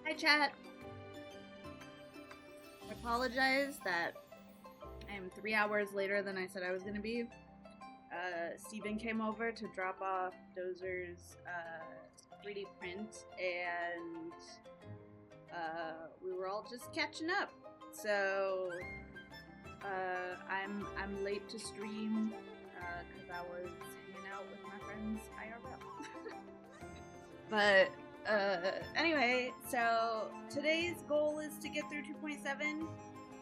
Hi, chat. I apologize that I am 3 hours later than I said I was going to be. Steven came over to drop off Dozer's 3D print, and we were all just catching up. So I'm late to stream because I was hanging out with my friends IRL. But anyway, so today's goal is to get through 2.7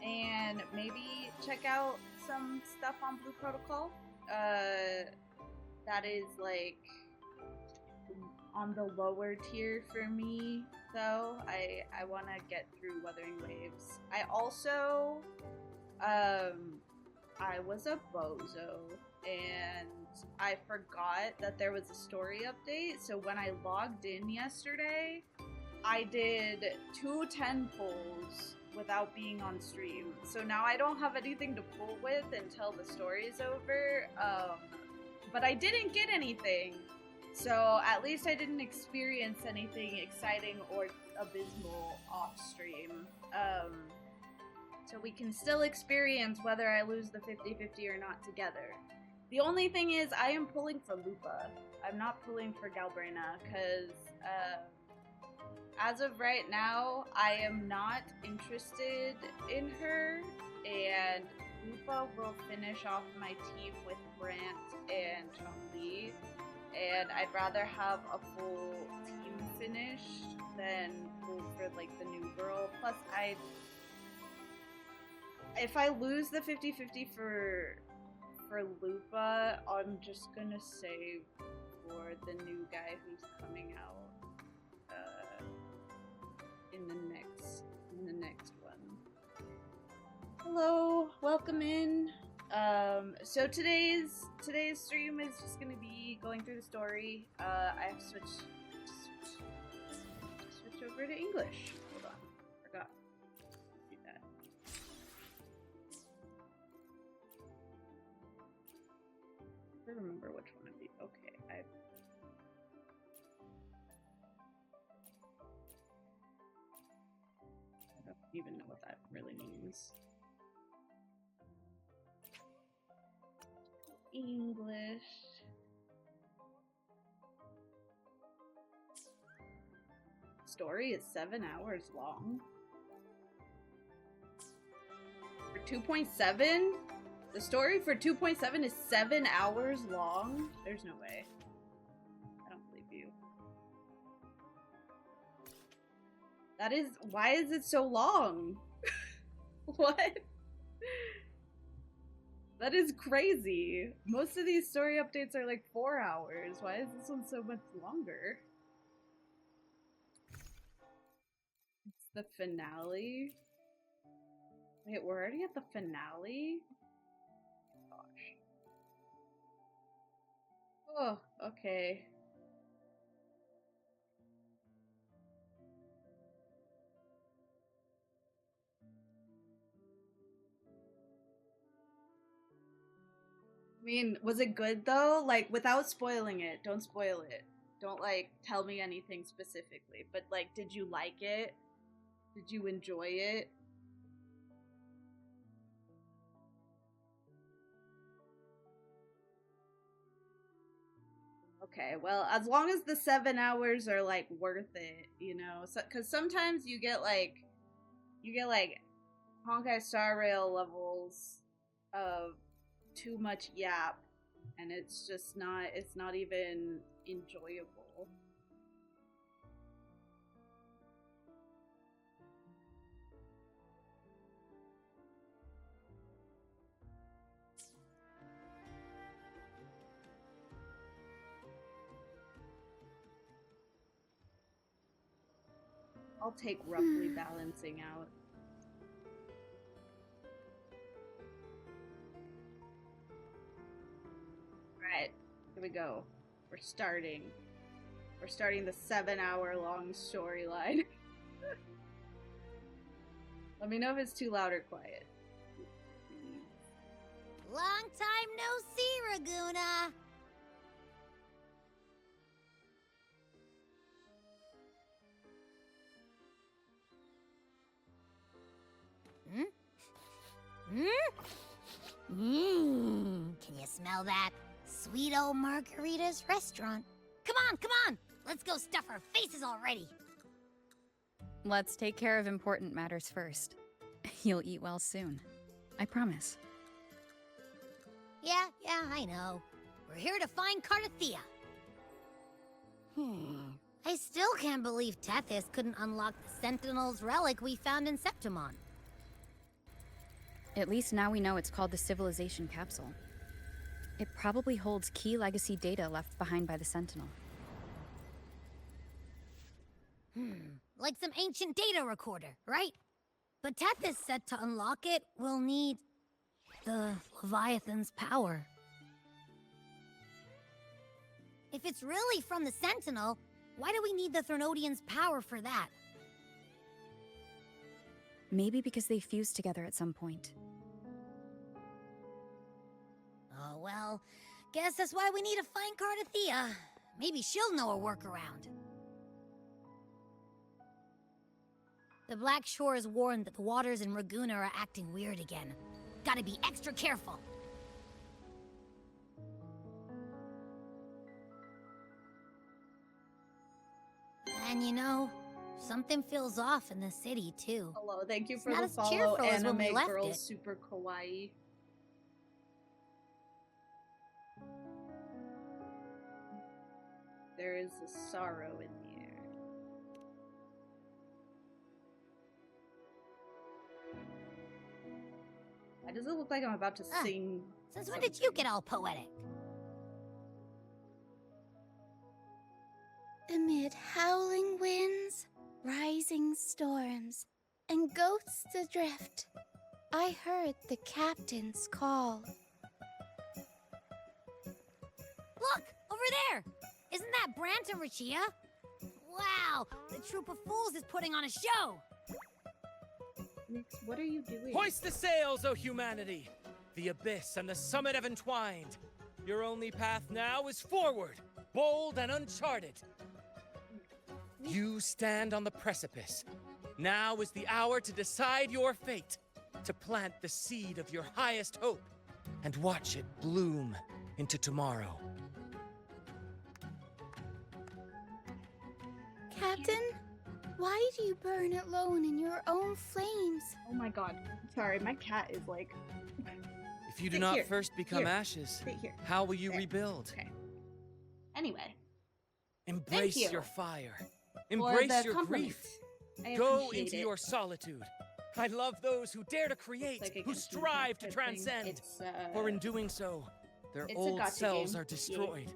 and maybe check out some stuff on Blue Protocol. That is like on the lower tier for me, though. I want to get through Wuthering Waves. I also I was a bozo and I forgot that there was a story update. So when I logged in yesterday, I did 2 10 pulls without being on stream. So now I don't have anything to pull with until the story's over. But I didn't get anything. So at least I didn't experience anything exciting or abysmal off stream. So we can still experience whether I lose the 50-50 or not together. The only thing is I am pulling for Lupa. I'm not pulling for Galbrina because as of right now, I am not interested in her, and Lupa will finish off my team with Brant and Chong-Li, and I'd rather have a full team finished than pull for like the new girl. Plus, if I lose the 50-50 for Lupa, I'm just gonna save for the new guy who's coming out in the next one. Hello, welcome in. So today's stream is just gonna be going through the story. I have to switch over to English. Hold on, forgot. Do that. I remember which one of these. Okay, I don't even know what that really means. English. Story is 7 hours long. For 2.7? The story for 2.7 is 7 hours long? There's no way. I don't believe you. That is... Why is it so long? What? That is crazy. Most of these story updates are like 4 hours. Why is this one so much longer? It's the finale? Wait, we're already at the finale? Gosh. Oh, okay. I mean, was it good though? Like, without spoiling it. Don't spoil it. Don't, like, tell me anything specifically. But, like, did you like it? Did you enjoy it? Okay, well, as long as the 7 hours are, like, worth it, you know? So, 'cause sometimes you get, like, Honkai Star Rail levels of too much yap, and it's not even enjoyable. I'll take roughly balancing out. Alright, here we go. We're starting the 7 hour long storyline. Let me know if it's too loud or quiet. Long time no see, Raguna. Can you smell that? Sweet old Margarita's restaurant. Come on! Let's go stuff our faces already. Let's take care of important matters first. You'll eat well soon. I promise. Yeah, I know. We're here to find Cardathea. I still can't believe Tethys couldn't unlock the Sentinel's relic we found in Septimon. At least now we know it's called the Civilization Capsule. It probably holds key legacy data left behind by the Sentinel. Like some ancient data recorder, right? But Tethys said to unlock it, we'll need the Leviathan's power. If it's really from the Sentinel, why do we need the Threnodian's power for that? Maybe because they fused together at some point. Oh, well, guess that's why we need to find Cardathea. Maybe she'll know a workaround. The Black Shore has warned that the waters in Raguna are acting weird again. Gotta be extra careful. And you know, something feels off in the city, too. Hello, thank you for Not the as follow, cheerful as when we anime left girl, it. super kawaii. There is a sorrow in the air. Why does it look like I'm about to sing? Since when did you get all poetic? Amid howling winds, rising storms, and ghosts adrift, I heard the captain's call. Look! Over there! Isn't that Brant and Rachia? Wow! The troop of fools is putting on a show! Nix, what are you doing? Hoist the sails, O humanity! The abyss and the summit have entwined. Your only path now is forward, bold and uncharted. You stand on the precipice. Now is the hour to decide your fate, to plant the seed of your highest hope, and watch it bloom into tomorrow. Captain, why do you burn alone in your own flames? Oh my god. Sorry, my cat is like... If you do Sit not here. first become Here. ashes, Sit here. how will you Okay. rebuild? Okay. Anyway. Embrace you. your fire. for Embrace the your compliment. grief. I Go appreciate into it. your solitude. I love those who dare to create, It's like a who Genshin strive to type thing. transcend. It's, For in doing so, their it's a old gacha selves game. are destroyed.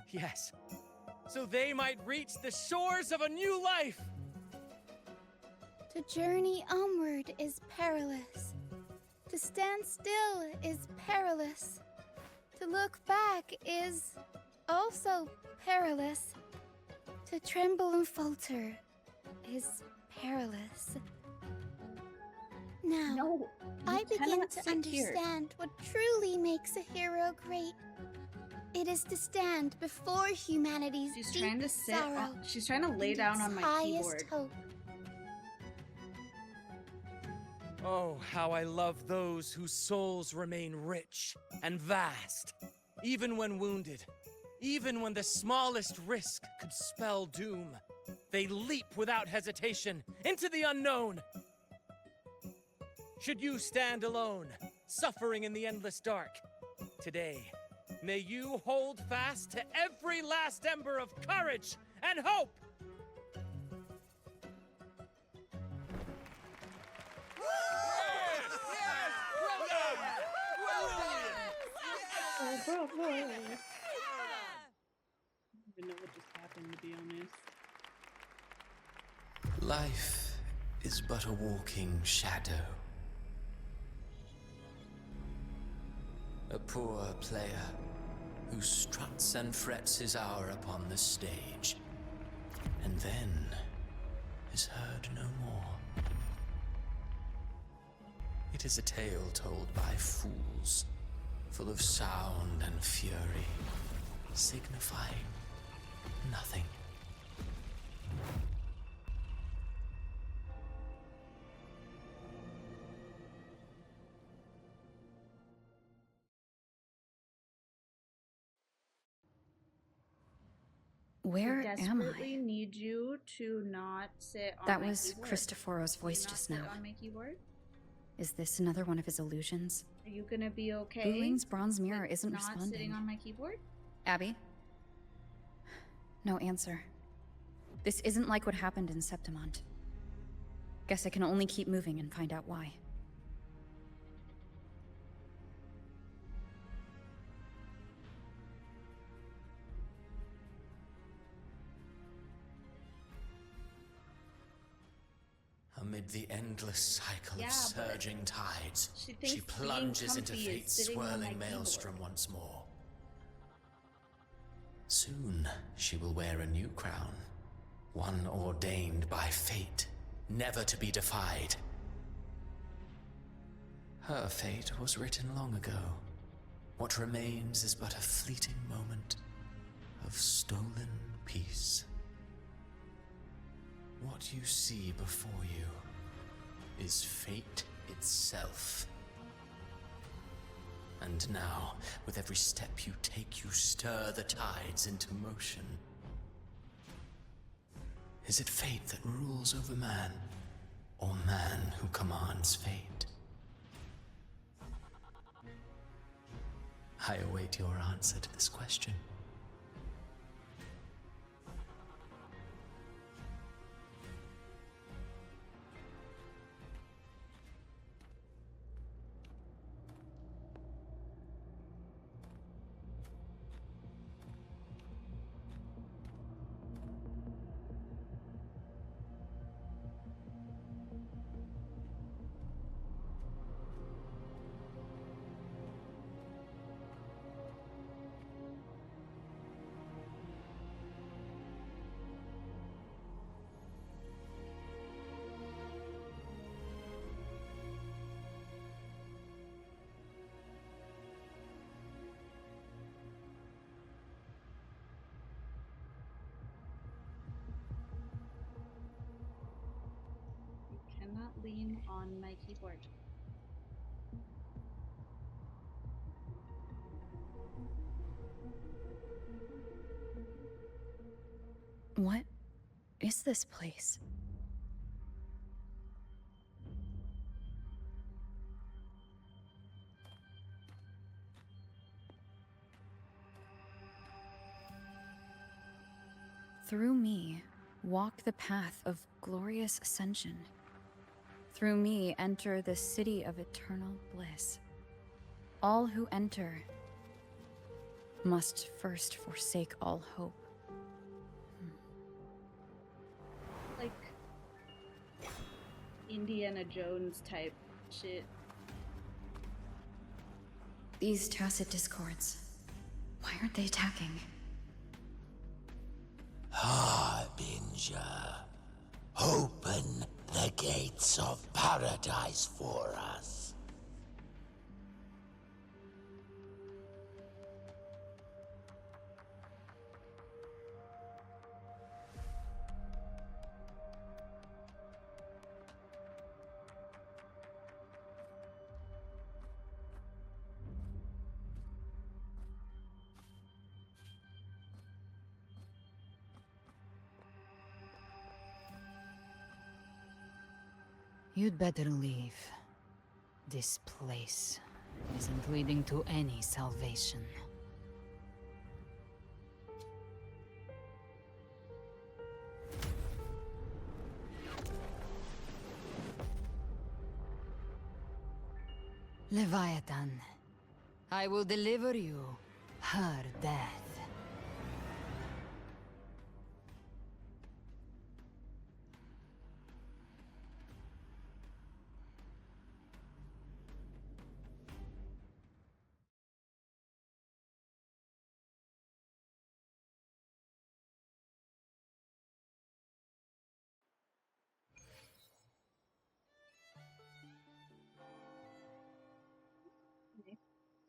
Yes. So they might reach the shores of a new life. To journey onward is perilous. To stand still is perilous. To look back is also perilous. To tremble and falter is perilous. Now, No, I you begin cannot to sit here. understand what truly makes a hero great. It is to stand before humanity's She's deep trying to sit. sorrow She's trying to lay and down its on my highest keyboard. hope. Oh, how I love those whose souls remain rich and vast, even when wounded, even when the smallest risk could spell doom. They leap without hesitation into the unknown. Should you stand alone, suffering in the endless dark, today, may you hold fast to every last ember of courage and hope! I don't even know what just happened, to be honest. Life is but a walking shadow. A poor player who struts and frets his hour upon the stage, and then is heard no more. It is a tale told by fools, full of sound and fury, signifying nothing. Where I am desperately I? need you to not sit on That my was keyboard. Cristoforo's Can you voice not just sit now. on my keyboard? Is this another one of his illusions? Are you gonna be okay? Buling's bronze mirror with isn't not responding. sitting on my keyboard? Abby? No answer. This isn't like what happened in Septimont. Guess I can only keep moving and find out why. Amid the endless cycle Yeah, of but surging tides, she thinks she being plunges into comfy is fate's sitting on my swirling keyboard. maelstrom once more. Soon she will wear a new crown, one ordained by fate, never to be defied. Her fate was written long ago. What remains is but a fleeting moment of stolen peace. What you see before you is fate itself. And now, with every step you take, you stir the tides into motion. Is it fate that rules over man, or man who commands fate? I await your answer to this question. You cannot lean on my keyboard. What is this place? Through me, walk the path of glorious ascension. Through me, enter the city of eternal bliss. All who enter must first forsake all hope. Like Indiana Jones type shit. These tacit discords, why aren't they attacking? Harbinger, open the gates of paradise for us. You'd better leave. This place isn't leading to any salvation. Leviathan, I will deliver you her death.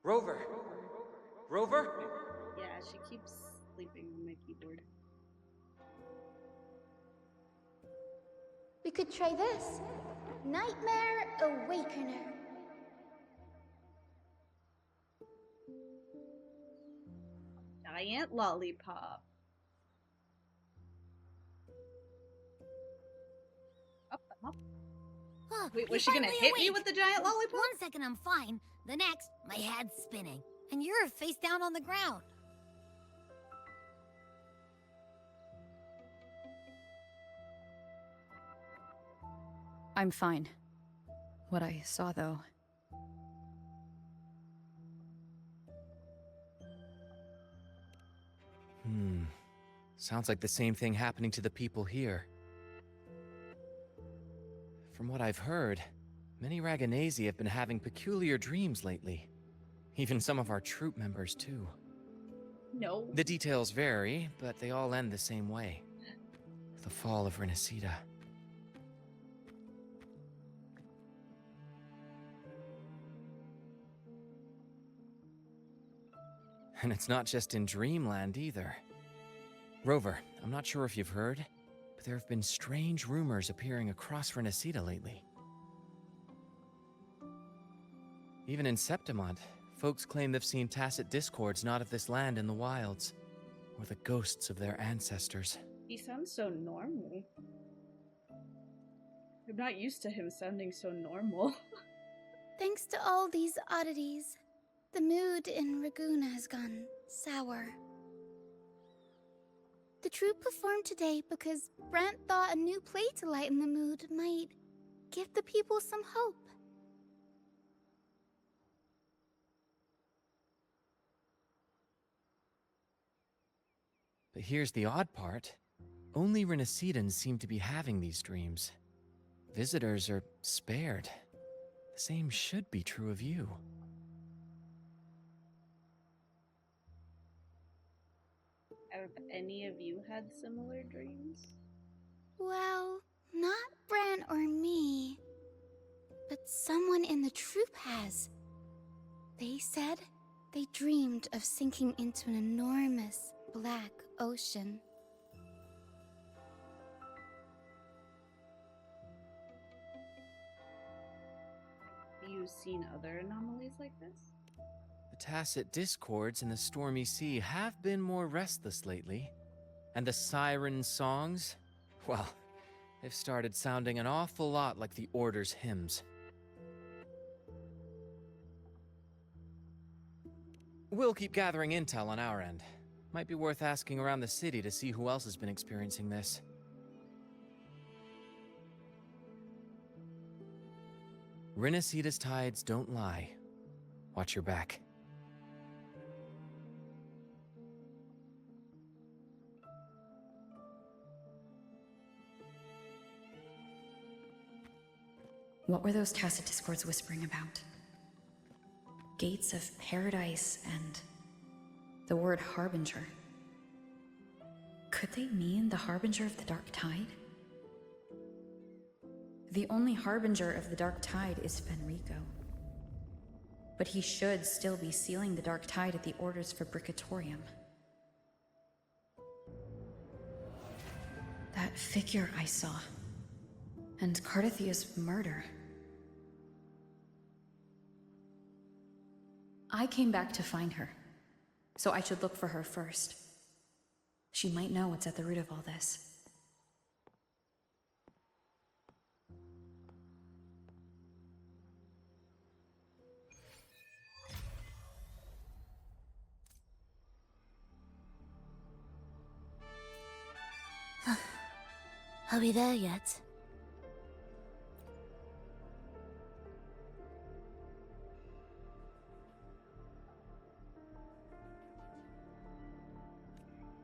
Rover! Rover? Yeah, she keeps sleeping on my keyboard. We could try this. Nightmare Awakener. Giant lollipop. Wait, you're was she gonna finally hit me awake. with the giant lollipop? 1 second I'm fine. The next, my head's spinning. And you're face down on the ground. I'm fine. What I saw, though... Sounds like the same thing happening to the people here. From what I've heard, many Raganesi have been having peculiar dreams lately. Even some of our troop members, too. No. The details vary, but they all end the same way. The fall of Renacida. And it's not just in Dreamland either. Rover, I'm not sure if you've heard, but there have been strange rumors appearing across Renacida lately. Even in Septimont, folks claim they've seen tacit discords not of this land in the wilds, or the ghosts of their ancestors. He sounds so normal. I'm not used to him sounding so normal. Thanks to all these oddities, the mood in Raguna has gone sour. The troupe performed today because Brant thought a new play to lighten the mood might give the people some hope. But here's the odd part. Only Renacidans seem to be having these dreams. Visitors are spared. The same should be true of you. Have any of you had similar dreams? Well, not Bran or me, but someone in the troupe has. They said they dreamed of sinking into an enormous black ocean. Have you seen other anomalies like this? The tacit discords in the stormy sea have been more restless lately. And the siren songs? Well, they've started sounding an awful lot like the Order's hymns. We'll keep gathering intel on our end. Might be worth asking around the city to see who else has been experiencing this. Renacida's tides don't lie. Watch your back. What were those tacit discords whispering about? Gates of paradise and the word harbinger. Could they mean the harbinger of the dark tide? The only harbinger of the dark tide is Fenrico. But he should still be sealing the dark tide at the Order's Fabricatorium. That figure I saw, and Cardathia's murder. I came back to find her, so I should look for her first. She might know what's at the root of all this. Are we there yet?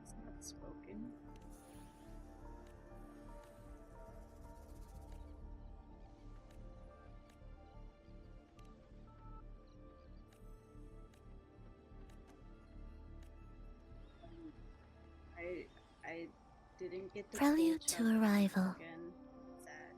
It's not spoken. I didn't get the Prelude full to chunk arrival. again. Sad.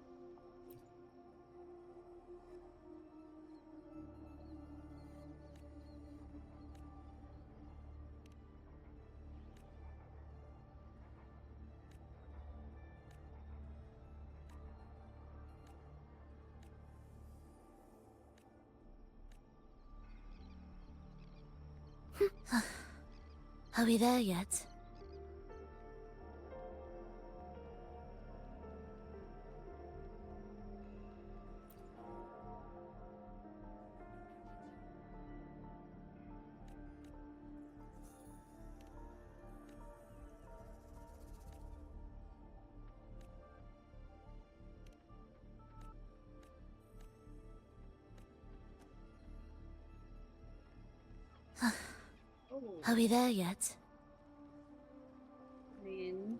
Are we there yet? Are we there yet? I mean,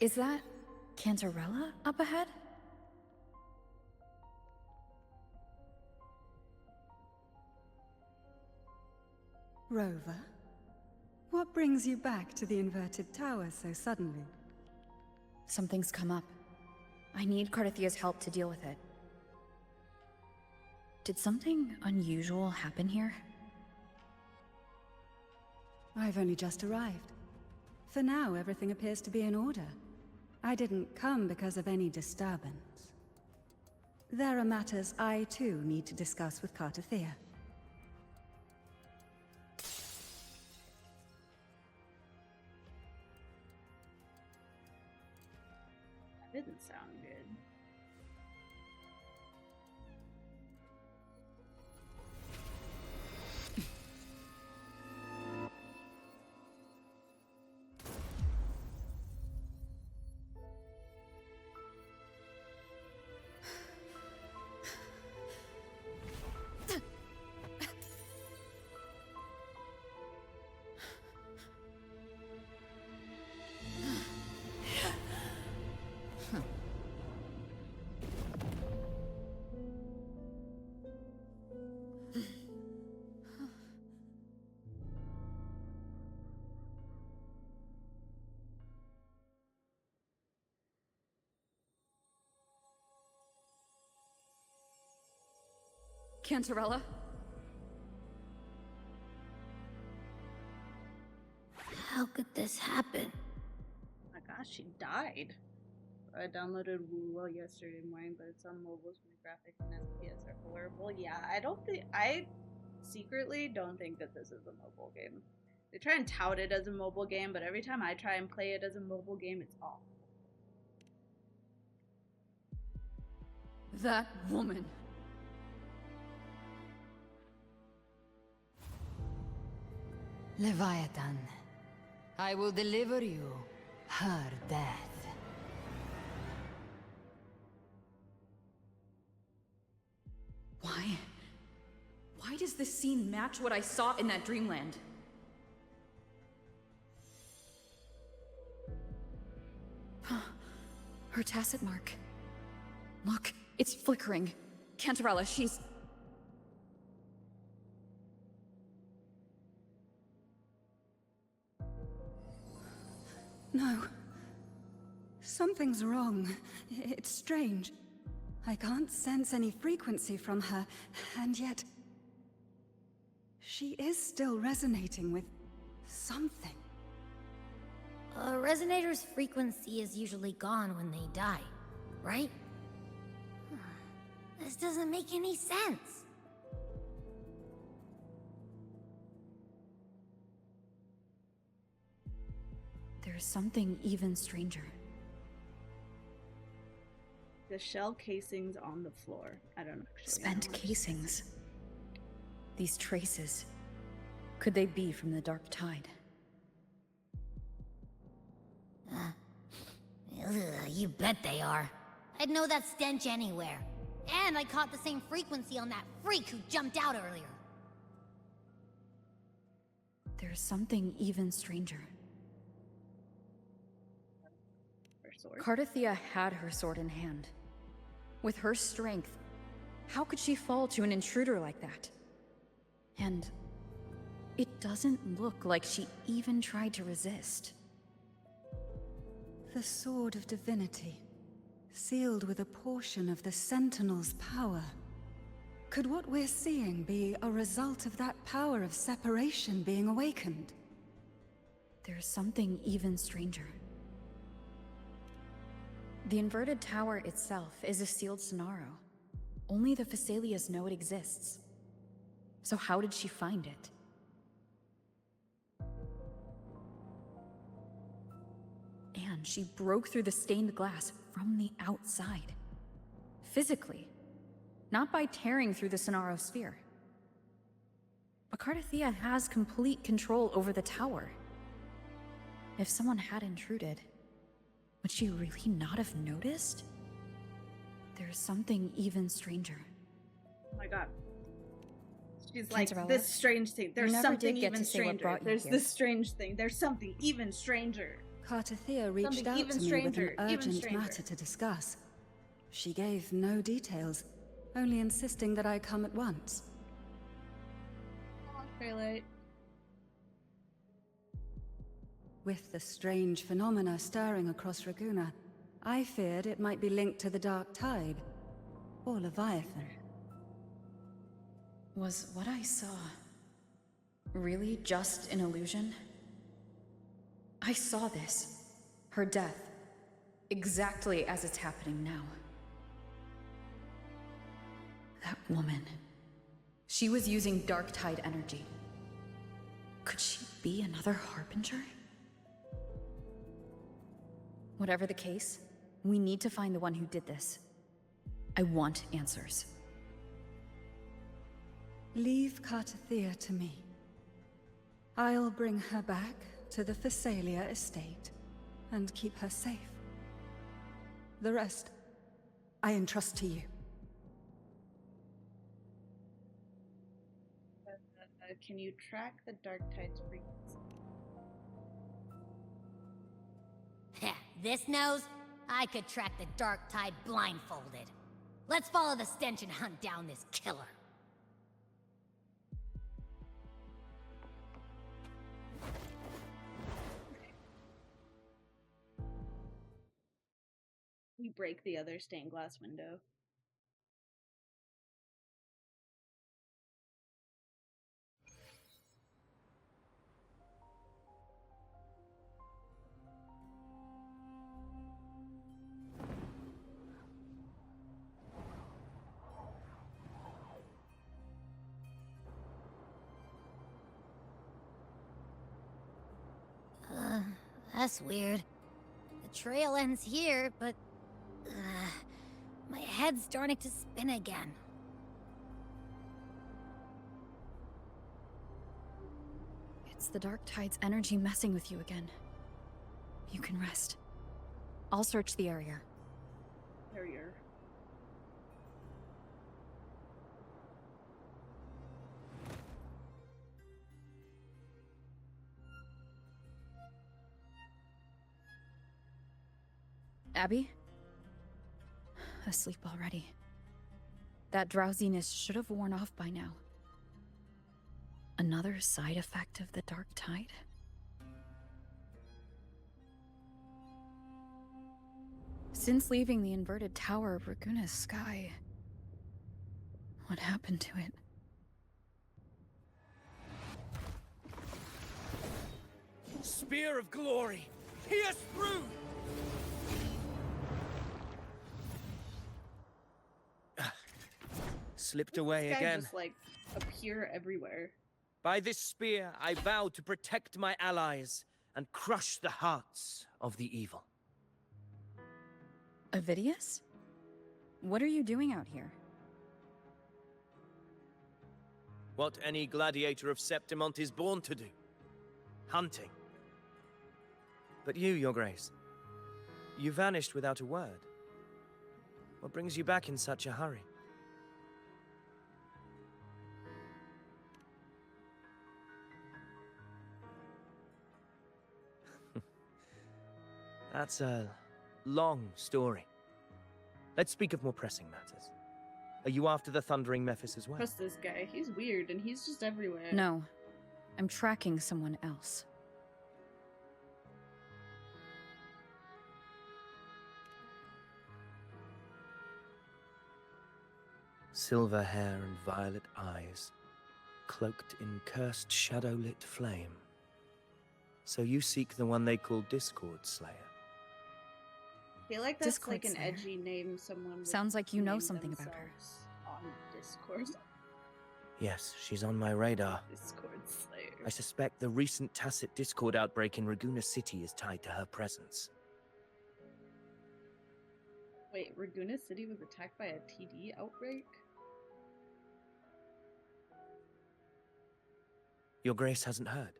Is that Cantarella up ahead? Rover, what brings you back to the inverted tower so suddenly? Something's come up. I need Cardathia's help to deal with it. Did something unusual happen here? I've only just arrived. For now, everything appears to be in order. I didn't come because of any disturbance. There are matters I, too, need to discuss with Cardathia. that didn't sound good. Cantarella? How could this happen? Oh my gosh, she died. I downloaded Woo yesterday morning, but it's on mobile, so my graphics and FPS are horrible. Yeah, I secretly don't think that this is a mobile game. They try and tout it as a mobile game, but every time I try and play it as a mobile game, it's awful. That woman. Leviathan, I will deliver you her death. Why? Why does this scene match what I saw in that dreamland? Her tacit mark. Look, it's flickering. Cantarella, she's... No. Something's wrong. It's strange. I can't sense any frequency from her, and yet... she is still resonating with something. A resonator's frequency is usually gone when they die, right? This doesn't make any sense. There's something even stranger. The shell casings on the floor. I don't actually Spent know. casings. These traces. Could they be from the Dark Tide? Ugh, you bet they are. I'd know that stench anywhere. And I caught the same frequency on that freak who jumped out earlier. There's something even stranger. Her sword. Cardathia had her sword in hand. With her strength, how could she fall to an intruder like that? And it doesn't look like she even tried to resist. The Sword of Divinity, sealed with a portion of the Sentinel's power. Could what we're seeing be a result of that power of separation being awakened? There's something even stranger. The inverted tower itself is a sealed Sonaro. Only the Phasalias know it exists. So how did she find it? And she broke through the stained glass from the outside. Physically. Not by tearing through the Sonaro sphere. But Cardathia has complete control over the tower. If someone had intruded, would she really not have noticed? There's something even stranger. Oh my god. She's Cancerella, like, this strange thing. There's never something did get even to say what stranger. brought you There's here. this strange thing. There's something even stranger. Cartathea reached Something out even to me with an stranger, even urgent stranger. matter to discuss. She gave no details, only insisting that I come at once. Oh, very late. With the strange phenomena stirring across Raguna, I feared it might be linked to the Dark Tide, or Leviathan. Was what I saw really just an illusion? I saw this, her death, exactly as it's happening now. That woman, she was using Dark Tide energy. Could she be another Harbinger? Whatever the case, we need to find the one who did this. I want answers. Leave Cartathea to me. I'll bring her back to the Phasalia estate and keep her safe. The rest, I entrust to you. Can you track the Dark Tide's frequency? This nose? I could track the Dark Tide blindfolded. Let's follow the stench and hunt down this killer. We break the other stained glass window. That's weird. The trail ends here, but... my head's starting to spin again. It's the Dark Tide's energy messing with you again. You can rest. I'll search the area. Barrier. Abby? Asleep already. That drowsiness should have worn off by now. Another side effect of the Dark Tide? Since leaving the inverted tower of Raguna's sky, what happened to it? Spear of glory! Pierce through! Slipped away This guy again. just, like, appear everywhere. By this spear, I vow to protect my allies and crush the hearts of the evil. Avidius? What are you doing out here? What any gladiator of Septimont is born to do. Hunting. But you, Your Grace, you vanished without a word. What brings you back in such a hurry? That's a long story. Let's speak of more pressing matters. Are you after the Thundering Mephis as well? Trust this guy. He's weird and he's just everywhere. No. I'm tracking someone else. Silver hair and violet eyes, cloaked in cursed shadow-lit flame. So you seek the one they call Discord Slayer. I feel like that's Discord like an Slayer. edgy name someone would Sounds like you know name something about her. themselves on Discord. Yes, she's on my radar. Discord Slayer. I suspect the recent tacit Discord outbreak in Raguna City is tied to her presence. Wait, Raguna City was attacked by a TD outbreak? Your Grace hasn't heard.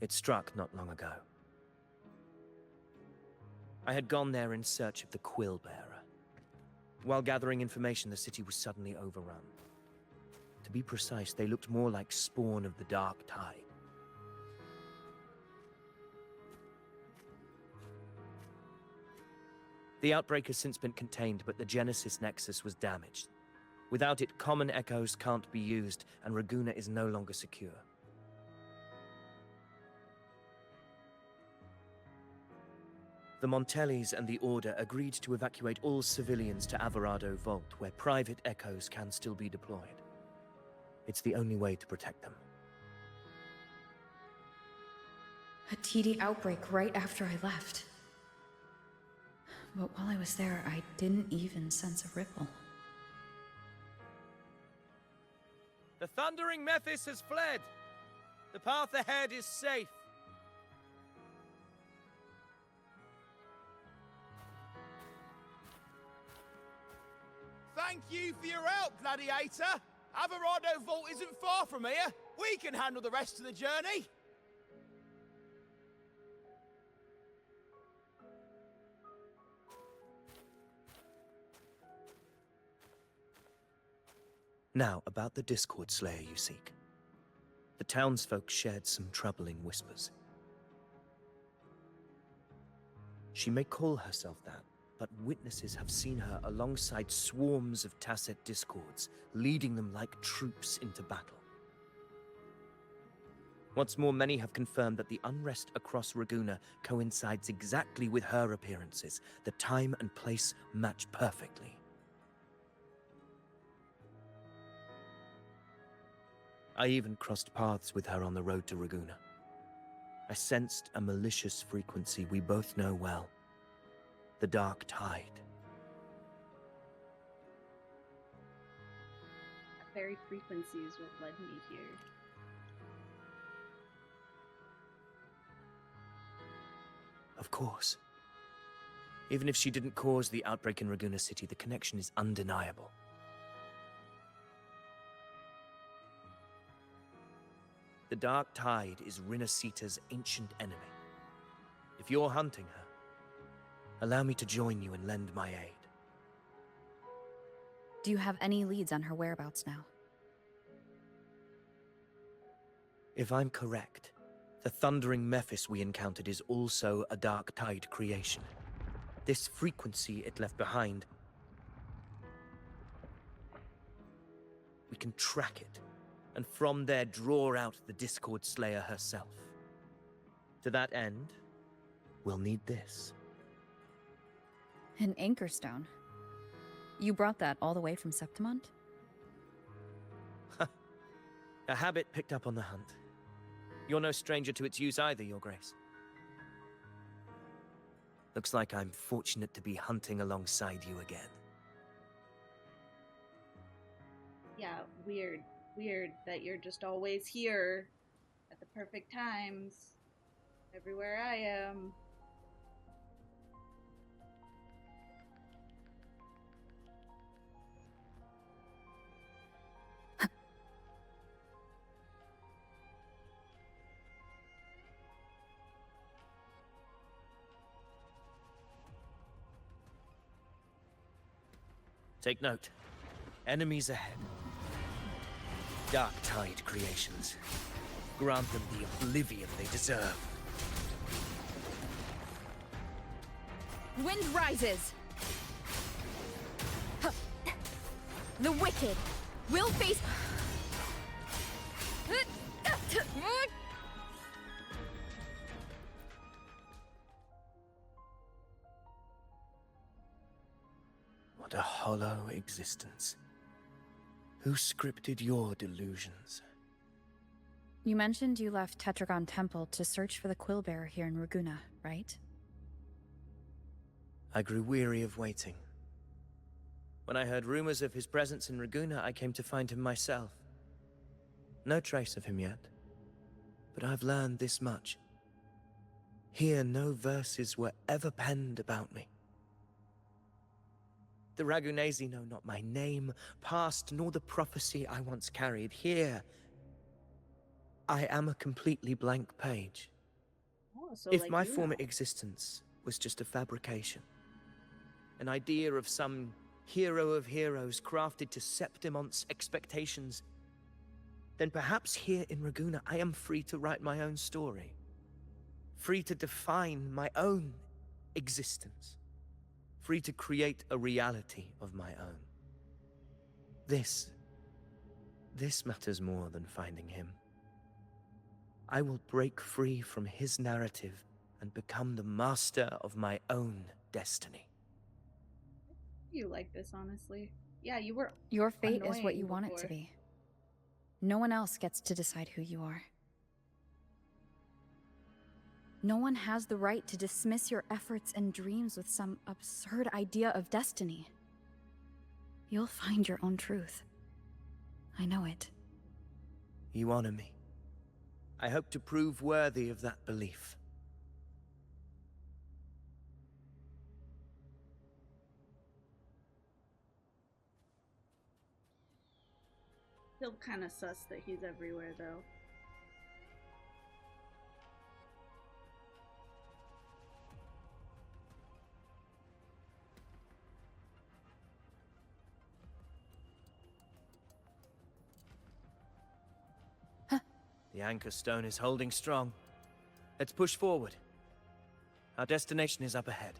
It struck not long ago. I had gone there in search of the Quill Bearer. While gathering information, the city was suddenly overrun. To be precise, they looked more like spawn of the Dark Tide. The outbreak has since been contained, but the Genesis Nexus was damaged. Without it, common echoes can't be used, and Raguna is no longer secure. The Montellis and the Order agreed to evacuate all civilians to Alvarado Vault, where private echoes can still be deployed. It's the only way to protect them. A TD outbreak right after I left. But while I was there, I didn't even sense a ripple. The Thundering Mephis has fled! The path ahead is safe! Thank you for your help, Gladiator! Alvarado Vault isn't far from here. We can handle the rest of the journey. Now, about the Discord Slayer you seek. The townsfolk shared some troubling whispers. She may call herself that, but witnesses have seen her alongside swarms of Tacet Discords, leading them like troops into battle. What's more, many have confirmed that the unrest across Raguna coincides exactly with her appearances. The time and place match perfectly. I even crossed paths with her on the road to Raguna. I sensed a malicious frequency we both know well. The Dark Tide. That very frequency is what led me here. Of course. Even if she didn't cause the outbreak in Raguna City, the connection is undeniable. The Dark Tide is Rinasita's ancient enemy. If you're hunting her, allow me to join you and lend my aid. Do you have any leads on her whereabouts now? If I'm correct, the Thundering Mephis we encountered is also a Dark Tide creation. This frequency it left behind, we can track it, and from there draw out the Discord Slayer herself. To that end, we'll need this. An anchor stone. You brought that all the way from Septimont? A habit picked up on the hunt. You're no stranger to its use either, Your Grace. Looks like I'm fortunate to be hunting alongside you again. Yeah, weird. Weird that you're just always here at the perfect times. Everywhere I am. Take note. Enemies ahead. Dark Tide creations. Grant them the oblivion they deserve. Wind rises! The wicked will face... What a hollow existence. Who scripted your delusions? You mentioned you left Tetragon Temple to search for the Quillbearer here in Raguna, right? I grew weary of waiting. When I heard rumors of his presence in Raguna, I came to find him myself. No trace of him yet, but I've learned this much. Here, no verses were ever penned about me. The Ragunesi know not my name, past, nor the prophecy I once carried. Here, I am a completely blank page. Oh, so If like my you former know. existence was just a fabrication. An idea of some hero of heroes crafted to Septimon's expectations, then perhaps here in Raguna I am free to write my own story. Free to define my own existence. Free to create a reality of my own. This matters more than finding him. I will break free from his narrative and become the master of my own destiny. You like this, honestly. Yeah, you were Your fate is what annoying you want it to before. be. No one else gets to decide who you are. No one has the right to dismiss your efforts and dreams with some absurd idea of destiny. You'll find your own truth. I know it. You honor me. I hope to prove worthy of that belief. Still kind of sus that he's everywhere, though. The anchor stone is holding strong. Let's push forward. Our destination is up ahead.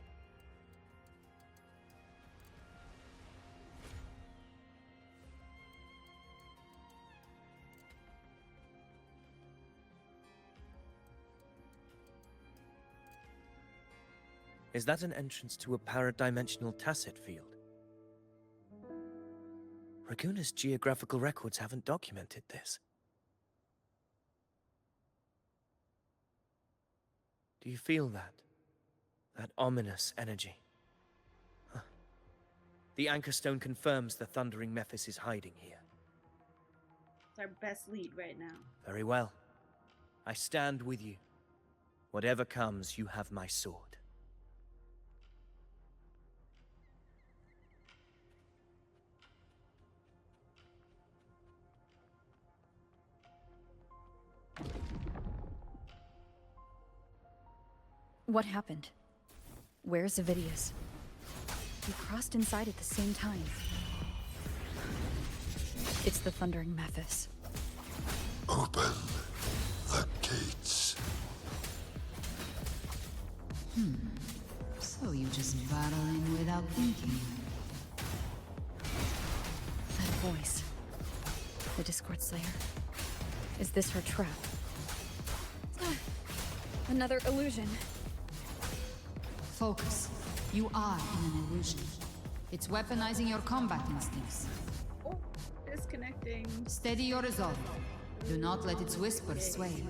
Is that an entrance to a paradimensional tacit field? Raguna's geographical records haven't documented this. Do you feel that? That ominous energy? Huh. The anchor stone confirms the thundering Mephis is hiding here. It's our best lead right now. Very well. I stand with you. Whatever comes, you have my sword. What happened? Where's Avidius? We crossed inside at the same time. It's the Thundering Mephis. Open the gates. So you just barrel in without thinking. That voice. The Discord Slayer. Is this her trap? Another illusion. Focus. You are in an illusion. It's weaponizing your combat instincts. Oh, disconnecting. Steady your resolve. Do not let its whispers sway you.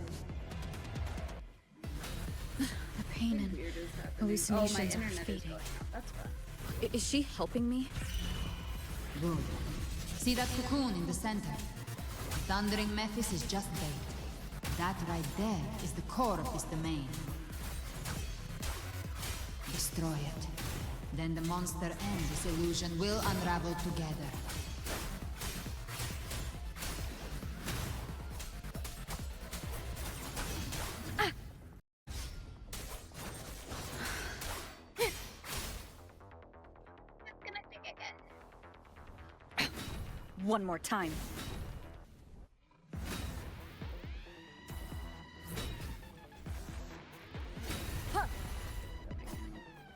The pain and Weird is happening. hallucinations oh, my are internet is fading. going out. That's fine. Is she helping me? Good. See that cocoon in the center? Thundering Mephis is just bait. That right there is the core of this domain. Destroy it. Then the monster and this illusion will unravel together. One more time.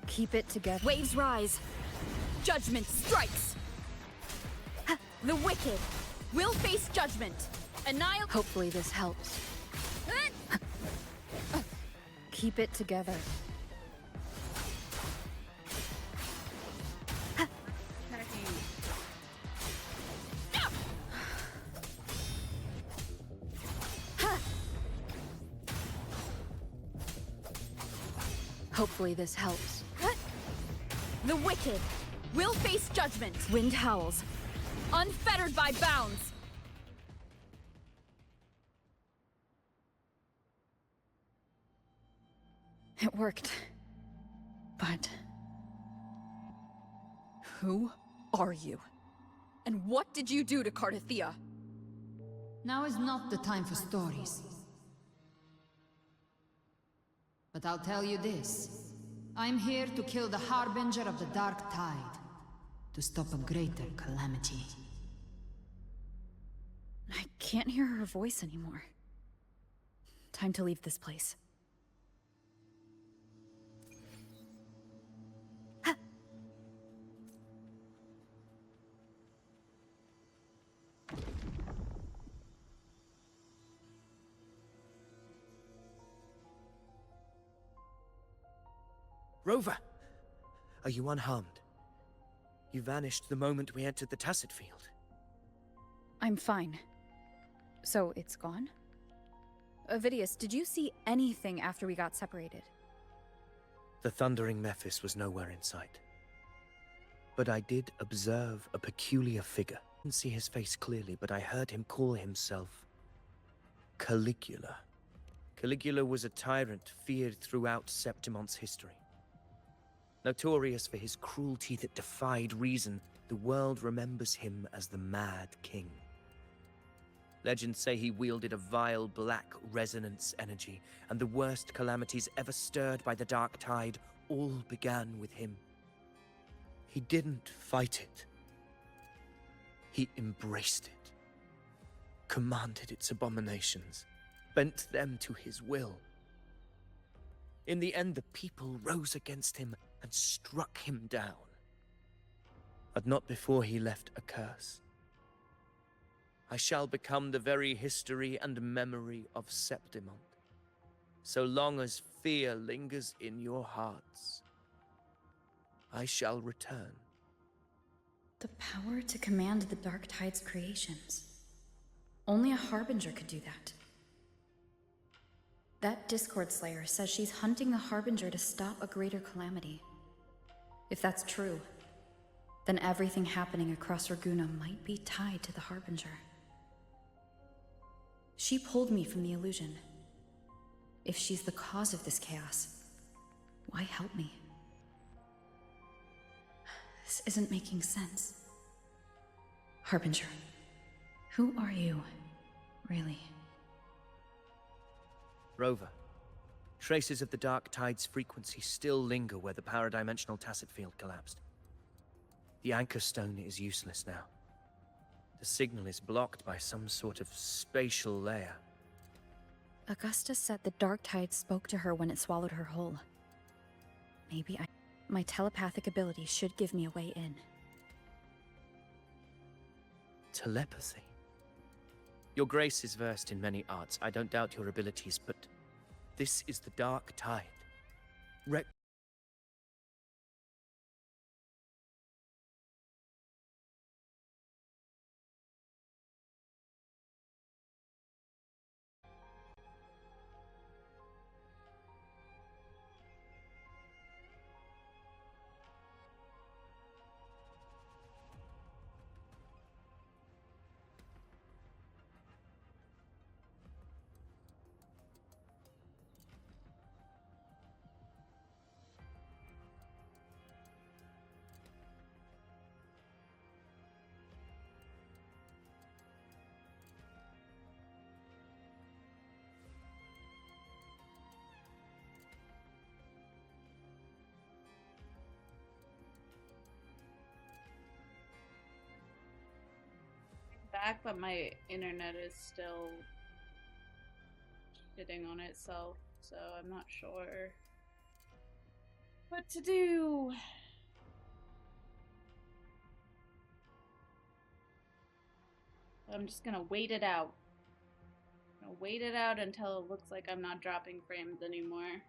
Keep it together. Waves rise. Judgment strikes. The wicked will face judgment. Annihilate. Hopefully this helps. Keep it together. Attacking. Hopefully this helps. The wicked will face judgment. Wind howls, unfettered by bounds. It worked. But who are you? And what did you do to Cardathia? Now is not the time for stories. But I'll tell you this. I'm here to kill the Harbinger of the Dark Tide. To stop a greater calamity. I can't hear her voice anymore. Time to leave this place. Rover! Are you unharmed? You vanished the moment we entered the Tacit Field. I'm fine. So, it's gone? Ovidius, did you see anything after we got separated? The thundering Mephis was nowhere in sight. But I did observe a peculiar figure. I didn't see his face clearly, but I heard him call himself Caligula. Caligula was a tyrant feared throughout Septimon's history. Notorious for his cruelty that defied reason, the world remembers him as the Mad King. Legends say he wielded a vile black resonance energy, and the worst calamities ever stirred by the Dark Tide all began with him. He didn't fight it. He embraced it, commanded its abominations, bent them to his will. In the end, the people rose against him and struck him down. But not before he left a curse. I shall become the very history and memory of Septimon, so long as fear lingers in your hearts. I shall return. The power to command the Dark Tide's creations. Only a Harbinger could do that. That Discord Slayer says she's hunting the Harbinger to stop a greater calamity. If that's true, then everything happening across Raguna might be tied to the Harbinger. She pulled me from the illusion. If she's the cause of this chaos, why help me? This isn't making sense. Harbinger, who are you, really? Rover, traces of the Dark Tide's frequency still linger where the paradimensional Tacit Field collapsed. The Anchor Stone is useless now. The signal is blocked by some sort of spatial layer. Augusta said the Dark Tide spoke to her when it swallowed her whole. Maybe my telepathic ability should give me a way in. Telepathy? Your Grace is versed in many arts. I don't doubt your abilities, but this is the Dark Tide. Back, but my internet is still shitting on itself, so I'm not sure what to do. I'm just gonna wait it out. I'm gonna wait it out until it looks like I'm not dropping frames anymore.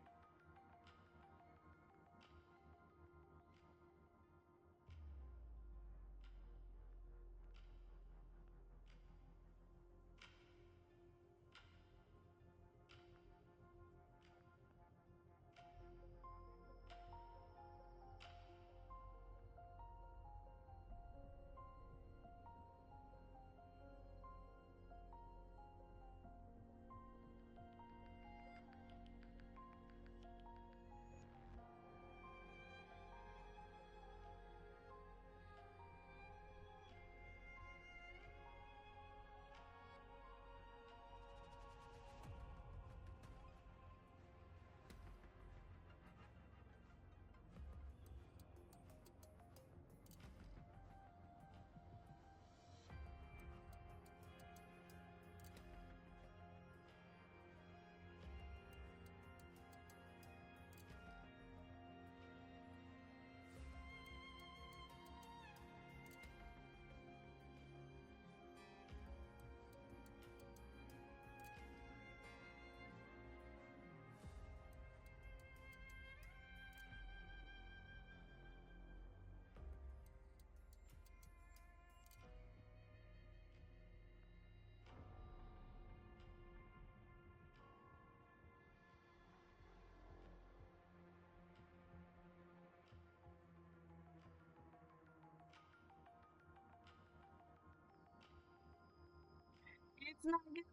It's not getting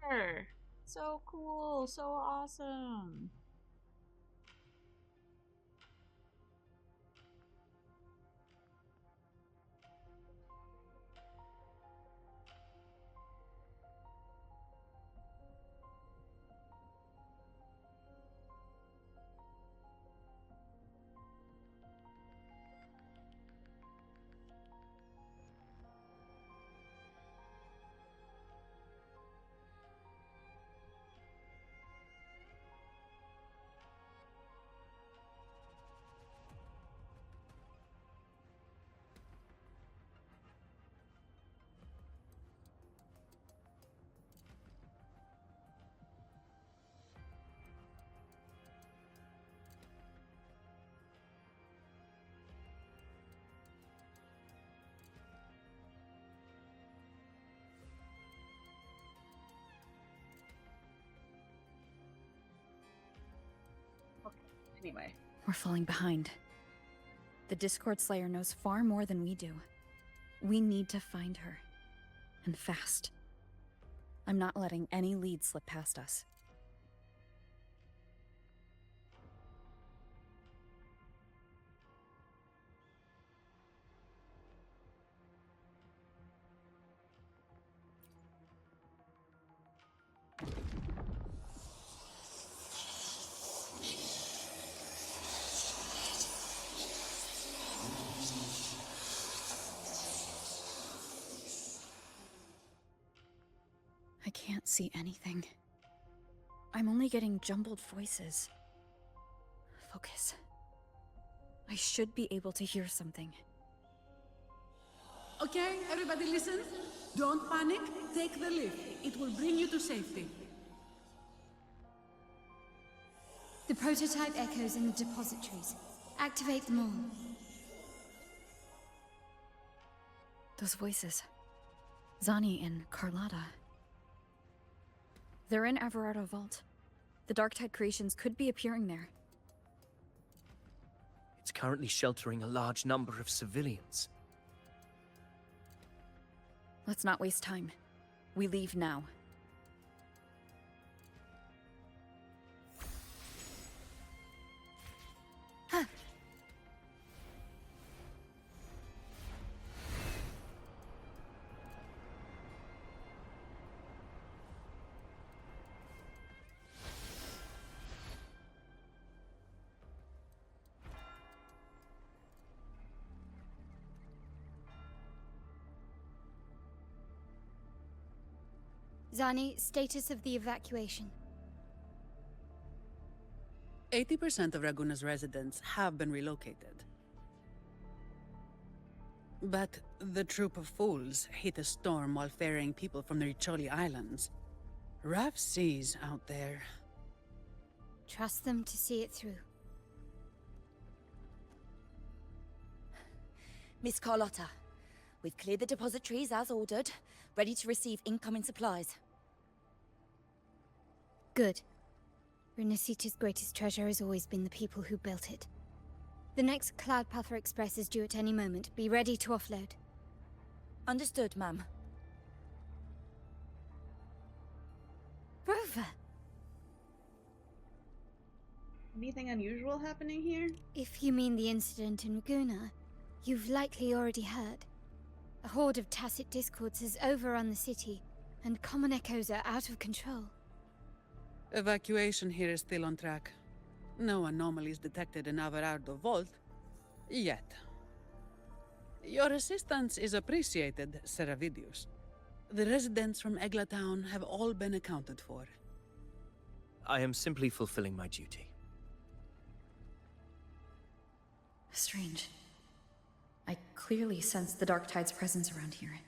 better. So cool, so awesome. Anyway. We're falling behind. The Discord Slayer knows far more than we do. We need to find her. And fast. I'm not letting any lead slip past us. I can't see anything. I'm only getting jumbled voices. Focus. I should be able to hear something. Okay, everybody listen. Don't panic. Take the lift. It will bring you to safety. The prototype echoes in the depositories. Activate them all. Those voices. Zani and Carlotta. They're in Everardo Vault. The Darktide creations could be appearing there. It's currently sheltering a large number of civilians. Let's not waste time. We leave now. Zani, status of the evacuation. 80% of Raguna's residents have been relocated. But the troop of fools hit a storm while ferrying people from the Riccioli Islands. Rough seas out there. Trust them to see it through. Miss Carlotta, we've cleared the depositories as ordered, ready to receive incoming supplies. Good. Renacita's greatest treasure has always been the people who built it. The next Cloudpather Express is due at any moment. Be ready to offload. Understood, ma'am. Rover! Anything unusual happening here? If you mean the incident in Raguna, you've likely already heard. A horde of tacit discords has overrun the city, and common echoes are out of control. Evacuation here is still on track. No anomalies detected in Everardo Vault. Yet. Your assistance is appreciated, Seravidius. The residents from Eglatown have all been accounted for. I am simply fulfilling my duty. Strange. I clearly sense the Darktide's presence around here.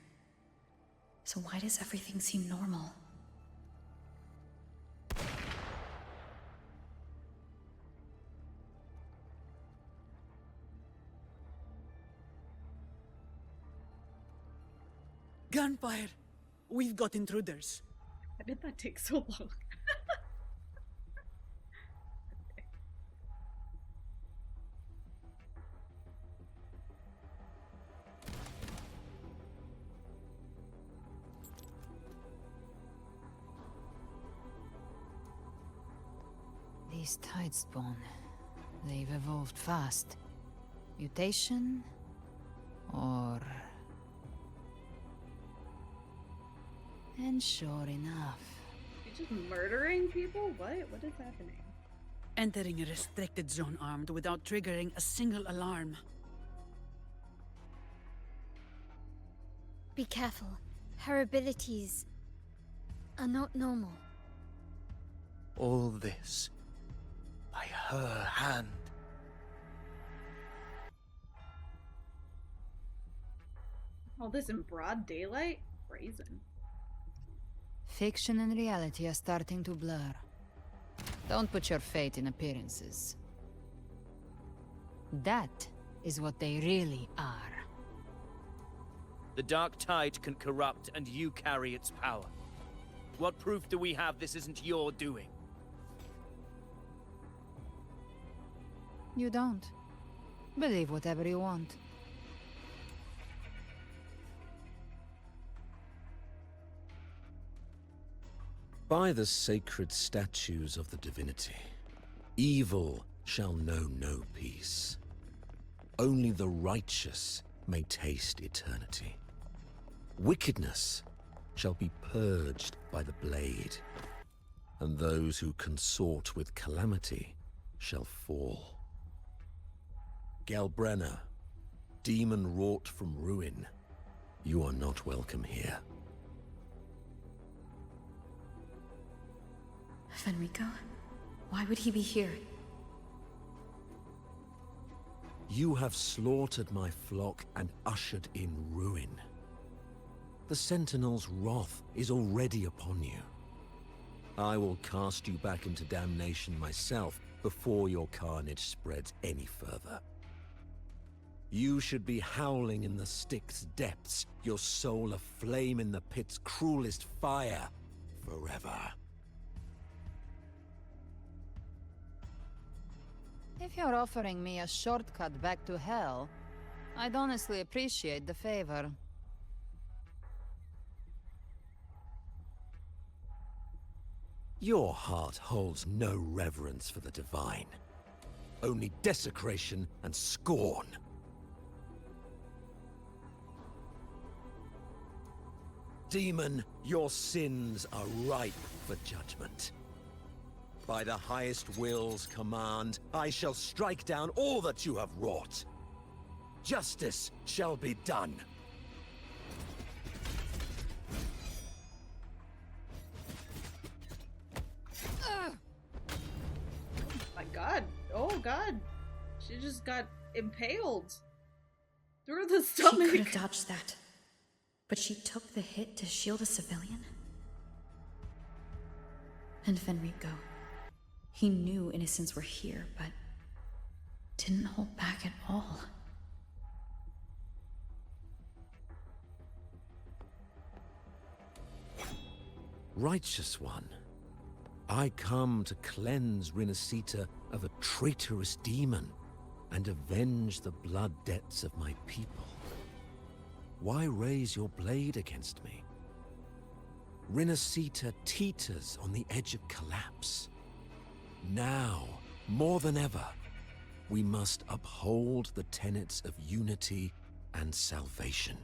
So why does everything seem normal? Gunfire! We've got intruders. Why did that take so long? These Tidespawn, they've evolved fast. Mutation? Or... And sure enough... You're just murdering people? What? What is happening? Entering a restricted zone armed without triggering a single alarm. Be careful. Her abilities are not normal. All this by her hand. All this in broad daylight? Brazen. Fiction and reality are starting to blur. Don't put your faith in appearances. That is what they really are. The dark tide can corrupt, and you carry its power. What proof do we have this isn't your doing? You don't. Believe whatever you want. By the sacred statues of the divinity, evil shall know no peace. Only the righteous may taste eternity. Wickedness shall be purged by the blade, and those who consort with calamity shall fall. Galbrenna, demon wrought from ruin, you are not welcome here. Fenrico? Why would he be here? You have slaughtered my flock and ushered in ruin. The Sentinel's wrath is already upon you. I will cast you back into damnation myself before your carnage spreads any further. You should be howling in the Styx's depths, your soul aflame in the pit's cruelest fire, forever. If you're offering me a shortcut back to hell, I'd honestly appreciate the favor. Your heart holds no reverence for the divine. Only desecration and scorn. Demon, your sins are ripe for judgment. By the highest will's command, I shall strike down all that you have wrought. Justice shall be done. My god. Oh god. She just got impaled. Through the stomach. She could have dodged that. But she took the hit to shield a civilian? And Fenrico. He knew innocents were here, but didn't hold back at all. Righteous one, I come to cleanse Rinascita of a traitorous demon and avenge the blood debts of my people. Why raise your blade against me? Rinascita teeters on the edge of collapse. Now, more than ever, we must uphold the tenets of unity and salvation.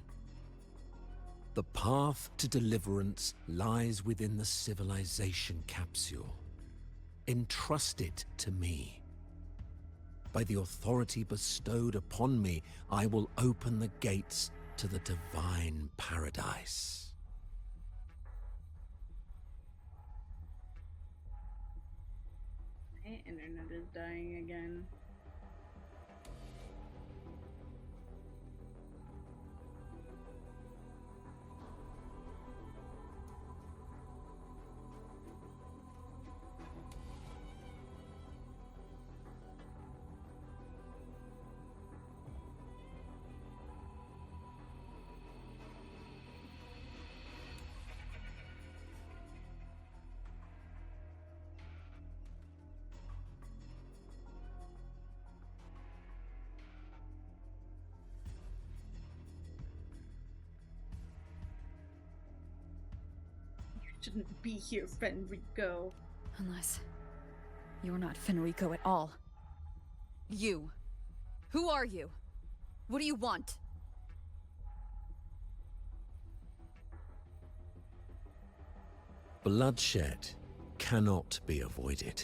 The path to deliverance lies within the civilization capsule. Entrust it to me. By the authority bestowed upon me, I will open the gates to the divine paradise. My internet is dying again. Shouldn't be here, Fenrico. Unless You're not Fenrico at all. You. Who are you? What do you want? Bloodshed cannot be avoided.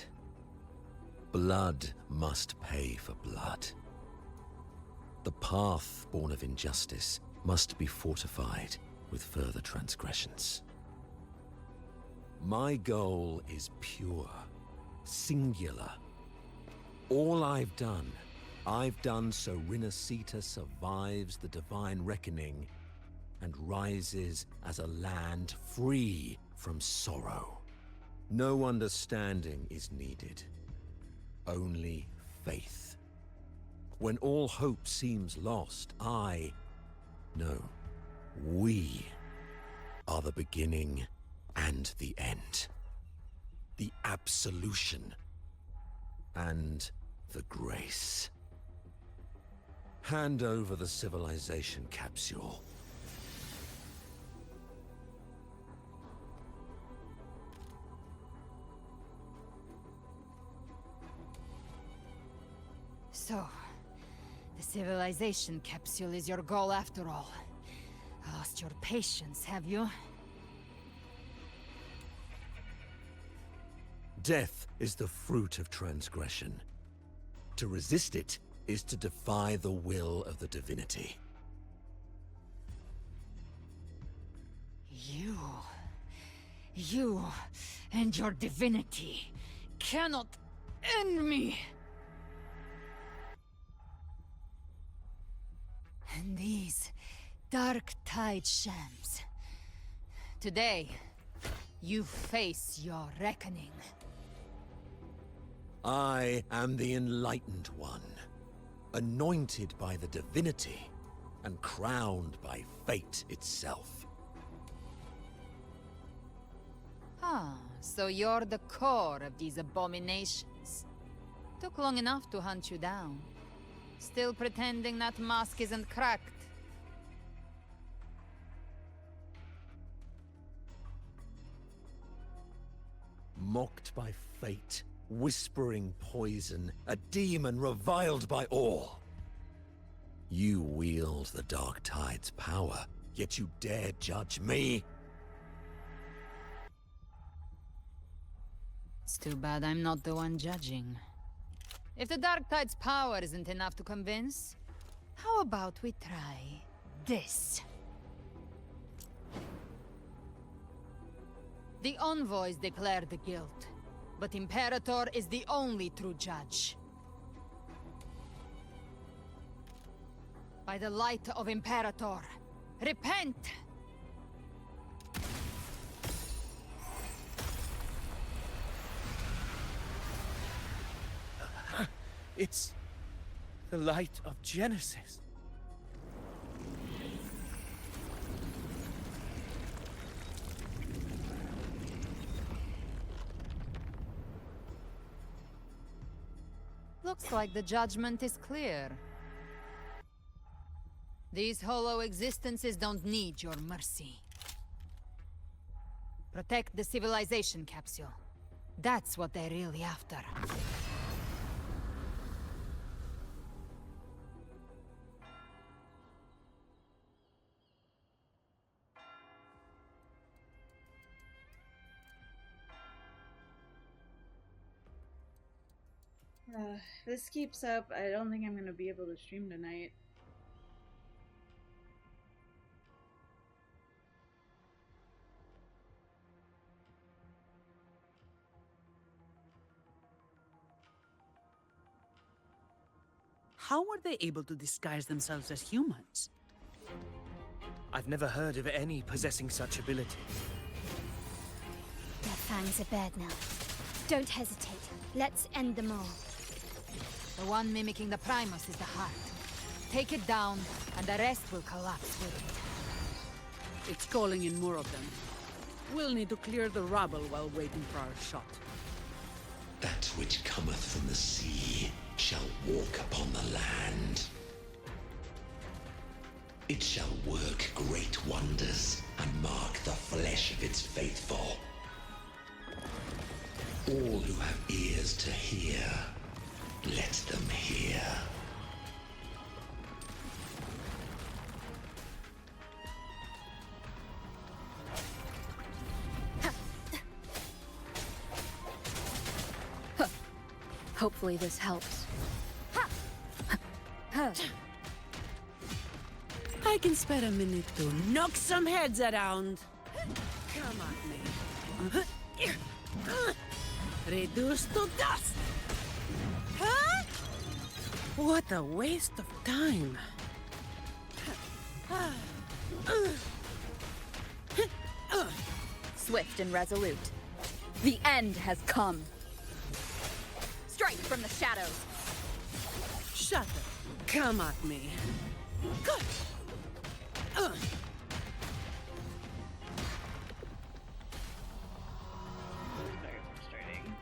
Blood must pay for blood. The path born of injustice must be fortified with further transgressions. My goal is pure, singular. All I've done so Rinascita survives the divine reckoning and rises as a land free from sorrow. No understanding is needed, only faith. When all hope seems lost, we are the beginning and the end. The absolution and the grace. Hand over the civilization capsule. So, the civilization capsule is your goal after all. Lost your patience, have you? Death is the fruit of transgression. To resist it is to defy the will of the divinity. You and your divinity cannot end me! And these dark tide shams. Today, you face your reckoning. I am the Enlightened One, anointed by the divinity and crowned by fate itself. Ah, so you're the core of these abominations. Took long enough to hunt you down. Still pretending that mask isn't cracked. Mocked by fate, whispering poison, a demon reviled by all. You wield the Dark Tide's power, yet you dare judge me? It's too bad I'm not the one judging. If the Dark Tide's power isn't enough to convince, how about we try this? The envoys declare the guilt, but Imperator is the only true judge. By the light of Imperator, repent! It's the light of Genesis. Looks like the judgment is clear. These hollow existences don't need your mercy. Protect the civilization capsule. That's what they're really after. If this keeps up, I don't think I'm gonna be able to stream tonight. How were they able to disguise themselves as humans? I've never heard of any possessing such ability. Their fangs are bared now. Don't hesitate. Let's end them all. The one mimicking the Primus is the heart. Take it down, and the rest will collapse with it. It's calling in more of them. We'll need to clear the rubble while waiting for our shot. That which cometh from the sea shall walk upon the land. It shall work great wonders and mark the flesh of its faithful. All who have ears to hear, let them hear. Hopefully this helps. I can spare a minute to knock some heads around. Come at me. Reduce to dust! Huh? What a waste of time. Swift and resolute. The end has come. Strike from the shadows. Shut up. Come at me. Very frustrating.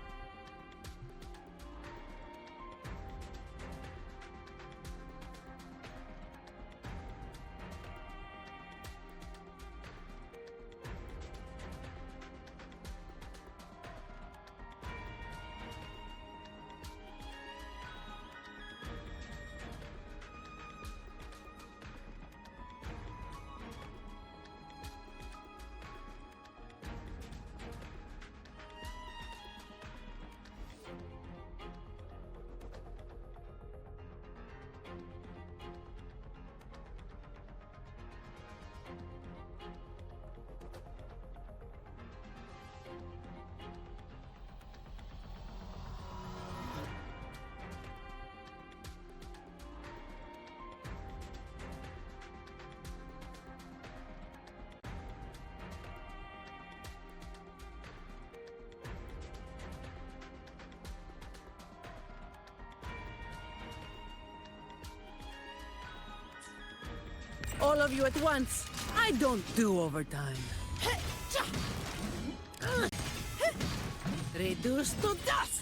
All of you at once. I don't do overtime. Reduce to dust!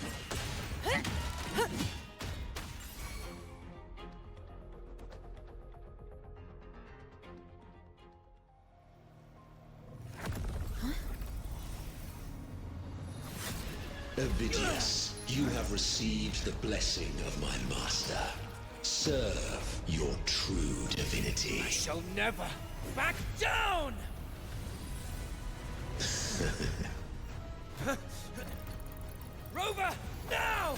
Ovidius, you have received the blessing of my master. Serve your true divinity. I shall never back down! Rover, now!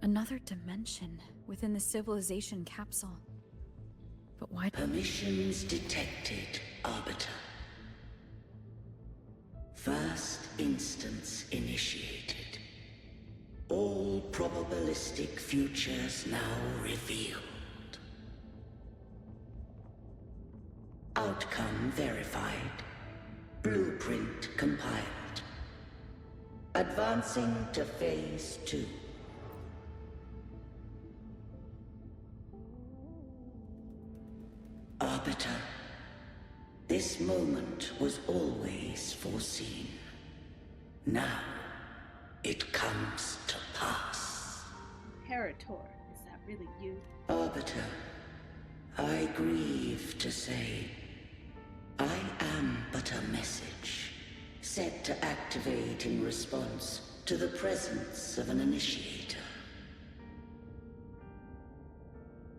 Another dimension within the civilization capsule. But why? Permissions detected, Arbiter. First instance initiated. All probabilistic futures now revealed. Outcome verified. Blueprint compiled. Advancing to Phase 2. Arbiter, this moment was always foreseen. Now, it comes to pass. Parator, is that really you? Arbiter, I grieve to say, I am but a message, set to activate in response to the presence of an initiator.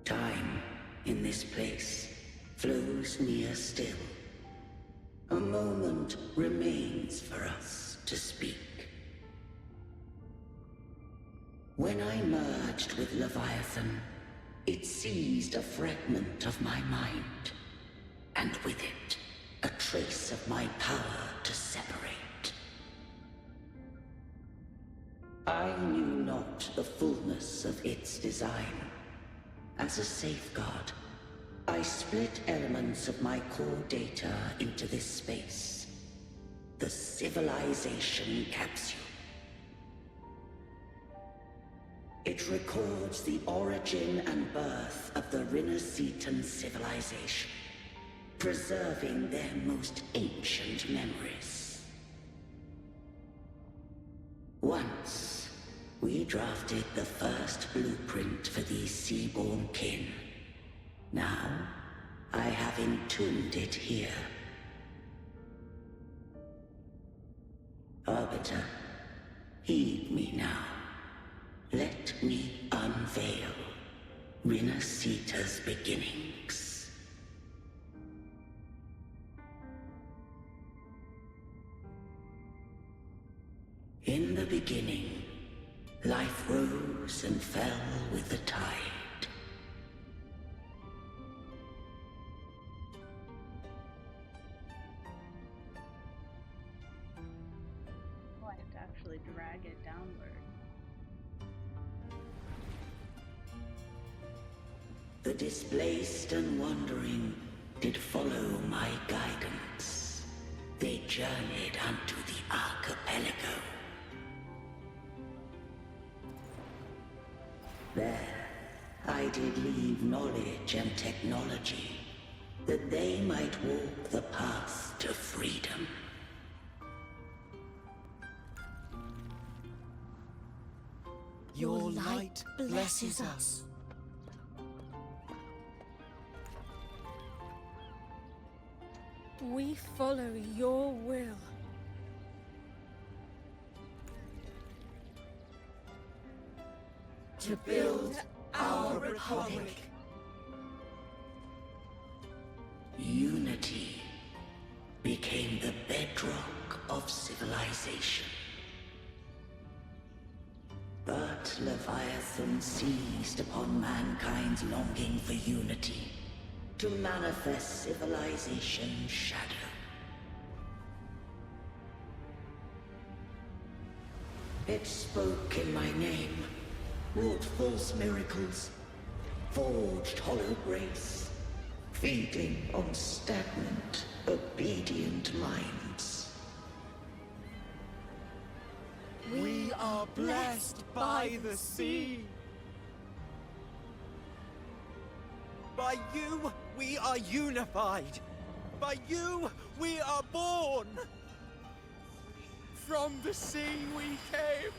Time, in this place, flows near still. A moment remains for us to speak. When I merged with Leviathan, it seized a fragment of my mind, and with it, a trace of my power to separate. I knew not the fullness of its design. As a safeguard, I split elements of my core data into this space. The civilization capsule. It records the origin and birth of the Rinnesetan civilization. preserving their most ancient memories. Once, we drafted the first blueprint for these seaborn kin. Now, I have entombed it here. Arbiter, heed me now. Let me unveil Rinasita's beginnings. In the beginning, life rose and fell with the tide. I have to actually drag it downward. The displaced and wandering did follow my guidance. They journeyed unto the archipelago. There, I did leave knowledge and technology, that they might walk the path to freedom. Your light blesses us. We follow your will. To build our republic. Unity became the bedrock of civilization. But Leviathan seized upon mankind's longing for unity to manifest civilization's shadow. It spoke in my name, wrought false miracles, forged hollow grace, feeding on stagnant, obedient minds. We are blessed by the sea. By you, we are unified. By you, we are born. From the sea we came,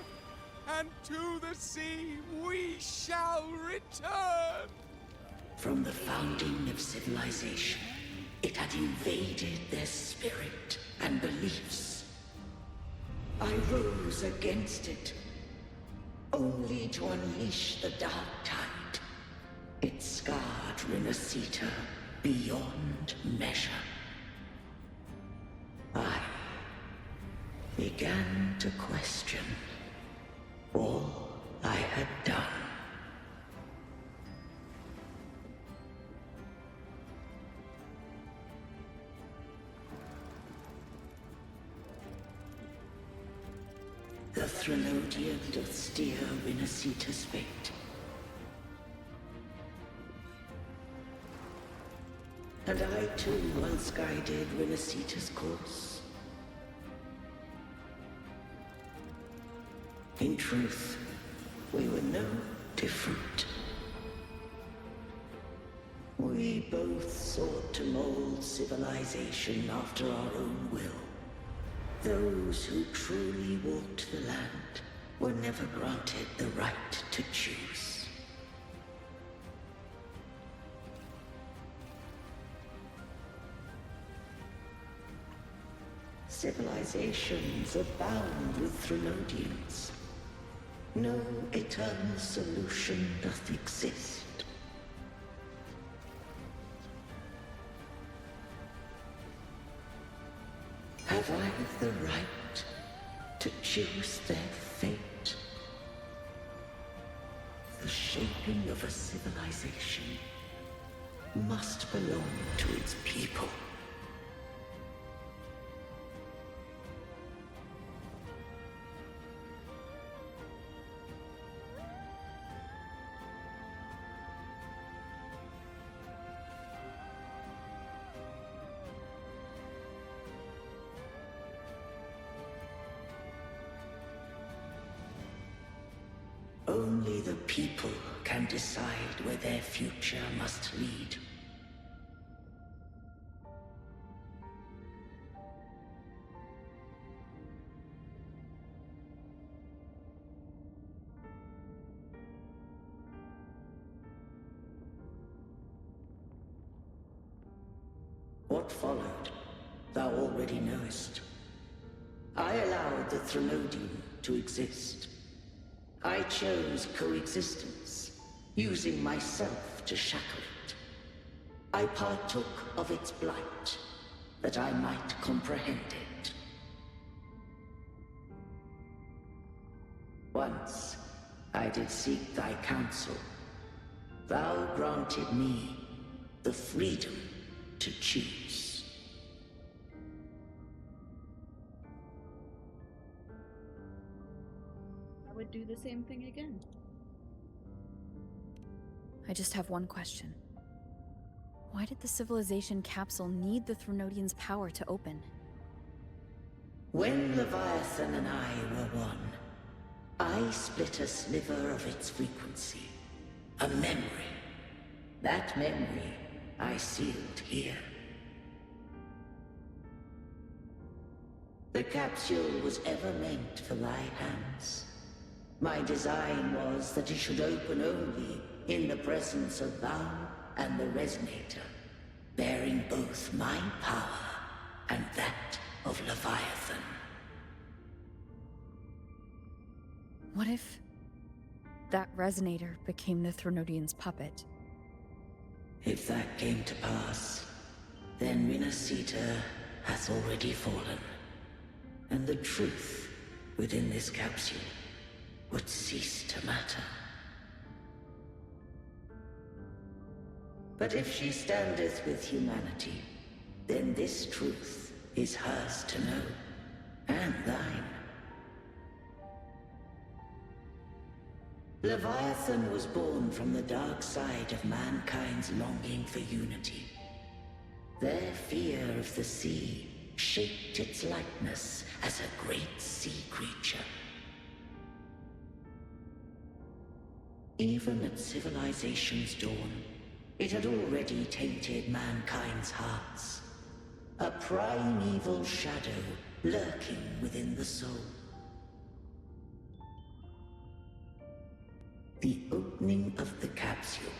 and to the sea we shall return. From the founding of civilization, it had invaded their spirit and beliefs. I rose against it, only to unleash the dark tide. It scarred Rinasita beyond measure. I began to question all I had done. The Threnodian doth steer Rinasita's fate. And I too once guided Rinasita's course. In truth, we were no different. We both sought to mold civilization after our own will. Those who truly walked the land were never granted the right to choose. Civilizations abound with Threnodians. No eternal solution doth exist. Have I the right to choose their fate? The shaping of a civilization must belong to its people. Only the people can decide where their future must lead. what followed, thou already knowest. I allowed the Threnodium to exist. I chose coexistence, using myself to shackle it. I partook of its blight, that I might comprehend it. Once, I did seek thy counsel. Thou granted me the freedom to choose. I would do the same thing again. I just have one question. Why did the civilization capsule need the Threnodian's power to open? When Leviathan and I were one, I split a sliver of its frequency. A memory. That memory I sealed here. The capsule was ever meant for thy hands. My design was that it should open only in the presence of thou and the Resonator, bearing both my power and that of Leviathan. What if that Resonator became the Threnodian's puppet? If that came to pass, then Renacita hath already fallen, and the truth within this capsule would cease to matter. But if she standeth with humanity, then this truth is hers to know, and thine. Leviathan was born from the dark side of mankind's longing for unity. Their fear of the sea shaped its likeness as a great sea creature. Even at civilization's dawn, it had already tainted mankind's hearts. A primeval shadow lurking within the soul. The opening of the capsule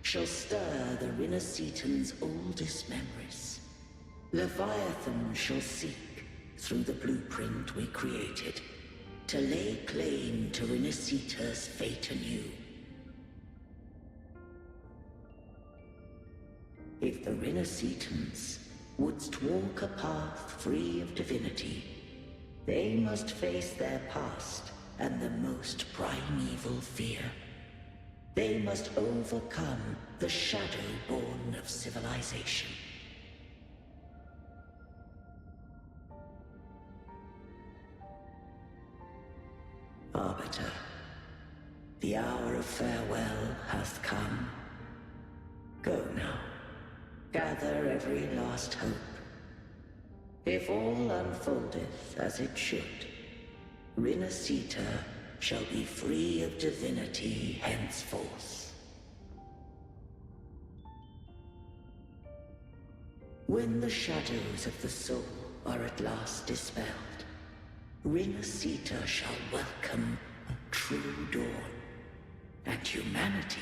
shall stir the Renacetan's oldest memories. Leviathan shall seek, through the blueprint we created, to lay claim to Renacita's fate anew. If the Renacitans wouldst walk a path free of divinity, they must face their past and the most primeval fear. They must overcome the shadow born of civilization. Arbiter, the hour of farewell hath come. Go now. Gather every last hope. If all unfoldeth as it should, Renacita shall be free of divinity henceforth. When the shadows of the soul are at last dispelled, Renacita shall welcome a true dawn, and humanity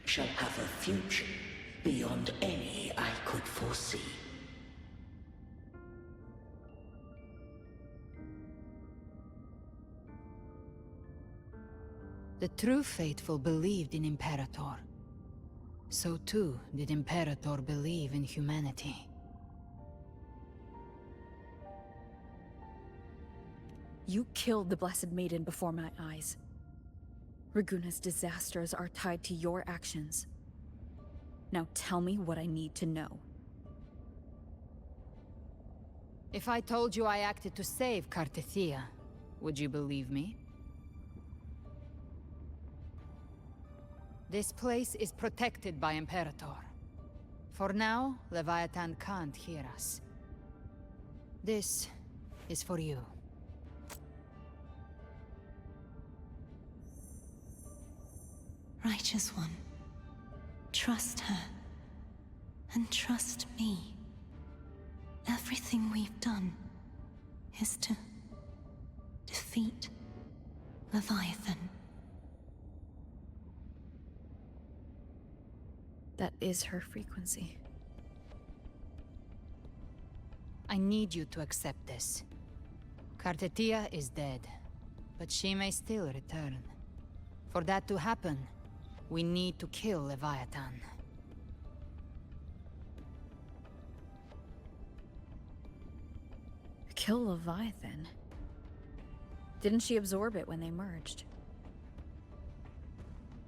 shall have a future beyond any I could foresee. The true faithful believed in Imperator. So too did Imperator believe in humanity. You killed the Blessed Maiden before my eyes. Raguna's disasters are tied to your actions. Now tell me what I need to know. If I told you I acted to save Cartethia, would you believe me? This place is protected by Imperator. For now, Leviathan can't hear us. This is for you. Righteous One, trust her, and trust me. Everything we've done is to defeat Leviathan. That is her frequency. I need you to accept this. Kartetia is dead, but she may still return. For that to happen, we need to kill Leviathan. Kill Leviathan? Didn't she absorb it when they merged?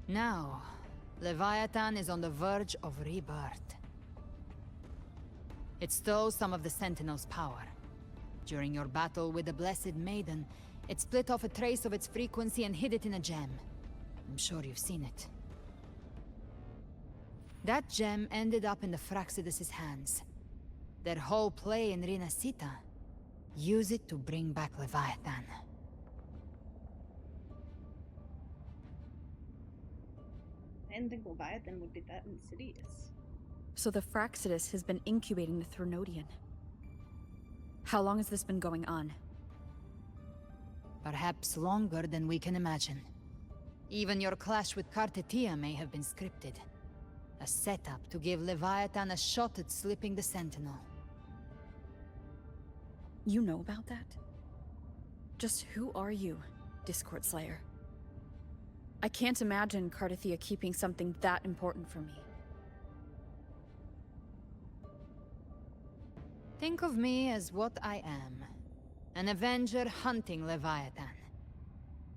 Now, Leviathan is on the verge of rebirth. It stole some of the Sentinel's power. During your battle with the Blessed Maiden, it split off a trace of its frequency and hid it in a gem. I'm sure you've seen it. That gem ended up in the Fraxidus' hands. Their whole play in Rinasita. Use it to bring back Leviathan. I didn't think Leviathan would be that insidious. So the Fraxidus has been incubating the Thronodian. How long has this been going on? Perhaps longer than we can imagine. Even your clash with Kartetia may have been scripted. A setup to give Leviathan a shot at slipping the Sentinel. You know about that? Just who are you, Discord Slayer? I can't imagine Kartetia keeping something that important from me. Think of me as what I am. An Avenger hunting Leviathan.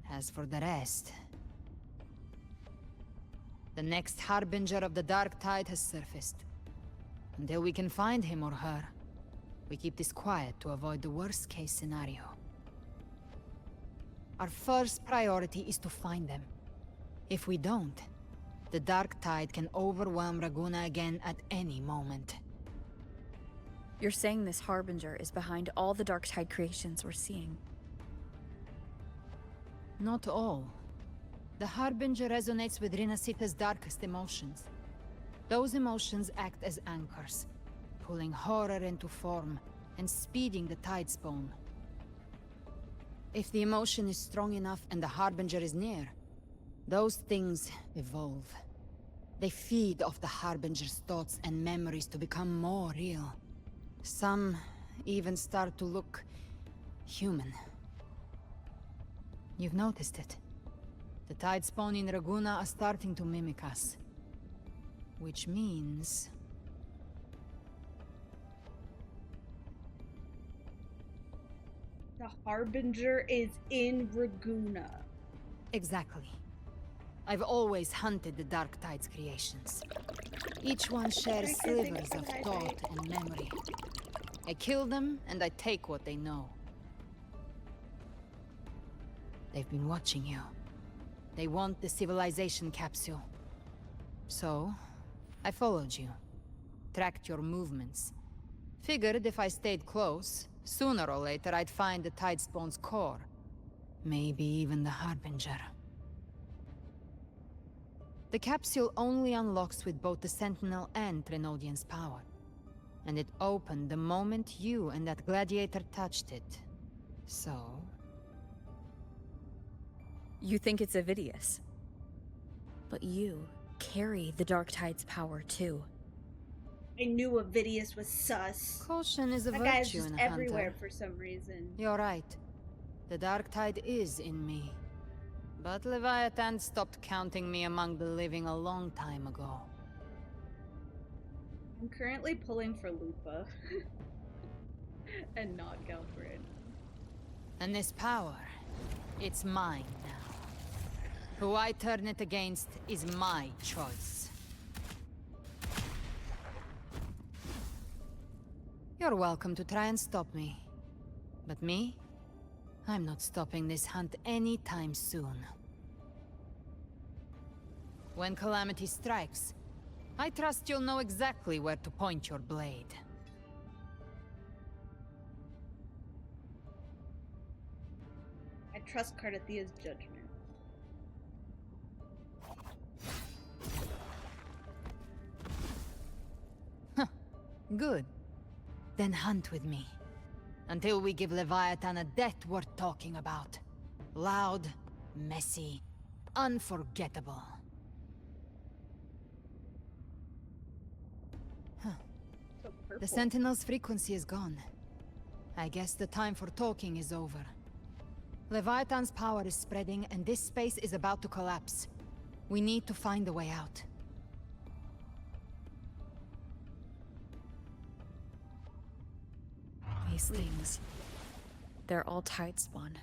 As for the rest... The next Harbinger of the Dark Tide has surfaced. Until we can find him or her, we keep this quiet to avoid the worst-case scenario. Our first priority is to find them. If we don't, the Dark Tide can overwhelm Raguna again at any moment. You're saying this Harbinger is behind all the Dark Tide creations we're seeing? Not all. The Harbinger resonates with Rinasita's darkest emotions. Those emotions act as anchors, pulling horror into form and speeding the Tidespawn. If the emotion is strong enough and the Harbinger is near, those things evolve. They feed off the Harbinger's thoughts and memories to become more real. Some even start to look human. You've noticed it. The Tidespawn in Raguna are starting to mimic us. Which means... The Harbinger is in Raguna. Exactly. I've always hunted the Dark Tide's creations. Each one shares slivers of thought and memory. I kill them, and I take what they know. They've been watching you. They want the civilization capsule. So, I followed you. Tracked your movements. Figured if I stayed close, sooner or later I'd find the Tidespawn's core. Maybe even the Harbinger. The capsule only unlocks with both the Sentinel and Threnodian's power. And it opened the moment you and that gladiator touched it. So... You think it's Avidius. But you carry the Dark Tide's power too. I knew Avidius was sus. Caution is a that virtue guy is just in a everywhere hunter. for some reason. You're right. The Dark Tide is in me. But Leviathan stopped counting me among the living a long time ago. I'm currently pulling for Lupa. And not Galbraith. And this power, it's mine now. Who I turn it against is my choice. You're welcome to try and stop me. But me? I'm not stopping this hunt anytime soon. When calamity strikes, I trust you'll know exactly where to point your blade. I trust Kardathia's judgment. Good. Then hunt with me. Until we give Leviathan a death worth talking about. Loud, messy, unforgettable. So The Sentinel's frequency is gone. I guess the time for talking is over. Leviathan's power is spreading, and this space is about to collapse. We need to find a way out. These things... they're all tide spawn.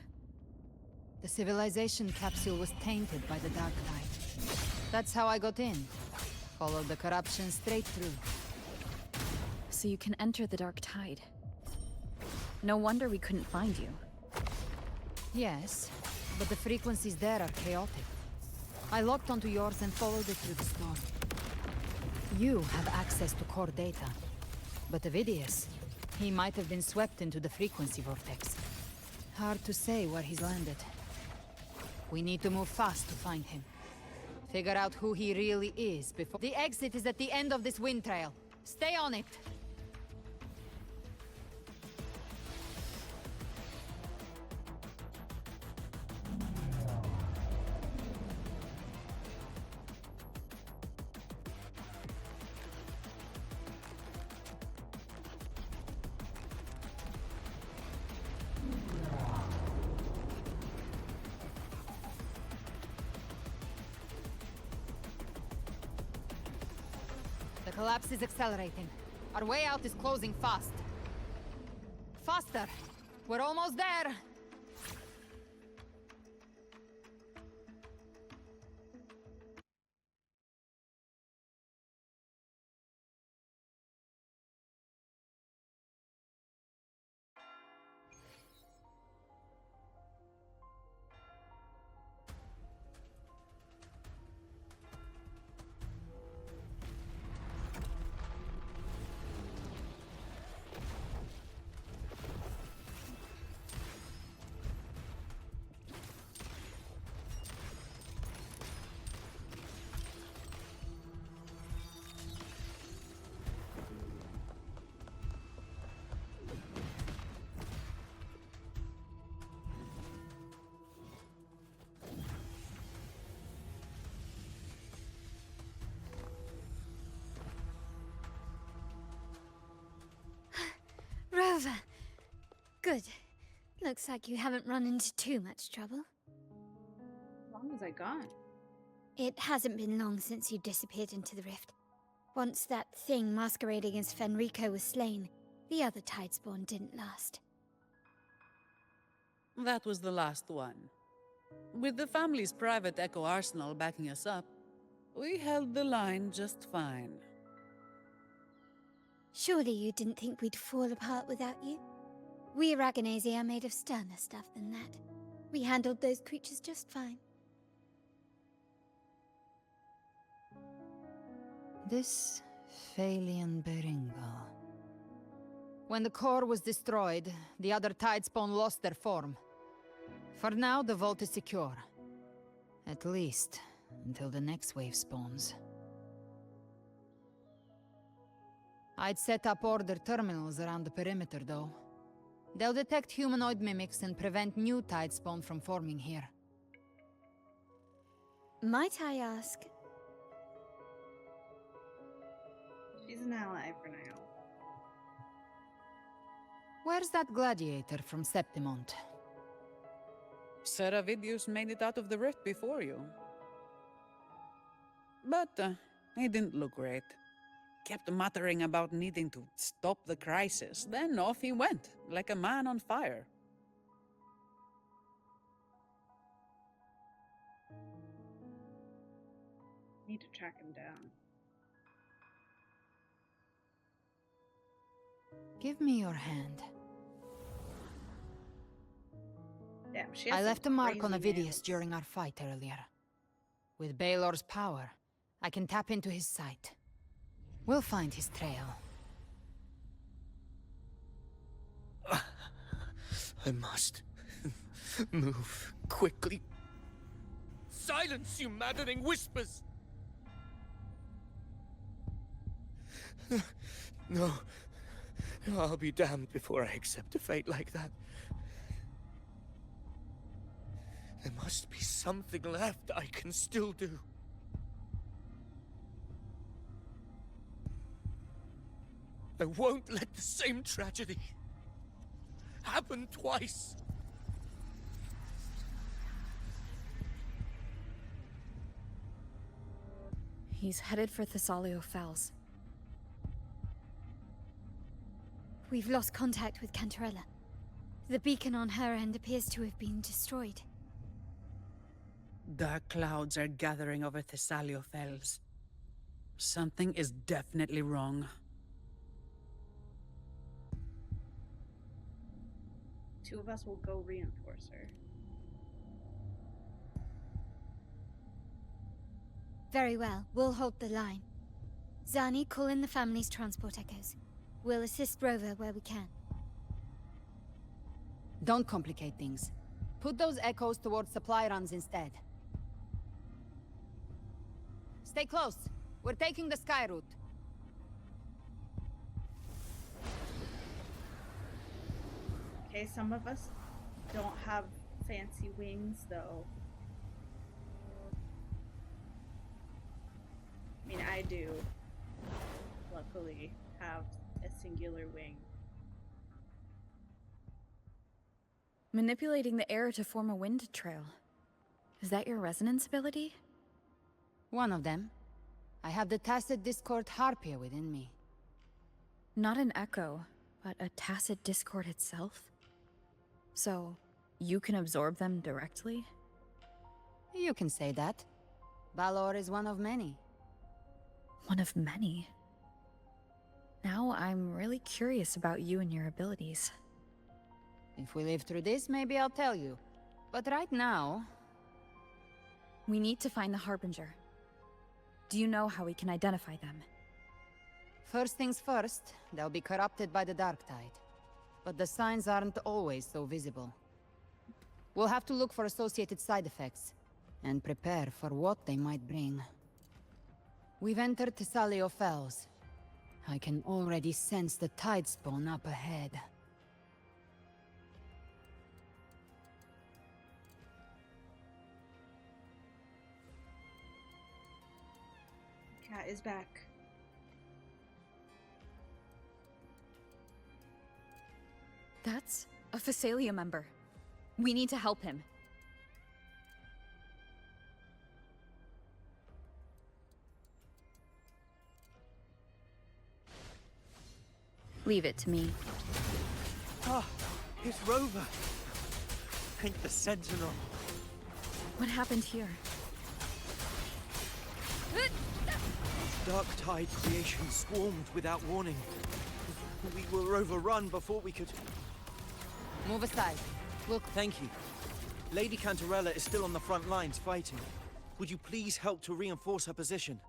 The civilization capsule was tainted by the Dark Tide. That's how I got in. Followed the corruption straight through. So you can enter the Dark Tide. No wonder we couldn't find you. Yes, but the frequencies there are chaotic. I locked onto yours and followed it through the storm. You have access to core data. But Avidius, he might have been swept into the frequency vortex. Hard to say where he's landed. We need to move fast to find him. Figure out who he really is before... The exit is at the end of this wind trail. Stay on it! The collapse is accelerating. Our way out is closing fast. Faster! We're almost there! Rover! Good. Looks like you haven't run into too much trouble. As long as I gone. It hasn't been long since you disappeared into the rift. Once that thing masquerading as Fenrico was slain, the other Tidespawn didn't last. That was the last one. With the family's private Echo Arsenal backing us up, we held the line just fine. Surely you didn't think we'd fall apart without you? We Aragonese are made of sterner stuff than that. We handled those creatures just fine. This Phalian Beringal. When the core was destroyed, the other Tidespawn lost their form. For now, the vault is secure. At least, until the next wave spawns. I'd set up order terminals around the perimeter, though. They'll detect humanoid mimics and prevent new Tidespawn from forming here. Might I ask? She's an ally for now. Where's that gladiator from Septimont? Seravidius made it out of the rift before you. But he didn't look great. Kept muttering about needing to stop the crisis, then off he went, like a man on fire. Need to track him down. Give me your hand. Damn, she has I some left a mark on crazy Avidius nails. during our fight earlier. With Baelor's power, I can tap into his sight. We'll find his trail. I must move quickly. Silence, you maddening whispers! No. I'll be damned before I accept a fate like that. There must be something left I can still do. I won't let the same tragedy happened twice. He's headed for Thessalio Fells. We've lost contact with Cantarella. The beacon on her end appears to have been destroyed. Dark clouds are gathering over Thessalio Fells. Something is definitely wrong. Two of us will go reinforce her. Very well. We'll hold the line. Zani, call in the family's transport echoes. We'll assist Rover where we can. Don't complicate things. Put those echoes towards supply runs instead. Stay close. We're taking the sky route. Okay, some of us don't have fancy wings, though. I mean, I do, luckily, have a singular wing. Manipulating the air to form a wind trail. Is that your resonance ability? One of them. I have the Tacit Discord Harpia within me. Not an echo, but a Tacit Discord itself? So, you can absorb them directly? You can say that. Balor is one of many. One of many? Now I'm really curious about you and your abilities. If we live through this, maybe I'll tell you. But right now... We need to find the Harbinger. Do you know how we can identify them? First things first, they'll be corrupted by the Dark Tide. But the signs aren't always so visible. We'll have to look for associated side effects, and prepare for what they might bring. We've entered Thessalio Fells. I can already sense the tide spawn up ahead. Cat is back. That's a Phasalia member. We need to help him. Leave it to me. Ah, it's Rover. Ain't the Sentinel. What happened here? Dark Tide creation swarmed without warning. We were overrun before we could... Move aside. Look. Thank you. Lady Cantarella is still on the front lines fighting. Would you please help to reinforce her position?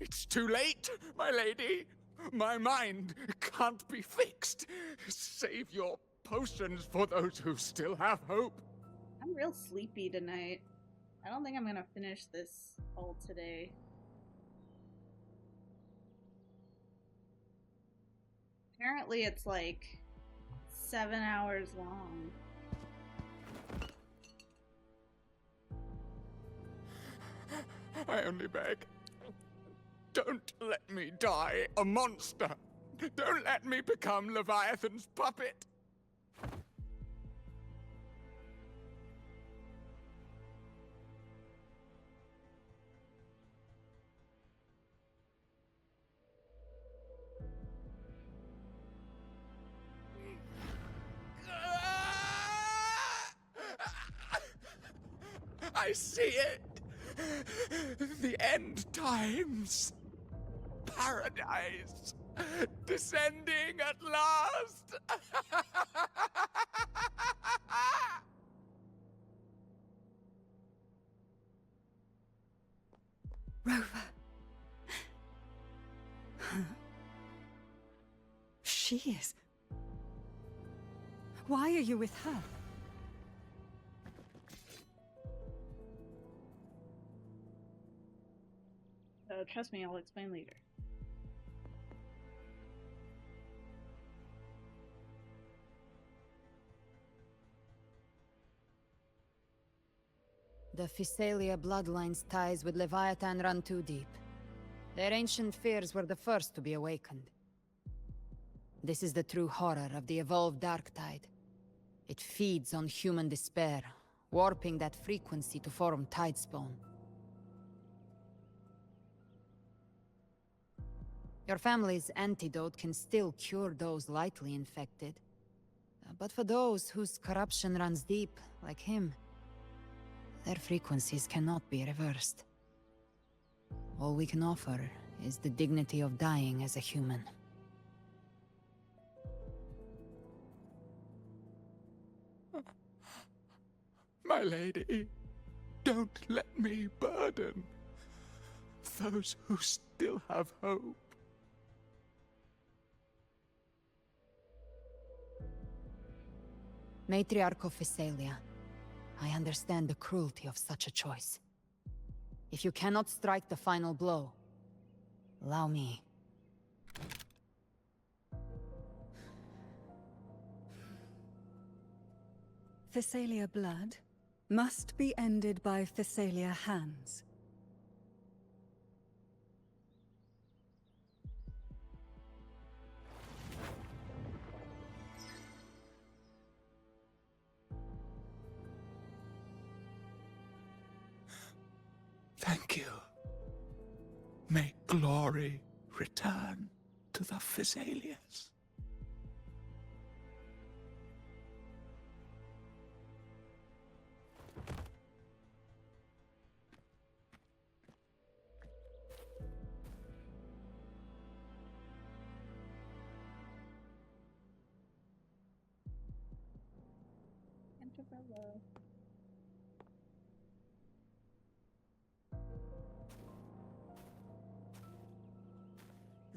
It's too late, my lady. My mind can't be fixed. Save your potions for those who still have hope. I'm real sleepy tonight. I don't think I'm gonna finish this all today. Apparently it's like 7 hours long. I only beg. Don't let me die a monster. Don't let me become Leviathan's puppet. I see it. The end times. Paradise. Descending at last. Rover. She is. Why are you with her? Trust me, I'll explain later. – The Physalia bloodline's ties with Leviathan run too deep. Their ancient fears were the first to be awakened. This is the true horror of the evolved Dark Tide. It feeds on human despair, warping that frequency to form Tidespawn. Your family's antidote can still cure those lightly infected. But for those whose corruption runs deep, like him, their frequencies cannot be reversed. All we can offer is the dignity of dying as a human. My lady, don't let me burden those who still have hope. Matriarch of Physalia, I understand the cruelty of such a choice. If you cannot strike the final blow, allow me. Physalia blood must be ended by Physalia hands. Thank you. May glory return to the Physalians.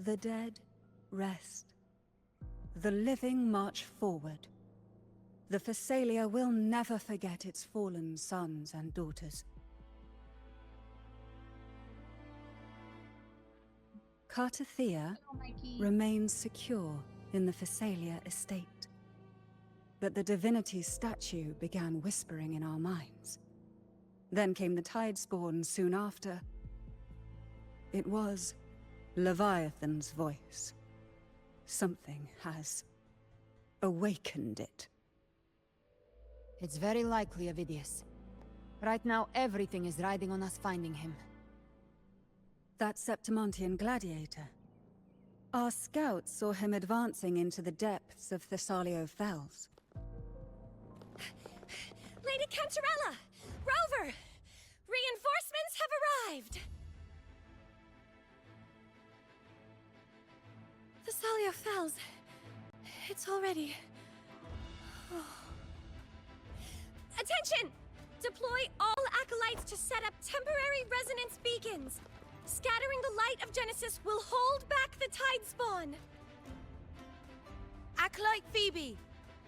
The dead rest. The living march forward. The Physalia will never forget its fallen sons and daughters. Cartathea remains secure in the Physalia estate. But the divinity's statue began whispering in our minds. Then came the Tidespawn soon after. It was Leviathan's voice. Something has awakened it. It's very likely, Avidius. Right now, everything is riding on us finding him. That Septimontian gladiator. Our scouts saw him advancing into the depths of Thessalio Fells. Lady Cantarella! Rover! Reinforcements have arrived! Thessalio Fells. It's already... Oh. Attention! Deploy all acolytes to set up temporary resonance beacons. Scattering the light of Genesis will hold back the Tidespawn. Acolyte Phoebe!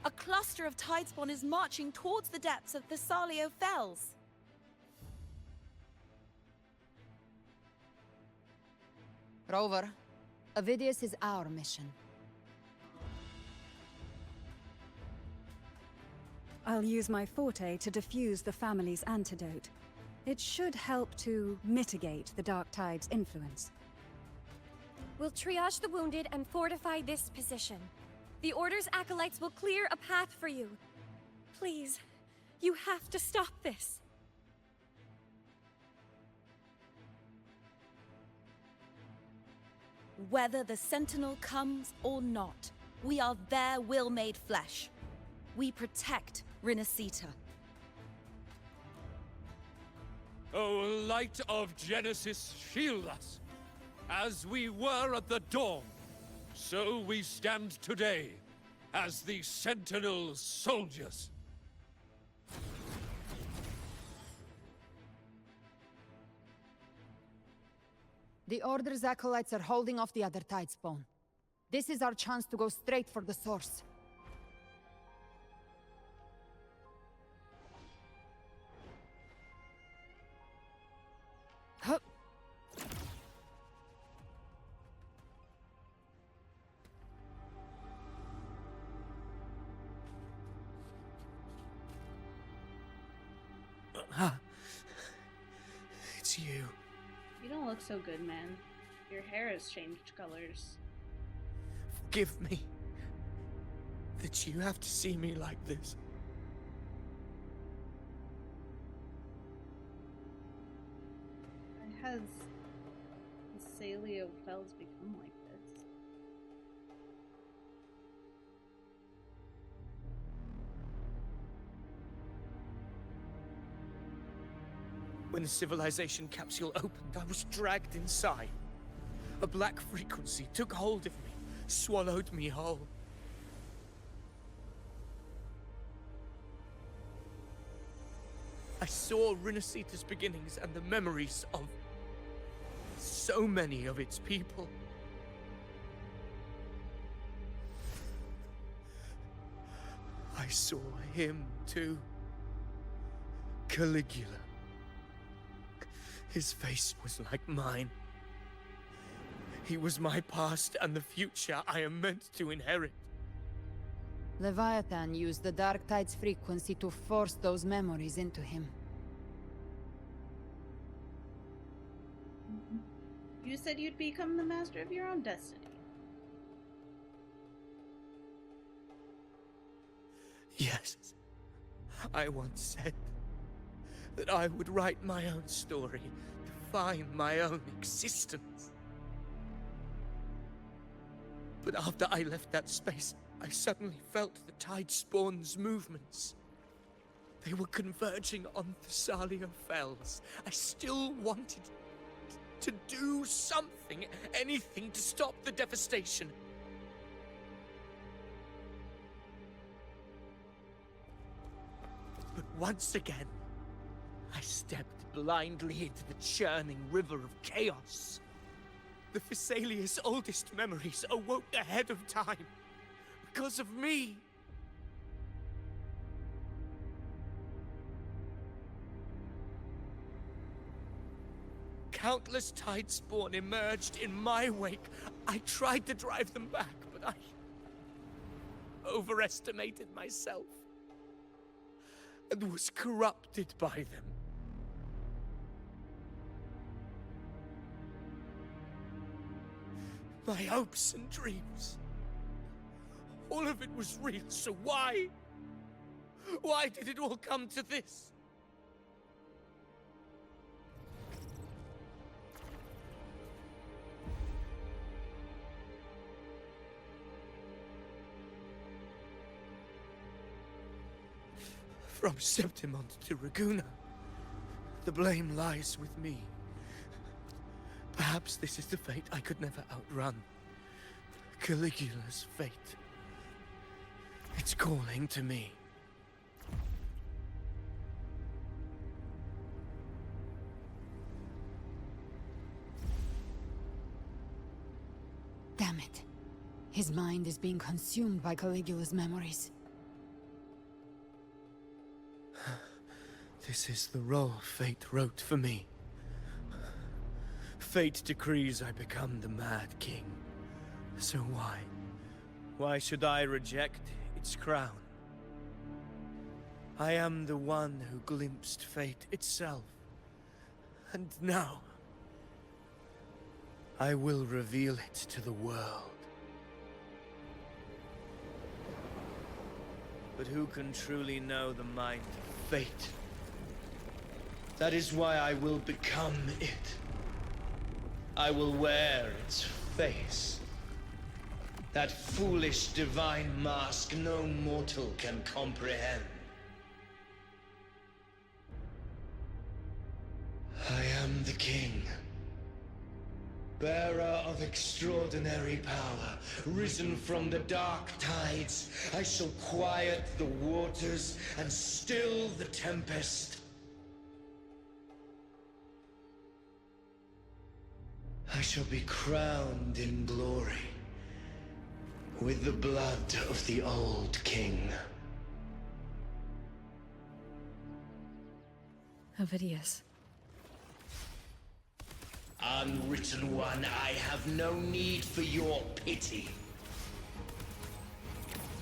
A cluster of Tidespawn is marching towards the depths of Thessalio Fells. Rover, Avidius is our mission. I'll use my forte to defuse the family's antidote. It should help to mitigate the Dark Tide's influence. We'll triage the wounded and fortify this position. The Order's acolytes will clear a path for you. Please, you have to stop this. Whether the Sentinel comes or not, we are their will made flesh. We protect Rinasita. O light of Genesis, shield us! As we were at the dawn, so we stand today, as the Sentinel soldiers. The Order's acolytes are holding off the other Tidespawn. This is our chance to go straight for the source. Hup. look so good, man. Your hair has changed colors. Forgive me that you have to see me like this. Why has Salio Fells become like this? When the civilization capsule opened, I was dragged inside. A black frequency took hold of me, swallowed me whole. I saw Rinasita's beginnings and the memories of so many of its people. I saw him too. Caligula. His face was like mine. He was my past and the future I am meant to inherit. Leviathan used the Dark Tide's frequency to force those memories into him. You said you'd become the master of your own destiny. Yes. I once said that I would write my own story, define my own existence. But after I left that space, I suddenly felt the Tidespawn's movements. They were converging on Thessalia Fells. I still wanted to do something, anything to stop the devastation. But once again, I stepped blindly into the churning river of chaos. The Thessalia's oldest memories awoke ahead of time. Because of me. Countless Tidespawn emerged in my wake. I tried to drive them back, but I overestimated myself and was corrupted by them. My hopes and dreams, all of it was real, so why? Why did it all come to this? From Septimont to Ragusa, the blame lies with me. Perhaps this is the fate I could never outrun. Caligula's fate. It's calling to me. Damn it. His mind is being consumed by Caligula's memories. This is the role fate wrote for me. Fate decrees I become the Mad King. So why? Why should I reject its crown? I am the one who glimpsed fate itself. And now, I will reveal it to the world. But who can truly know the mind of fate? That is why I will become it. I will wear its face. That foolish divine mask no mortal can comprehend. I am the king. Bearer of extraordinary power, risen from the dark tides, I shall quiet the waters and still the tempest. I shall be crowned in glory with the blood of the old king. Ovidius. Unwritten one, I have no need for your pity.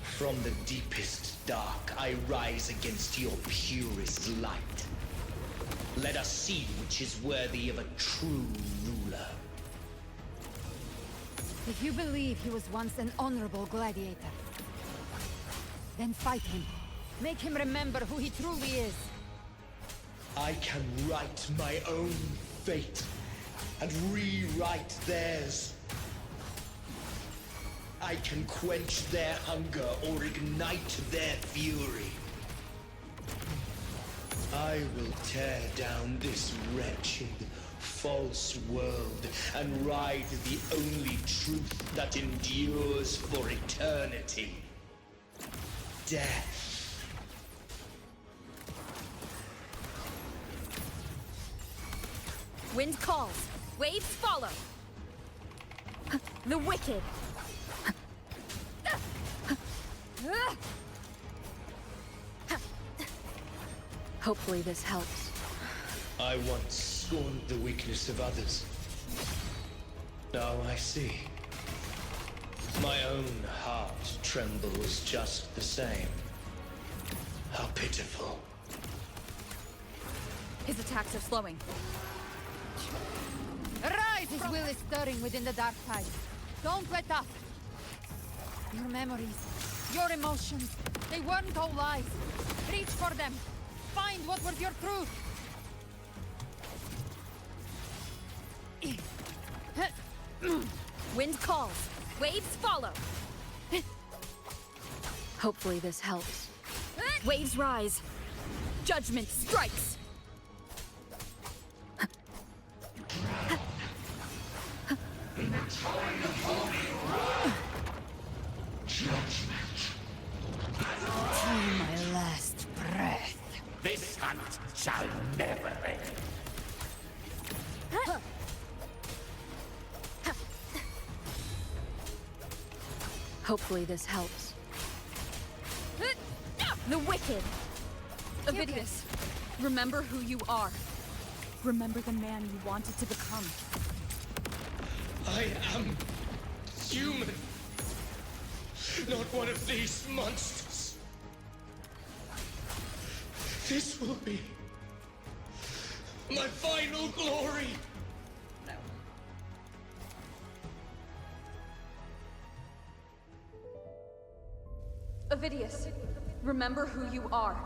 From the deepest dark, I rise against your purest light. Let us see which is worthy of a true ruler. If you believe he was once an honorable gladiator, then fight him. Make him remember who he truly is. I can write my own fate and rewrite theirs. I can quench their hunger or ignite their fury. I will tear down this wretched, false world and ride the only truth that endures for eternity. Death. Wind calls. Waves follow. The wicked. Hopefully this helps. I once scorned the weakness of others. Now I see. My own heart trembles just the same. How pitiful. His attacks are slowing. Arise! His will is stirring within the dark tide. Don't let up! Your memories, your emotions, they weren't all lies. Reach for them. Find what was your truth. Wind calls. Waves follow. Hopefully this helps. Waves rise. Judgment strikes. Till my last breath. This hunt shall never end. Hopefully this helps. The wicked. Avidius, remember who you are. Remember the man you wanted to become. I am human. Not one of these monsters. This will be my final glory. Avidius, remember who you are.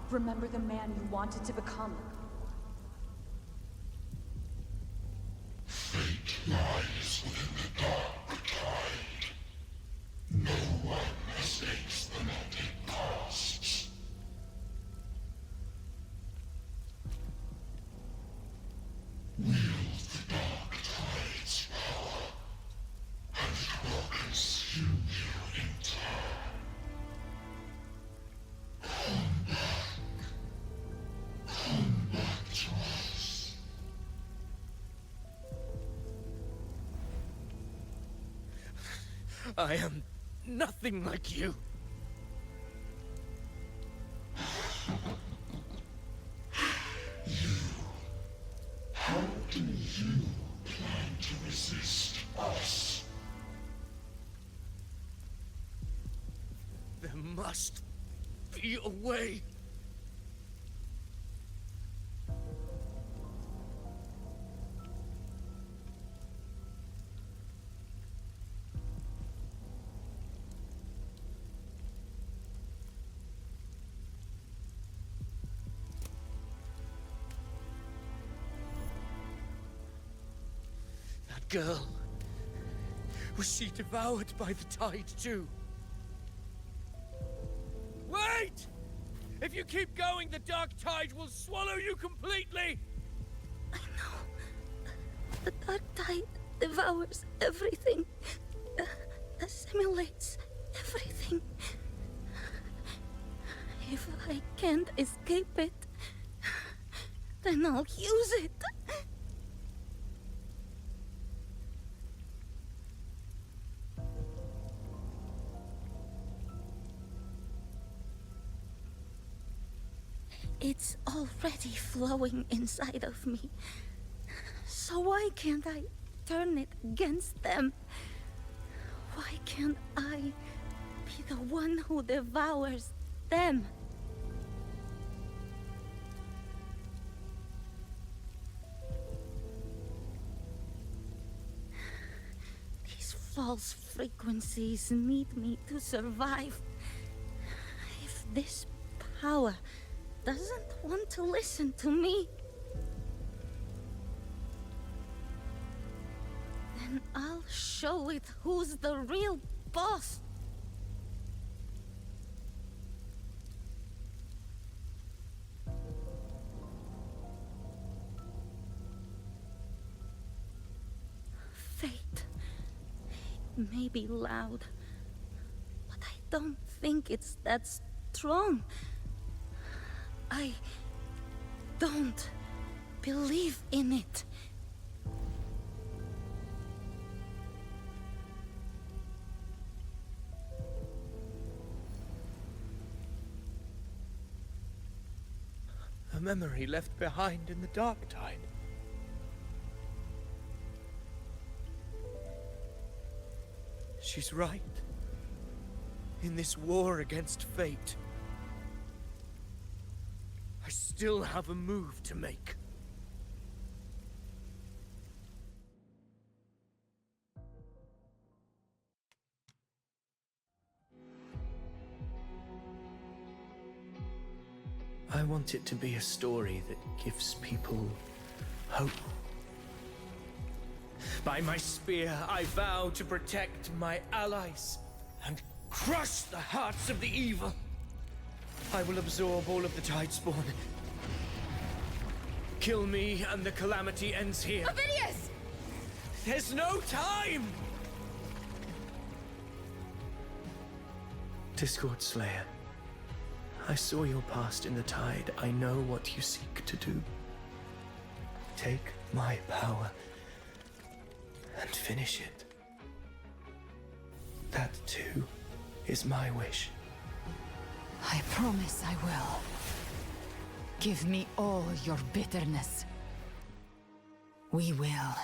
Remember the man you wanted to become. Fate lies within the dark tide. No one escapes the net it casts. Wield the dark tide's power, and it will consume you in turn. Come back to us. I am nothing like you. How do you plan to resist us? There must be a way. That girl. Was she devoured by the tide too? Wait! If you keep going, the dark tide will swallow you completely! The dark tide devours everything. Assimilates everything. If I can't escape it, then I'll use it. It's already flowing inside of me. So why can't I turn it against them? Why can't I be the one who devours them? false frequencies need me to survive. If this power doesn't want to listen to me, then I'll show it who's the real boss. Fate may be loud, but I don't think it's that strong. I don't believe in it. A memory left behind in the Dark Tide. She's right. In this war against fate, I still have a move to make. I want it to be a story that gives people hope. By my spear, I vow to protect my allies and crush the hearts of the evil. I will absorb all of the Tidespawn. Kill me and the calamity ends here. Avidius! There's no time! Discord Slayer, I saw your past in the Tide. I know what you seek to do. Take my power and finish it. That too is my wish. I promise I will. Give me all your bitterness. We will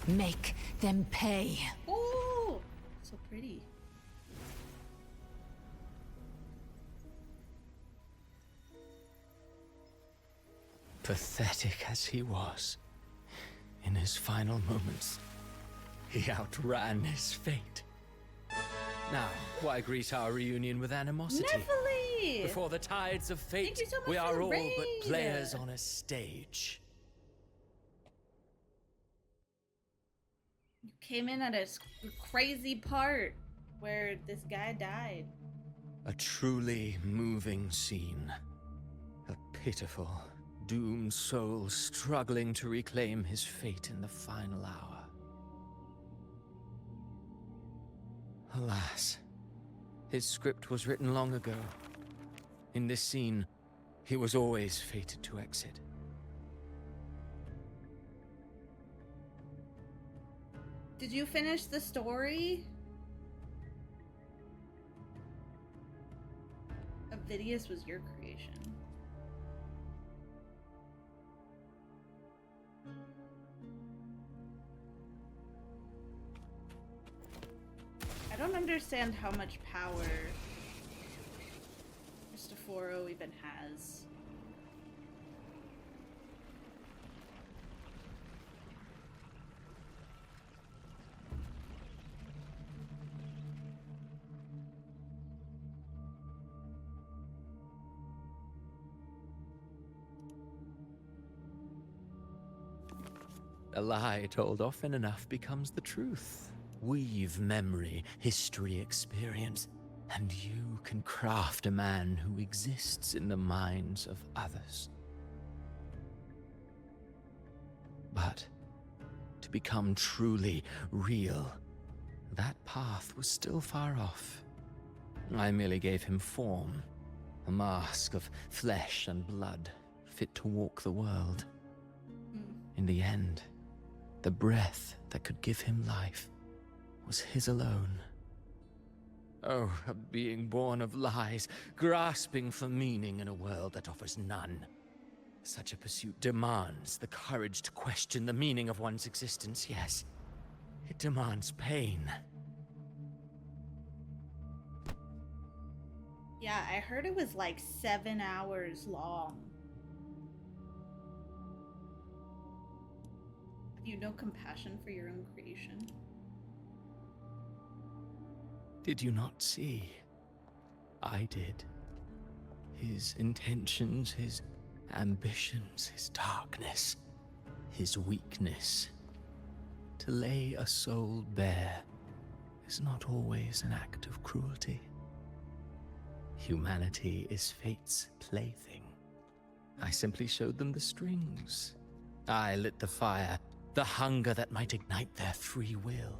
make them pay. Oh, so pretty. Pathetic as he was, in his final moments, he outran his fate. Now, why greet our reunion with animosity? Nephilim! Before the tides of fate, Thank you so much we for are the all raid. but players on a stage. You came in at a crazy part where this guy died. A truly moving scene. A pitiful, doomed soul struggling to reclaim his fate in the final hour. Alas, his script was written long ago. In this scene, he was always fated to exit. Did you finish the story? Avidius was your creation. I don't understand how much power Cristoforo even has. A lie told often enough becomes the truth. Weave memory, history, experience, and you can craft a man who exists in the minds of others. But to become truly real, that path was still far off. I merely gave him form, a mask of flesh and blood, fit to walk the world. In the end, the breath that could give him life was his alone. Oh, a being born of lies, grasping for meaning in a world that offers none. Such a pursuit demands the courage to question the meaning of one's existence, yes. It demands pain. Yeah, I heard it was like 7 hours long. Have you no compassion for your own creation? Did you not see? I did. His intentions, his ambitions, his darkness, his weakness. To lay a soul bare is not always an act of cruelty. Humanity is fate's plaything. I simply showed them the strings. I lit the fire, the hunger that might ignite their free will.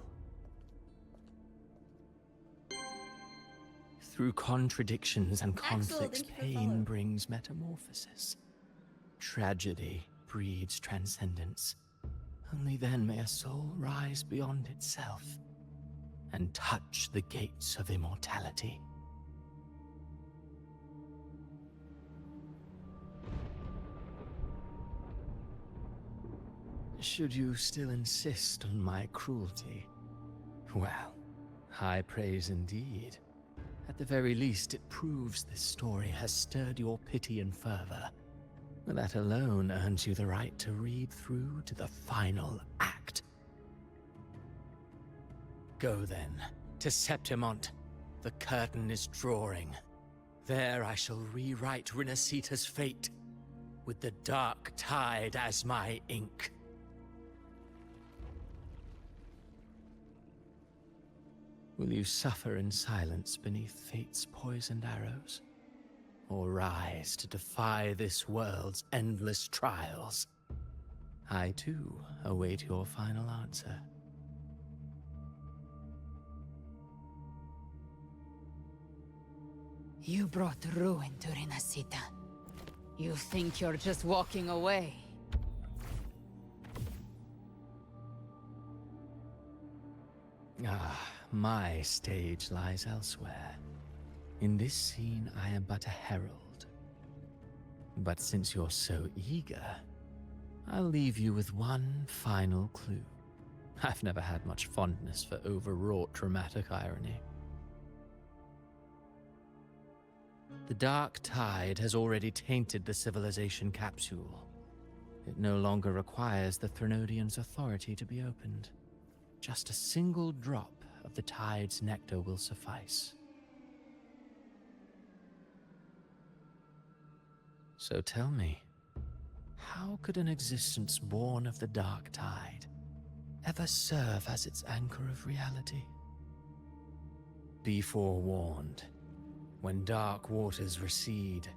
Through contradictions and conflicts, pain brings metamorphosis. Tragedy breeds transcendence. Only then may a soul rise beyond itself and touch the gates of immortality. Should you still insist on my cruelty? Well, high praise indeed. At the very least, it proves this story has stirred your pity and fervor. That alone earns you the right to read through to the final act. Go then, to Septimont. The curtain is drawing. There I shall rewrite Rinasita's fate, with the dark tide as my ink. Will you suffer in silence beneath fate's poisoned arrows? Or rise to defy this world's endless trials? I too await your final answer. You brought ruin to Rinasita. You think you're just walking away? Ah, my stage lies elsewhere. In this scene, I am but a herald. But since you're so eager, I'll leave you with one final clue. I've never had much fondness for overwrought dramatic irony. The dark tide has already tainted the civilization capsule. It no longer requires the Threnodians' authority to be opened. Just a single drop of the tide's nectar will suffice. So tell me, how could an existence born of the dark tide ever serve as its anchor of reality? Be forewarned. When dark waters recede,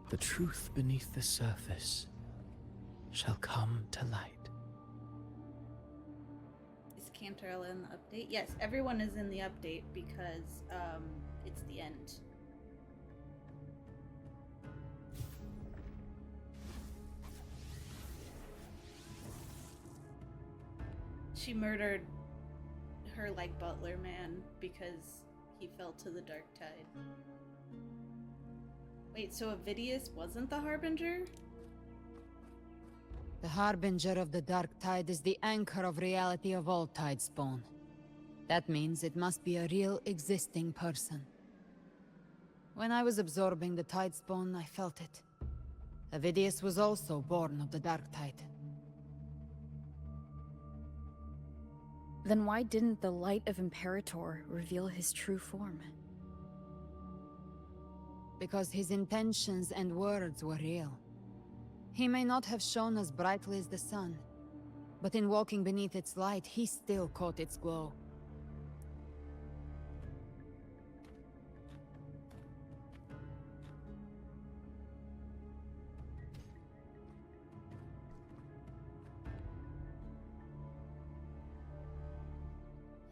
the truth beneath the surface shall come to light. Is Cantarella in the update? Yes, everyone is in the update because it's the end. She murdered her, like, butler man because he fell to the dark tide. Wait, so Avidius wasn't the Harbinger? The Harbinger of the Dark Tide is the anchor of reality of all Tidespawn. That means it must be a real existing person. When I was absorbing the Tidespawn, I felt it. Avidius was also born of the Dark Tide. Then why didn't the light of Imperator reveal his true form? Because his intentions and words were real. He may not have shone as brightly as the sun, but in walking beneath its light, he still caught its glow.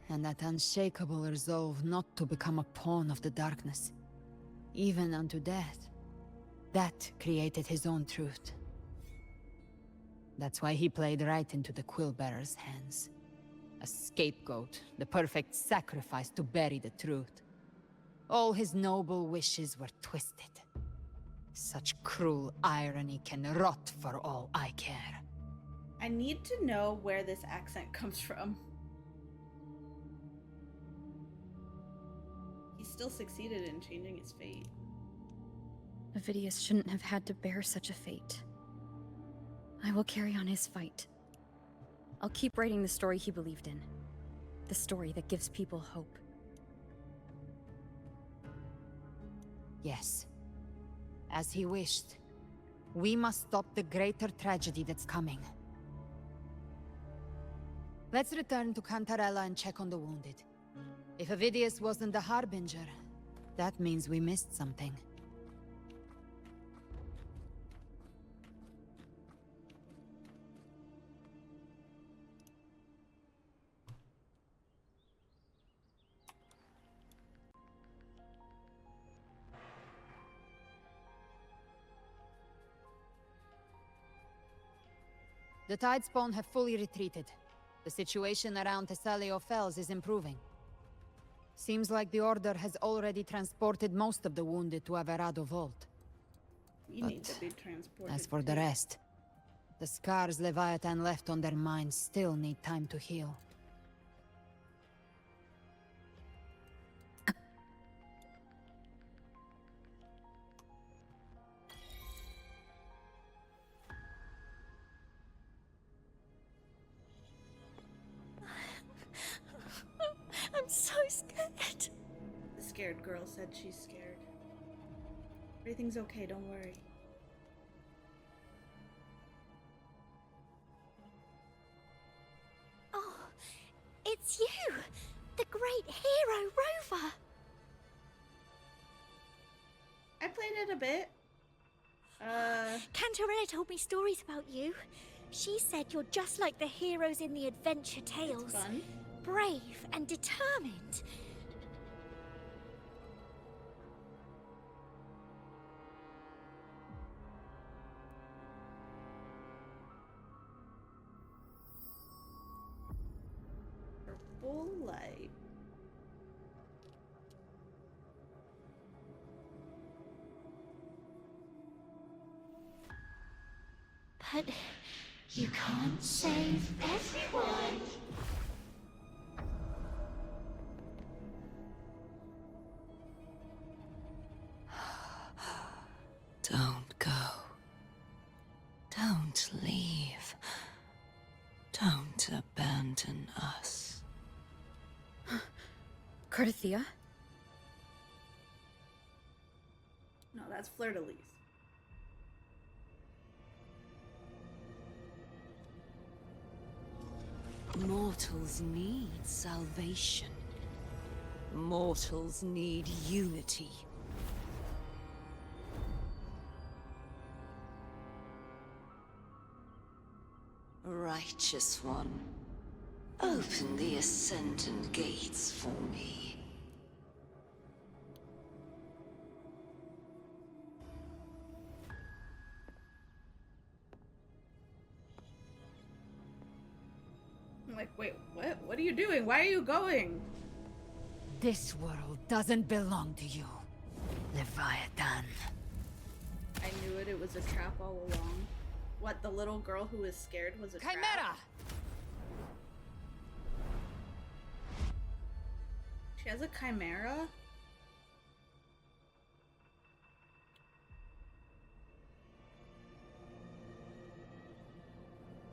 And that unshakable resolve not to become a pawn of the darkness, even unto death, that created his own truth. That's why he played right into the Quillbearer's hands. A scapegoat, the perfect sacrifice to bury the truth. All his noble wishes were twisted. Such cruel irony can rot for all I care. I need to know where this accent comes from. He still succeeded in changing his fate. Avidius shouldn't have had to bear such a fate. I will carry on his fight. I'll keep writing the story he believed in. The story that gives people hope. Yes. As he wished. We must stop the greater tragedy that's coming. Let's return to Cantarella and check on the wounded. If Avidius wasn't the Harbinger, that means we missed something. The Tidespawn have fully retreated. The situation around Thessalio Fells is improving. Seems like the Order has already transported most of the wounded to Averado Vault. We need to be transported. As for the rest, the scars Leviathan left on their minds still need time to heal. I'm so scared. The scared girl said she's scared. Everything's okay, don't worry. Oh, it's you! The great hero Rover! I played it a bit. Cantarella told me stories about you. She said you're just like the heroes in the adventure tales. Fun. Brave and determined. Purple light. But you can't save everyone. Don't go. Don't leave. Don't abandon us. Carthia? No, that's Fleur-de-Lis. Mortals need salvation. Mortals need unity. Righteous One, open the Ascendant gates for me. I'm like, wait, what? What are you doing? Why are you going? This world doesn't belong to you, Leviathan. I knew it. It was a trap all along. What, the little girl who was scared was a Chimera! trap? She has a chimera?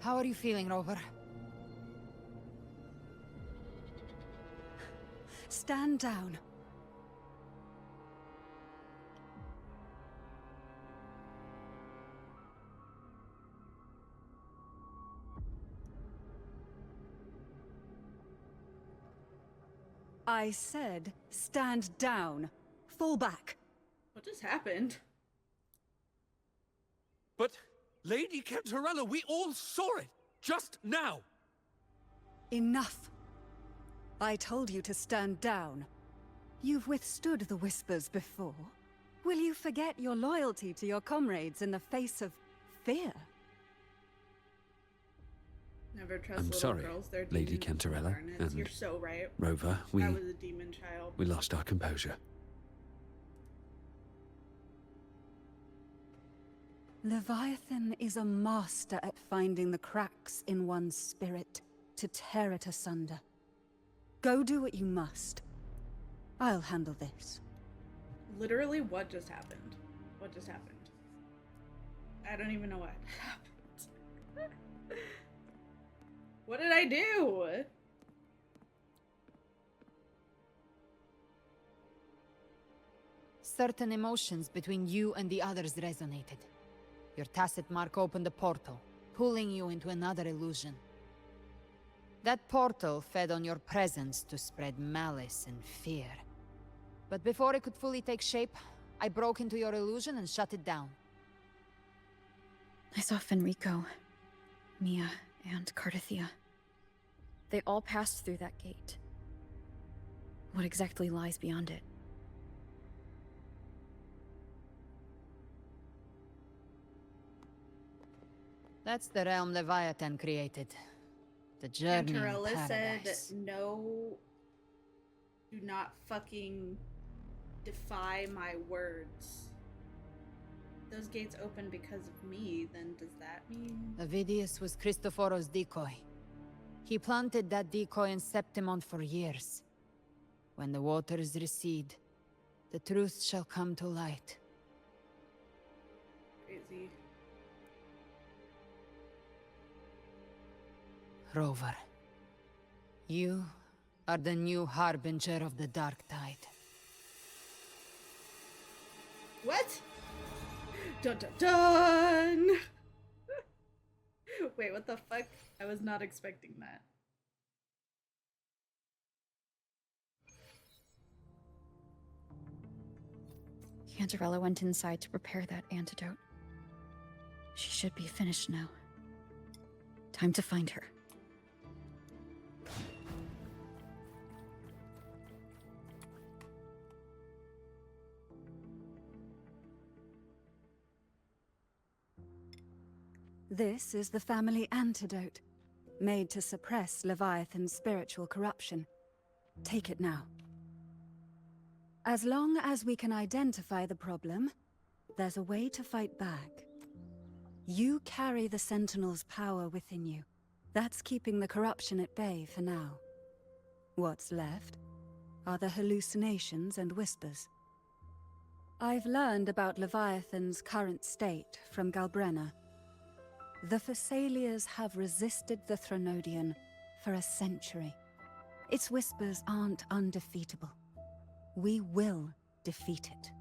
How are you feeling, Rover? Stand down. I said, stand down. Fall back. What just happened? But, Lady Cantarella, we all saw it! Just now! Enough. I told you to stand down. You've withstood the whispers before. Will you forget your loyalty to your comrades in the face of fear? Never trust I'm little sorry, girls. They're Lady demons Cantarella, incarnates. and You're so right. Rover, I was a demon child. we lost our composure. Leviathan is a master at finding the cracks in one's spirit to tear it asunder. Go do what you must. I'll handle this. Literally, what just happened? What just happened? I don't even know what happened. What did I do? certain emotions between you and the others resonated. Your tacit mark opened a portal, pulling you into another illusion. That portal fed on your presence to spread malice and fear. But before it could fully take shape, I broke into your illusion and shut it down. I saw Fenrico, Mia, and Cardathia. They all passed through that gate. What exactly lies beyond it? That's the realm Leviathan created. The journey in Cantarella said, paradise. no, do not fucking defy my words. Those gates open because of me, then does that mean? Avidius was Cristoforo's decoy. He planted that decoy in Septimont for years. When the waters recede, the truth shall come to light. Crazy. Rover, you are the new harbinger of the Dark Tide. What? Dun dun dun! Wait, what the fuck? I was not expecting that. Cantarella went inside to prepare that antidote. She should be finished now. Time to find her. This is the family antidote, made to suppress Leviathan's spiritual corruption. Take it now. As long as we can identify the problem, there's a way to fight back. You carry the Sentinel's power within you. That's keeping the corruption at bay for now. What's left are the hallucinations and whispers. I've learned about Leviathan's current state from Galbrenna. The Thessalias have resisted the Threnodian for a century. Its whispers aren't undefeatable. We will defeat it.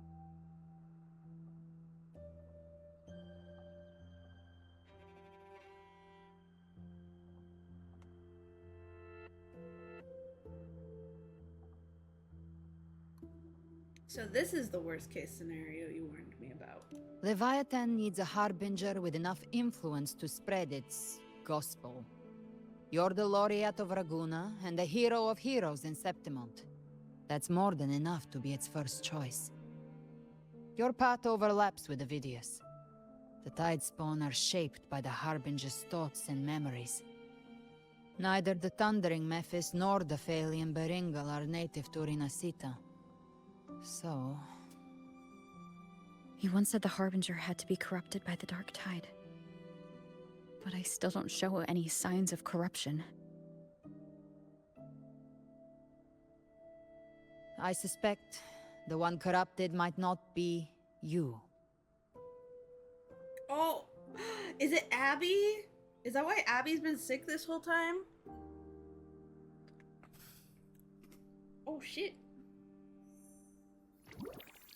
So this is the worst case scenario you warned me about. Leviathan needs a harbinger with enough influence to spread its gospel. You're the laureate of Raguna and the hero of heroes in Septimont. That's more than enough to be its first choice. Your path overlaps with Avidius. The Tidespawn are shaped by the harbinger's thoughts and memories. Neither the Thundering Mephis nor the Phalian Beringal are native to Rinasita. So... You once said the Harbinger had to be corrupted by the Dark Tide. But I still don't show any signs of corruption. I suspect the one corrupted might not be you. Oh, is it Abby? Is that why Abby's been sick this whole time? Oh shit.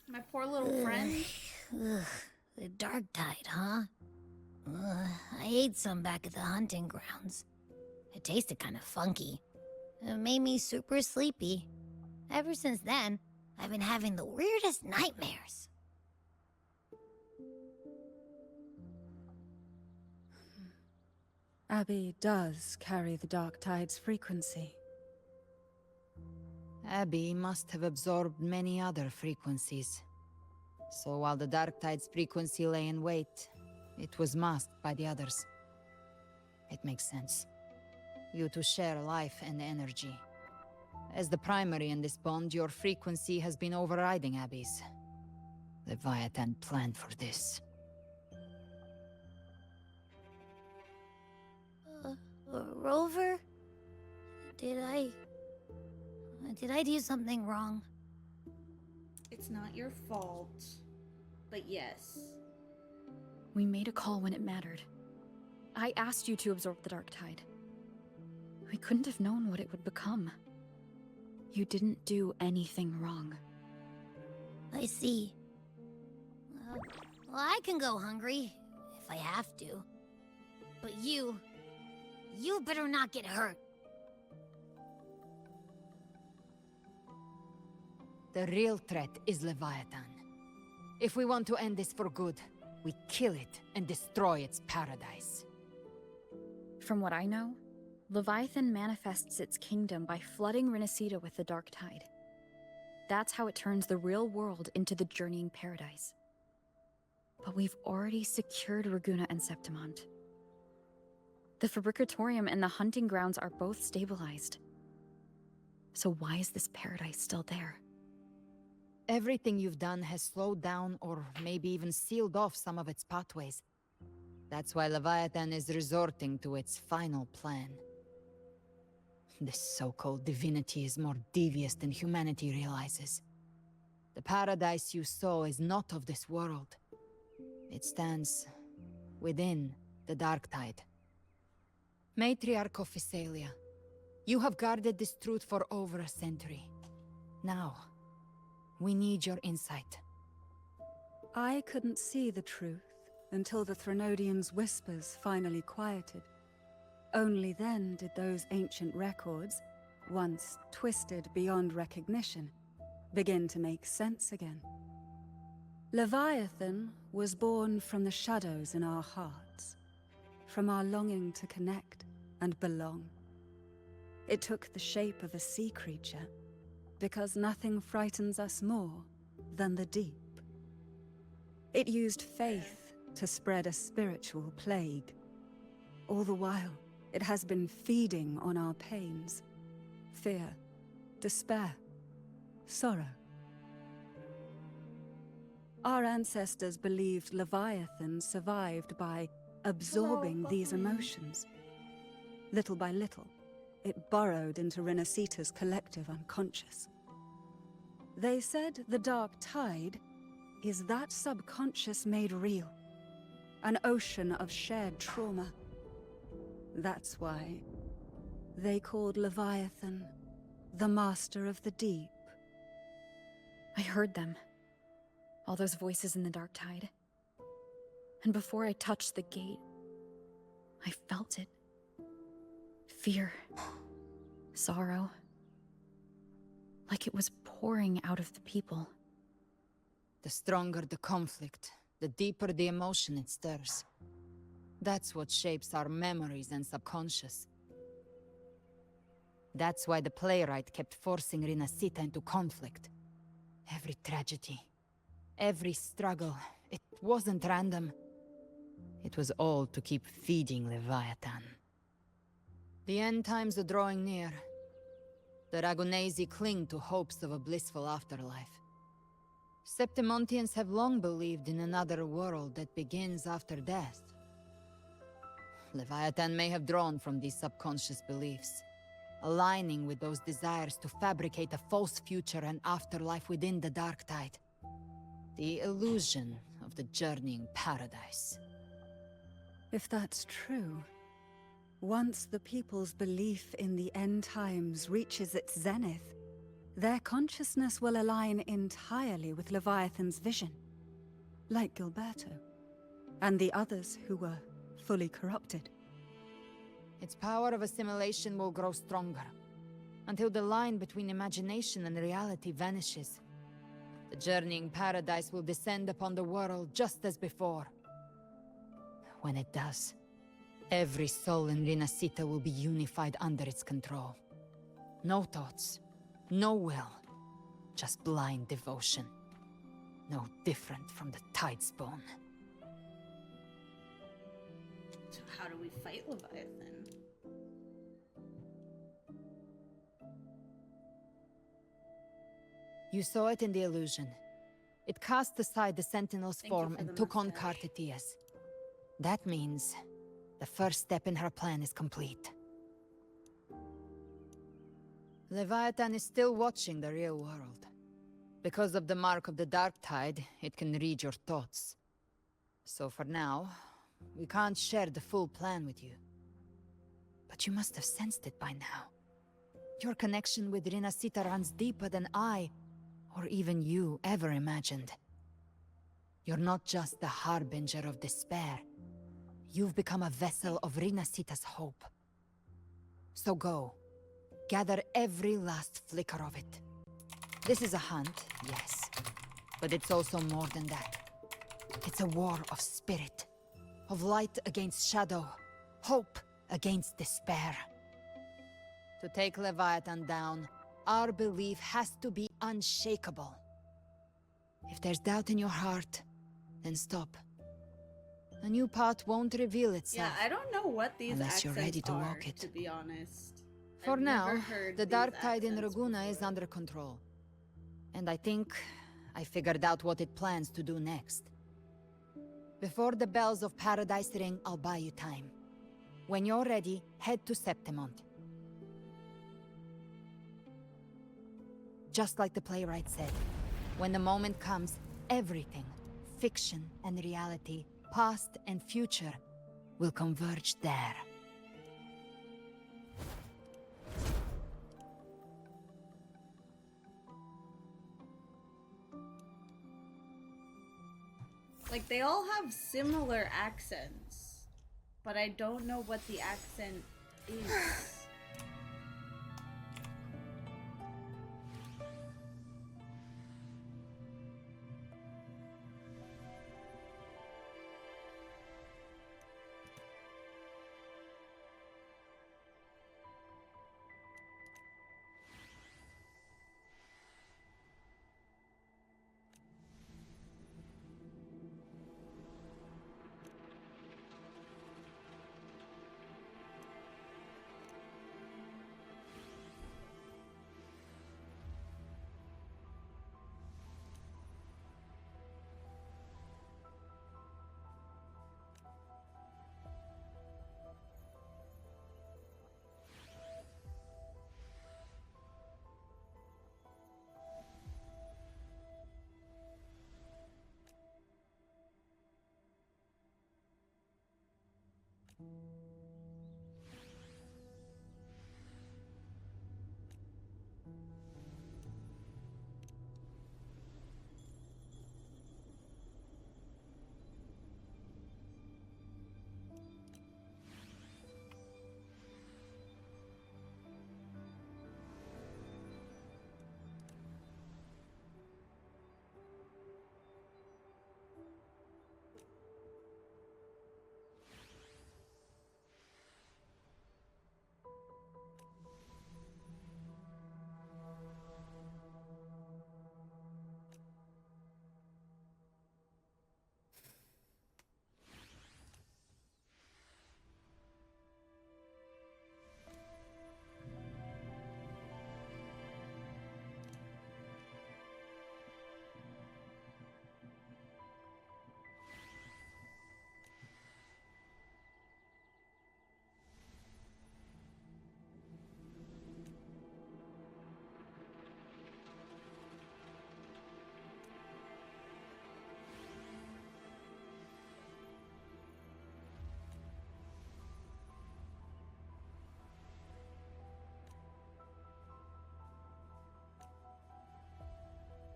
My poor little friend. Ugh, the Dark Tide, huh? I ate some back at the hunting grounds. It tasted kind of funky. It made me super sleepy. Ever since then, I've been having the weirdest nightmares. Abby does carry the Dark Tide's frequency. Abby must have absorbed many other frequencies. So while the Dark Tide's frequency lay in wait, it was masked by the others. It makes sense. You two share life and energy. As the primary in this bond, your frequency has been overriding Abby's. Leviathan planned for this. Rover? Did I do something wrong? It's not your fault, but yes. We made a call when it mattered. I asked you to absorb the Dark Tide. We couldn't have known what it would become. You didn't do anything wrong. I see. Well, I can go hungry, if I have to. But you better not get hurt. The real threat is Leviathan. If we want to end this for good, we kill it and destroy its paradise. From what I know, Leviathan manifests its kingdom by flooding Renacita with the dark tide. That's how it turns the real world into the journeying paradise. But we've already secured Ragunna and Septimont. The Fabricatorium and the hunting grounds are both stabilized. So why is this paradise still there? Everything you've done has slowed down or maybe even sealed off some of its pathways. That's why Leviathan is resorting to its final plan. This so-called divinity is more devious than humanity realizes. The paradise you saw is not of this world. It stands within the dark tide. Matriarch of Physalia, you have guarded this truth for over a century. Now, we need your insight. I couldn't see the truth until the Threnodians' whispers finally quieted. Only then did those ancient records, once twisted beyond recognition, begin to make sense again. Leviathan was born from the shadows in our hearts, from our longing to connect and belong. It took the shape of a sea creature, because nothing frightens us more than the deep. It used faith to spread a spiritual plague. All the while, it has been feeding on our pains, fear, despair, sorrow. Our ancestors believed Leviathan survived by absorbing these emotions. Little by little, it burrowed into Renacita's collective unconscious. They said the dark tide is that subconscious made real, an ocean of shared trauma. That's why they called Leviathan the Master of the Deep. I heard them. All those voices in the dark tide. And before I touched the gate, I felt it. Fear. Sorrow. Like it was pouring out of the people. The stronger the conflict, the deeper the emotion it stirs. That's what shapes our memories and subconscious. That's why the playwright kept forcing Renacita into conflict. Every tragedy, every struggle, it wasn't random. It was all to keep feeding Leviathan. The end times are drawing near. The Ragunesi cling to hopes of a blissful afterlife. Septimontians have long believed in another world that begins after death. Leviathan may have drawn from these subconscious beliefs, aligning with those desires to fabricate a false future and afterlife within the dark tide. The illusion of the journeying paradise. If that's true, once the people's belief in the end times reaches its zenith, their consciousness will align entirely with Leviathan's vision, like Gilberto, and the others who were fully corrupted. Its power of assimilation will grow stronger, until the line between imagination and reality vanishes. The journeying paradise will descend upon the world just as before. When it does, every soul in Renacita will be unified under its control. No thoughts, no will, just blind devotion. No different from the Tidespawn. So how do we fight Leviathan? You saw it in the illusion. It cast aside the Sentinel's Thank you form for and the took on mustache. Cartitias. That means the first step in her plan is complete. Leviathan is still watching the real world. Because of the mark of the Dark Tide, it can read your thoughts. So for now, we can't share the full plan with you. But you must have sensed it by now. Your connection with Renacita runs deeper than I, or even you ever imagined. You're not just the harbinger of despair. You've become a vessel of Rinasita's hope. So go, gather every last flicker of it. This is a hunt, yes, but it's also more than that. It's a war of spirit, of light against shadow, hope against despair. To take Leviathan down, our belief has to be unshakable. If there's doubt in your heart, then stop. A new path won't reveal itself. Yeah, I don't know what these unless you're accents ready to are, walk it. to be honest. For I've now, never heard the these dark tide in accents Raguna is before. under control. And I think I figured out what it plans to do next. Before the bells of Paradise ring, I'll buy you time. When you're ready, head to Septimont. Just like the playwright said, when the moment comes, everything, fiction and reality, past and future, will converge there. Like, they all have similar accents, but I don't know what the accent is.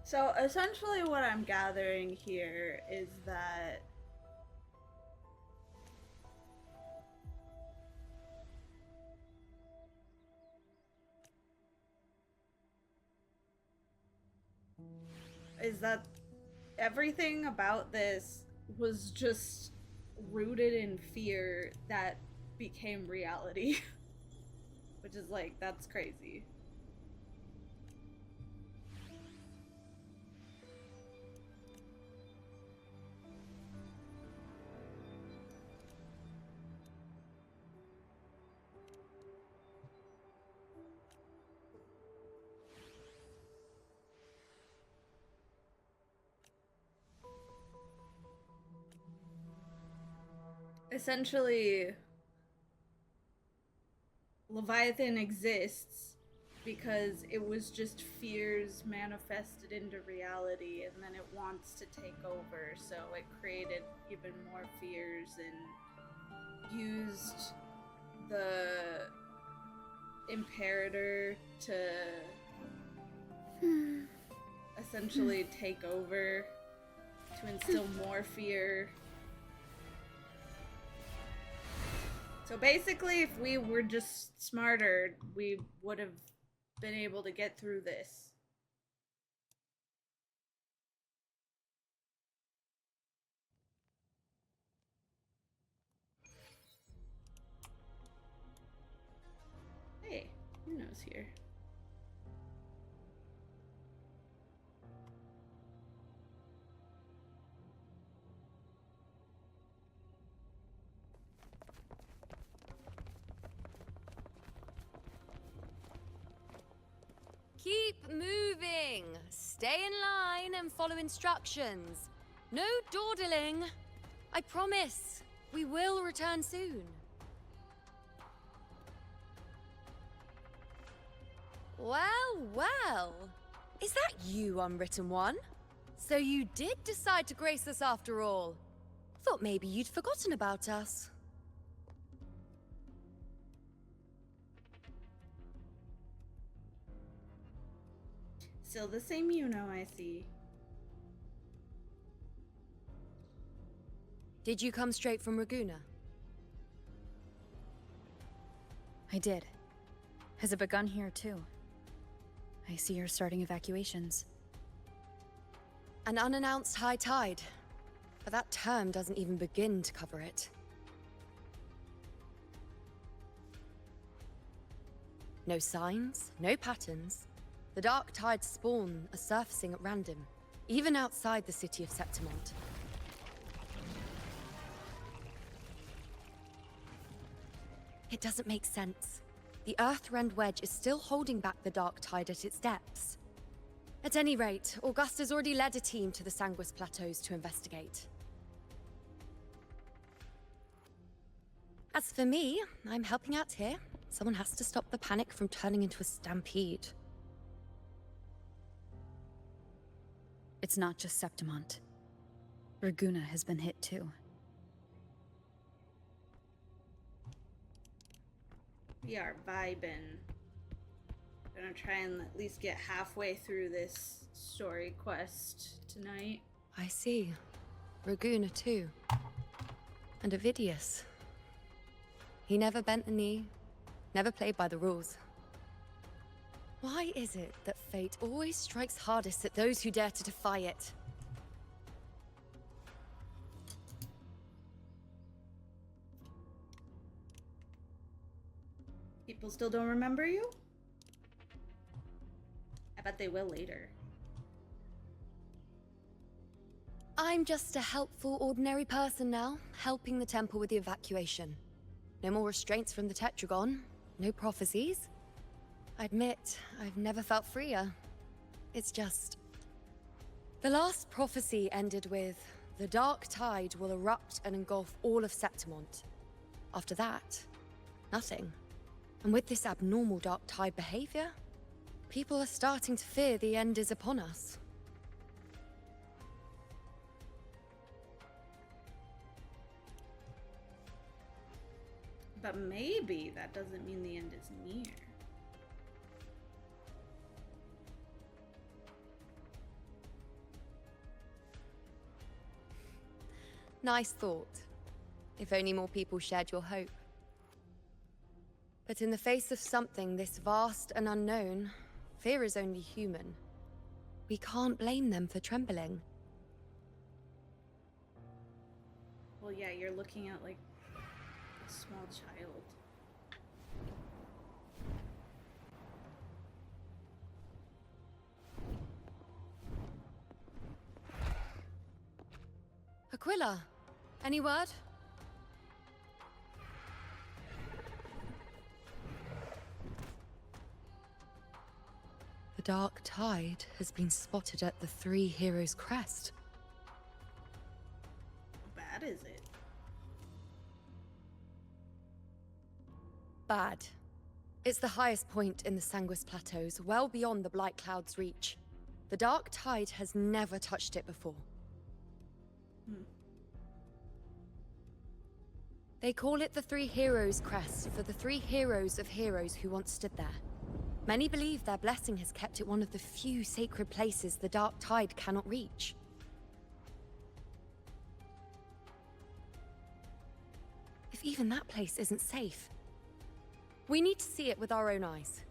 So essentially what I'm gathering here is that everything about this was just rooted in fear that became reality. Which is like, that's crazy. Essentially, Leviathan exists because it was just fears manifested into reality, and then it wants to take over, so it created even more fears and used the Imperator to essentially take over to instill more fear. So basically, if we were just smarter, we would have been able to get through this. Hey, who knows here? Keep moving. Stay in line and follow instructions. No dawdling. I promise, we will return soon. Well, well. Is that you, Unwritten One? So you did decide to grace us after all. Thought maybe you'd forgotten about us. Still the same I see. Did you come straight from Raguna? I did. Has it begun here, too? I see you're starting evacuations. An unannounced high tide. But that term doesn't even begin to cover it. No signs, no patterns. The dark tide's spawn are surfacing at random, even outside the city of Septimont. It doesn't make sense. The Earthrend Wedge is still holding back the dark tide at its depths. At any rate, Augusta's already led a team to the Sanguis Plateaus to investigate. As for me, I'm helping out here. Someone has to stop the panic from turning into a stampede. It's not just Septimont. Raguna has been hit too. We are vibing. Gonna try and at least get halfway through this story quest tonight. I see. Raguna too. And Ovidius. He never bent a knee, never played by the rules. Why is it that fate always strikes hardest at those who dare to defy it? People still don't remember you? I bet they will later. I'm just a helpful, ordinary person now, helping the temple with the evacuation. No more restraints from the Tetragon, no prophecies. I admit, I've never felt freer. It's just... The last prophecy ended with, the dark tide will erupt and engulf all of Septimont. After that, nothing. And with this abnormal dark tide behavior, people are starting to fear the end is upon us. But maybe that doesn't mean the end is near. Nice thought. If only more people shared your hope. But in the face of something this vast and unknown, fear is only human. We can't blame them for trembling. Well, yeah, you're looking at, like, a small child. Aquila, any word? The dark tide has been spotted at the Three Heroes' Crest. How bad is it? Bad. It's the highest point in the Sanguis Plateaus, well beyond the Blight Cloud's reach. The dark tide has never touched it before. They call it the Three Heroes' Crest for the three heroes of heroes who once stood there. Many believe their blessing has kept it one of the few sacred places the Dark Tide cannot reach. If even that place isn't safe, we need to see it with our own eyes.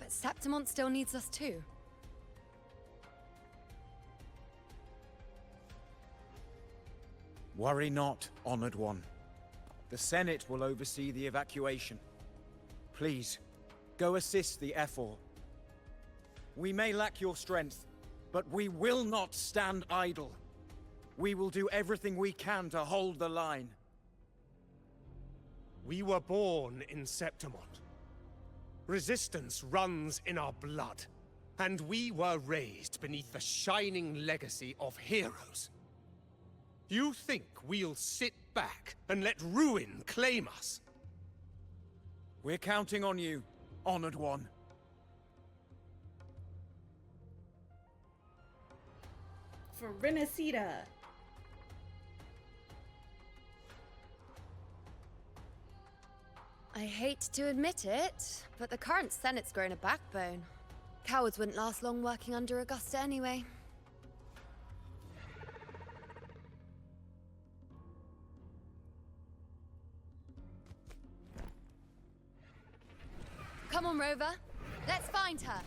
But Septimont still needs us too. Worry not, Honored One. The Senate will oversee the evacuation. Please, go assist the Ephor. We may lack your strength, but we will not stand idle. We will do everything we can to hold the line. We were born in Septimont. Resistance runs in our blood, and we were raised beneath the shining legacy of heroes. You think we'll sit back and let ruin claim us? We're counting on you, Honored One. For Renacita. I hate to admit it, but the current Senate's grown a backbone. Cowards wouldn't last long working under Augusta anyway. Come on, Rover. Let's find her.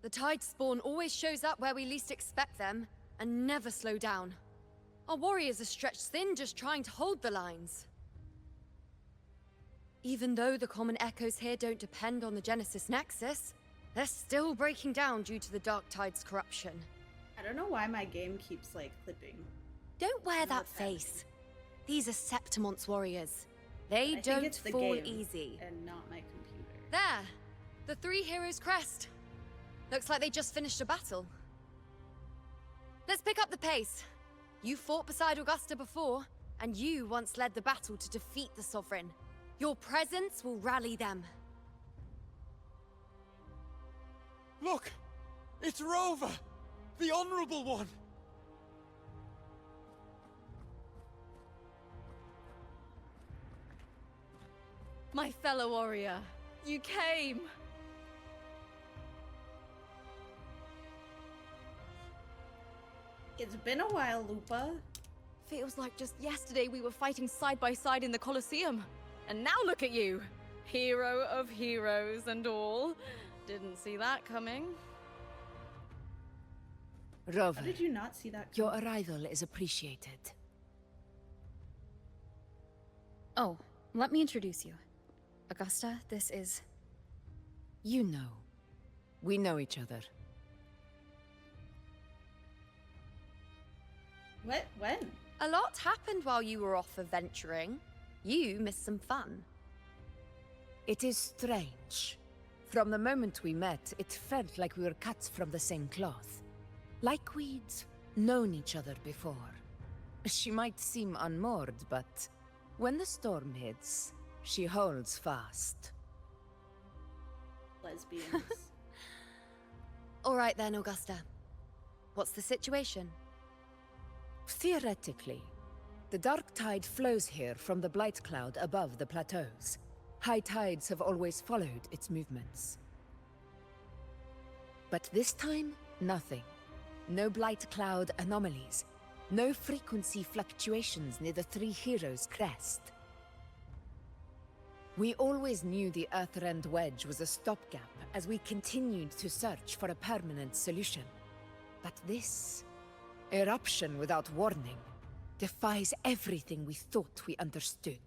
The Tide spawn always shows up where we least expect them, and never slow down. Our warriors are stretched thin just trying to hold the lines. Even though the common echoes here don't depend on the Genesis Nexus, they're still breaking down due to the Dark Tide's corruption. I don't know why my game keeps, like, clipping. Don't wear that face. These are Septimont's warriors. They don't fall easy. And not my computer. There! The three heroes' crest. Looks like they just finished a battle. Let's pick up the pace. You fought beside Augusta before, and you once led the battle to defeat the Sovereign. Your presence will rally them. Look! It's Rover! The Honorable One! My fellow warrior, you came! It's been a while, Lupa. Feels like just yesterday we were fighting side by side in the Colosseum. And now look at you! Hero of heroes and all. Didn't see that coming. Rover, How did you not see that your coming? arrival is appreciated. Oh, let me introduce you. Augusta, this is... You know. We know each other. What? When? A lot happened while you were off adventuring. You missed some fun. It is strange. From the moment we met, it felt like we were cut from the same cloth. Like we'd known each other before. She might seem unmoored, but when the storm hits, she holds fast. Lesbians. All right then, Augusta. What's the situation? Theoretically, the dark tide flows here from the blight cloud above the plateaus. High tides have always followed its movements. But this time, nothing. No blight cloud anomalies. No frequency fluctuations near the Three Heroes' crest. We always knew the Earthrend Wedge was a stopgap as we continued to search for a permanent solution. But this eruption without warning defies everything we thought we understood.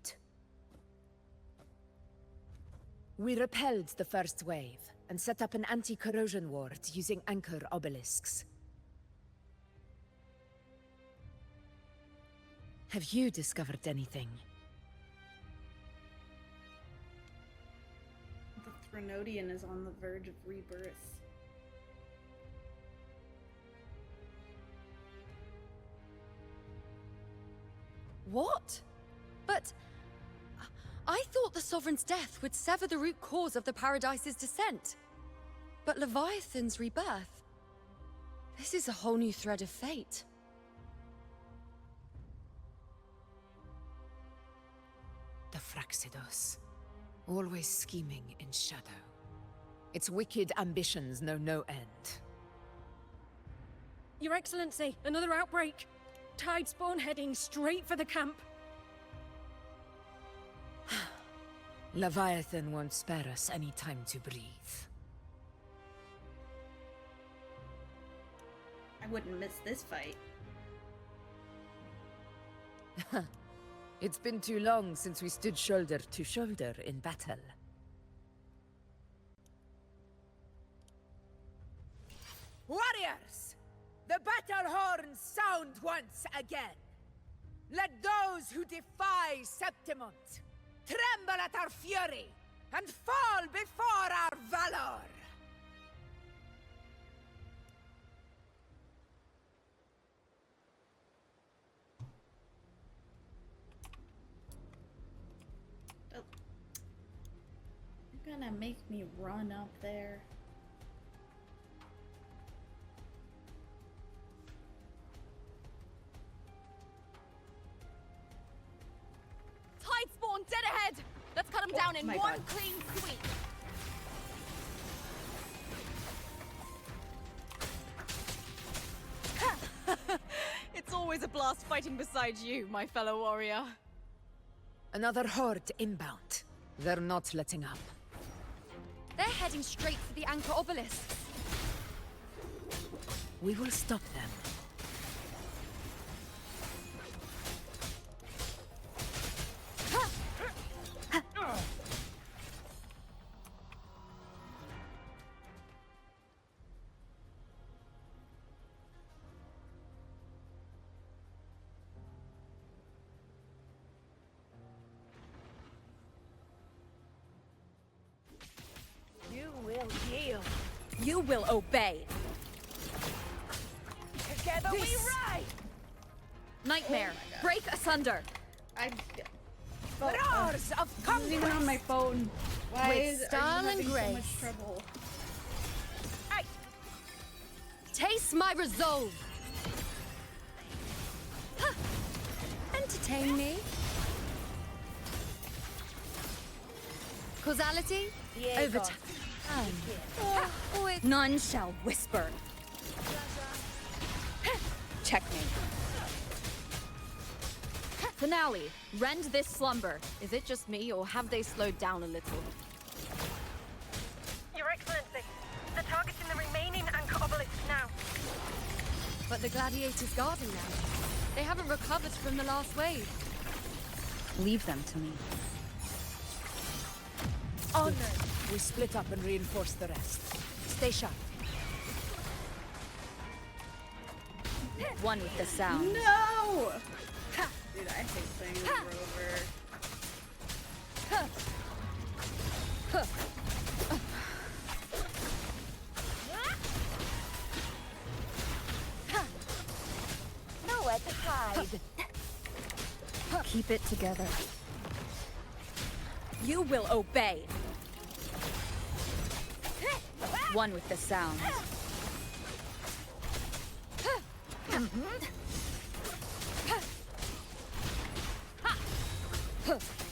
We repelled the first wave, and set up an anti-corrosion ward using anchor obelisks. Have you discovered anything? The Threnodian is on the verge of rebirth. What? But I thought the Sovereign's death would sever the root cause of the Paradise's descent. But Leviathan's rebirth... This is a whole new thread of fate. The Fraxidos. Always scheming in shadow. Its wicked ambitions know no end. Your Excellency, another outbreak. Tide spawn heading straight for the camp. Leviathan won't spare us any time to breathe. I wouldn't miss this fight. It's been too long since we stood shoulder to shoulder in battle. Warriors! The battle horns sound once again! Let those who defy Septimont tremble at our fury and fall before our valor! You're gonna make me run up there. Tide spawn dead ahead! Let's cut them down in one clean sweep. It's always a blast fighting beside you, my fellow warrior. Another horde inbound. They're not letting up. They're heading straight for the anchor obelisk. We will stop them. You will yield. You will obey. Together we ride! Nightmare, break asunder. Roars of This isn't even on my phone. Why With are you style and having so much grace. trouble? Taste my resolve! Huh. Entertain me. Causality? Over time. None shall whisper. Checkmate. Finale, rend this slumber. Is it just me, or have they slowed down a little? Your Excellency, the target's in the remaining anchor obelisk now. But the gladiators guarding them. They haven't recovered from the last wave. Leave them to me. Honor! We split up and reinforce the rest. Stay sharp. One with the sound. No! Dude, I hate playing with Rover. Nowhere to hide. Keep it together. You will obey. One with the sound.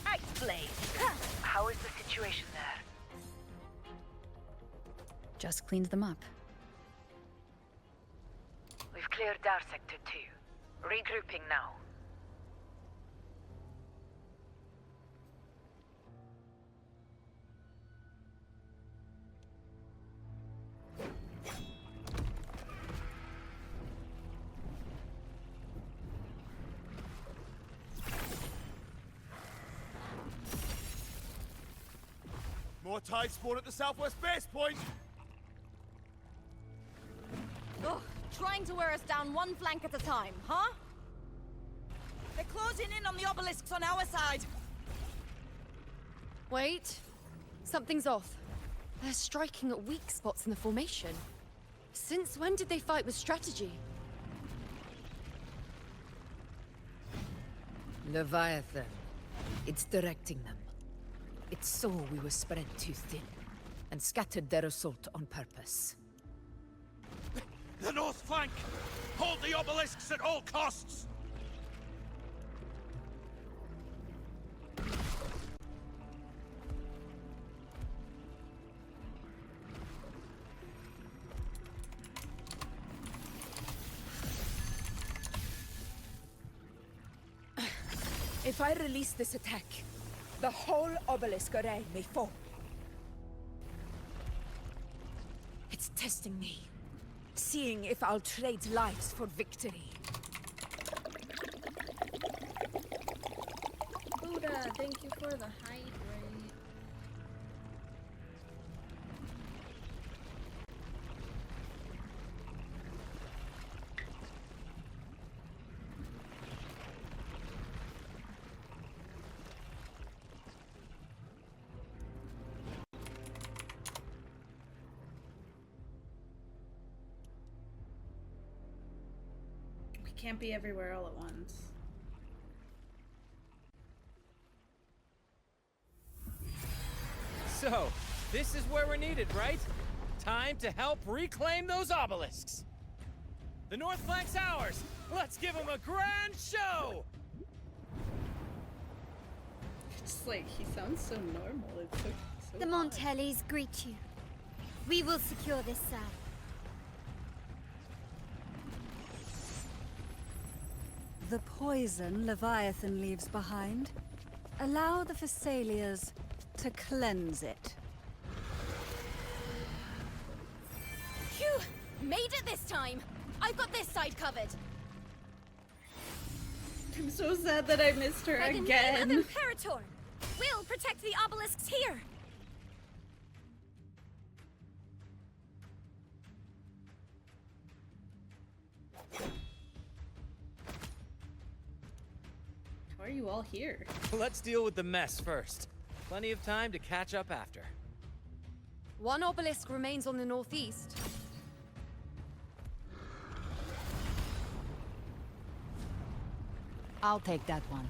Ice Blade. How is the situation there? Just cleaned them up. We've cleared our sector too. Regrouping now. More More tide spawn at the southwest base point! Ugh, trying to wear us down one flank at a time, huh? They're closing in on the obelisks on our side! Wait. Something's off. They're striking at weak spots in the formation. Since when did they fight with strategy? Leviathan. It's directing them. It saw we were spread too thin, and scattered their assault on purpose. The north flank! Hold the obelisks at all costs! If I release this attack, the whole obelisk array may fall. It's testing me, seeing if I'll trade lives for victory. Buddha, thank you for the hydrate. Can't be everywhere all at once. So, this is where we're needed, right? Time to help reclaim those obelisks. The north flank's ours. Let's give them a grand show! It's like, he sounds so normal. It's so The odd. Montellis greet you. We will secure this cell. The poison Leviathan leaves behind, allow the Thessalians to cleanse it. Phew! Made it this time! I've got this side covered! I'm so sad that I missed her By the name again. of Imperator! We'll protect the obelisks here! How are you all here? Let's deal with the mess first. Plenty of time to catch up after. One obelisk remains on the northeast. I'll take that one.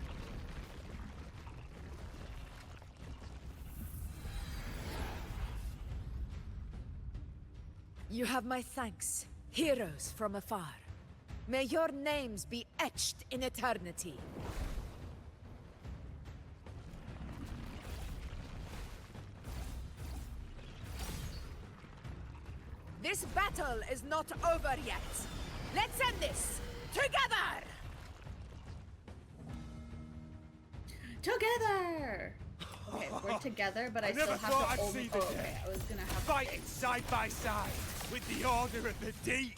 You have my thanks, heroes from afar. May your names be etched in eternity. This battle is not over yet. Let's end this together! Together! Okay, we're together, but I still never have thought to I'd only. see the Oh, day. okay, I was gonna have Fighting side by side with the Order of the Deep.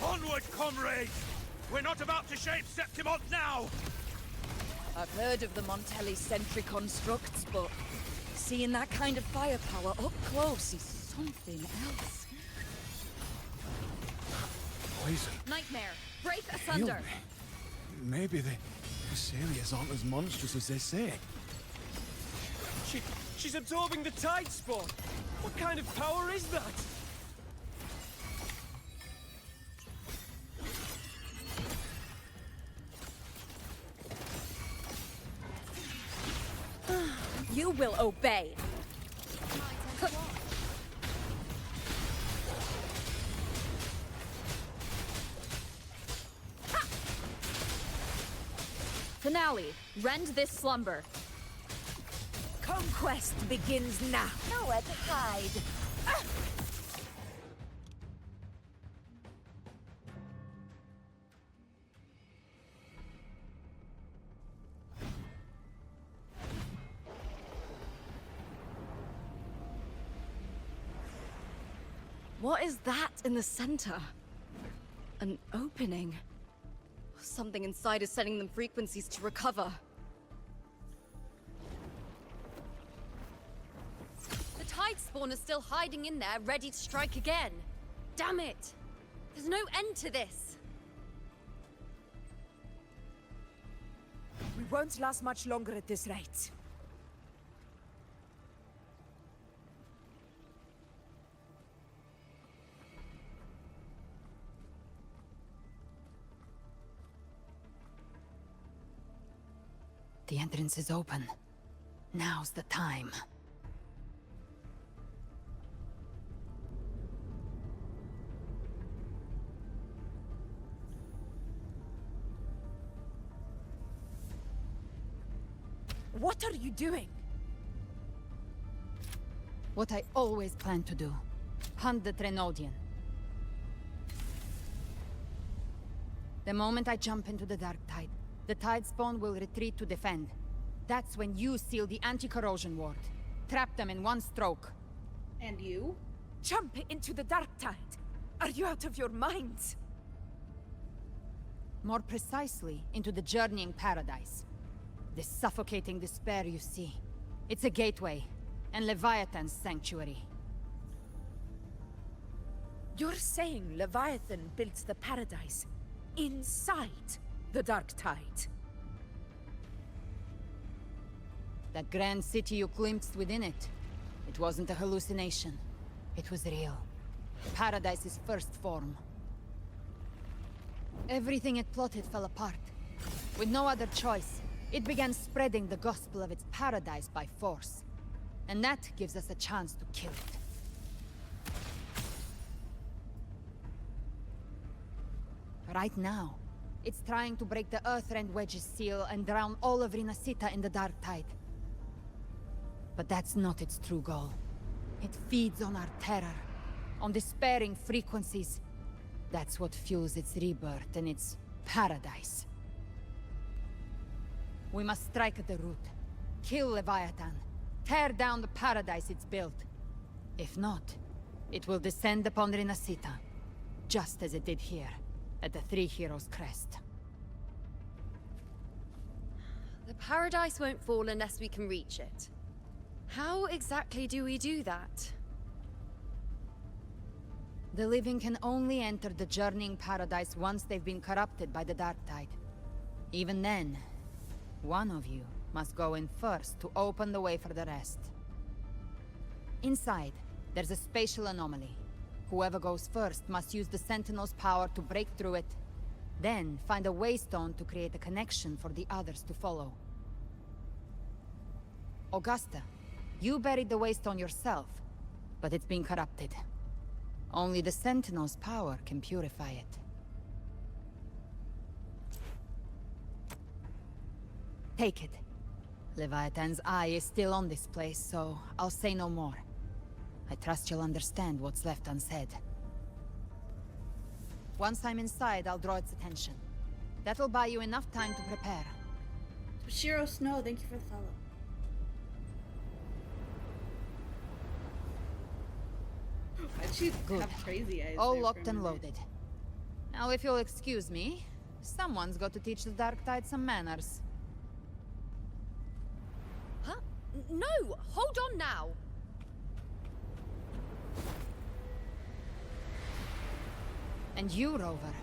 Onward, comrades! We're not about to shape Septimont now! I've heard of the Montelli sentry constructs, but seeing that kind of firepower up close is something else. Poison. Nightmare, break Heal asunder. me. Maybe the Thessalians aren't as monstrous as they say. She's absorbing the tide spawn. What kind of power is that? You will obey. Finale, rend this slumber. Conquest begins now. Nowhere to hide. What is that in the center? An opening. Something inside is sending them frequencies to recover. tide spawn are still hiding in there, ready to strike again. Damn it! There's no end to this. We won't last much longer at this rate. The entrance is open. Now's the time. What are you doing? What I always planned to do. Hunt the Trenodian. The moment I jump into the Dark Tide, the Tide Spawn will retreat to defend. That's when you seal the anti-corrosion ward. Trap them in one stroke. And you? Jump into the Dark Tide! Are you out of your minds? More precisely, into the Journeying Paradise. The suffocating despair you see. It's a gateway, and Leviathan's sanctuary. You're saying Leviathan built the paradise inside the Dark Tide? That grand city you glimpsed within it. It wasn't a hallucination. It was real. Paradise's first form. Everything it plotted fell apart. With no other choice, it began spreading the gospel of its paradise by force. And that gives us a chance to kill it. Right now, it's trying to break the Earthrend Wedge's seal and drown all of Rinasita in the Dark Tide. But that's not its true goal. It feeds on our terror, on despairing frequencies. That's what fuels its rebirth and its paradise. We must strike at the root. Kill Leviathan. Tear down the paradise it's built. If not, it will descend upon Rinasita, just as it did here, at the Three Heroes' Crest. The paradise won't fall unless we can reach it. How exactly do we do that? The living can only enter the Journeying Paradise once they've been corrupted by the Dark Tide. Even then, one of you must go in first to open the way for the rest. Inside, there's a spatial anomaly. Whoever goes first must use the Sentinel's power to break through it, then find a waystone to create a connection for the others to follow. Augusta, you buried the waystone yourself, but it's been corrupted. Only the Sentinel's power can purify it. Take it. Leviathan's eye is still on this place, so I'll say no more. I trust you'll understand what's left unsaid. Once I'm inside, I'll draw its attention. That'll buy you enough time to prepare. Shiro Snow, thank you for the follow. Why'd she have crazy eyes? All there locked for a and minute? loaded. Now, if you'll excuse me, someone's got to teach the Dark Tide some manners. Huh? No! Hold on now! And you, Rover.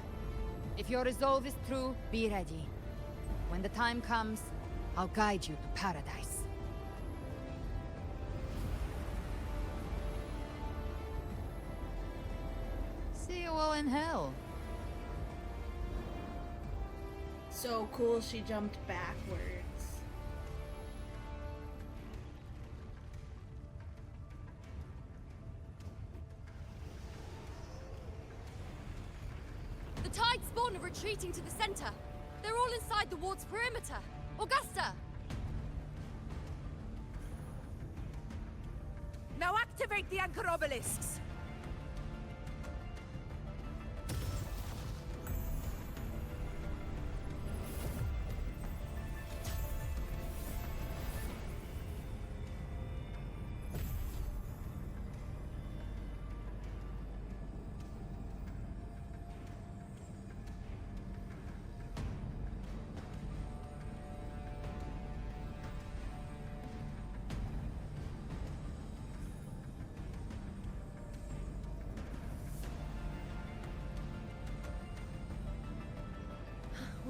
If your resolve is true, be ready. When the time comes, I'll guide you to paradise. See you all in hell. So cool she jumped backwards. The Tide Spawn are retreating to the center. They're all inside the ward's perimeter. Augusta! Now activate the anchor obelisks!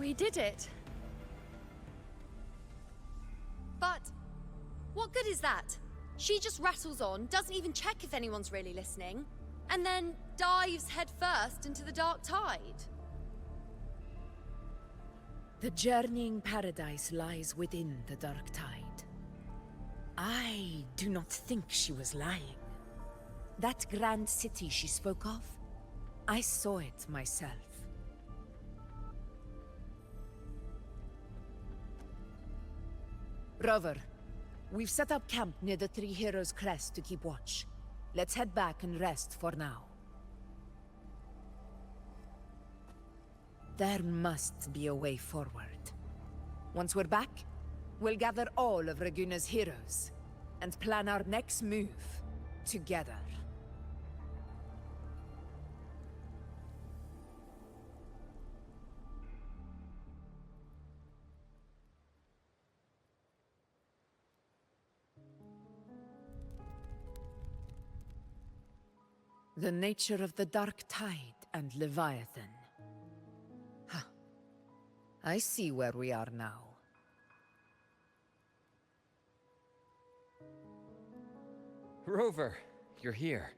We did it. But what good is that? She just rattles on, doesn't even check if anyone's really listening, and then dives headfirst into the dark tide. The journeying paradise lies within the dark tide. I do not think she was lying. That grand city she spoke of, I saw it myself. Rover, we've set up camp near the Three Heroes Crest to keep watch. Let's head back and rest for now. There must be a way forward. Once we're back, we'll gather all of Raguna's heroes and plan our next move together. The nature of the Dark Tide and Leviathan. Huh. I see where we are now. Rover, you're here.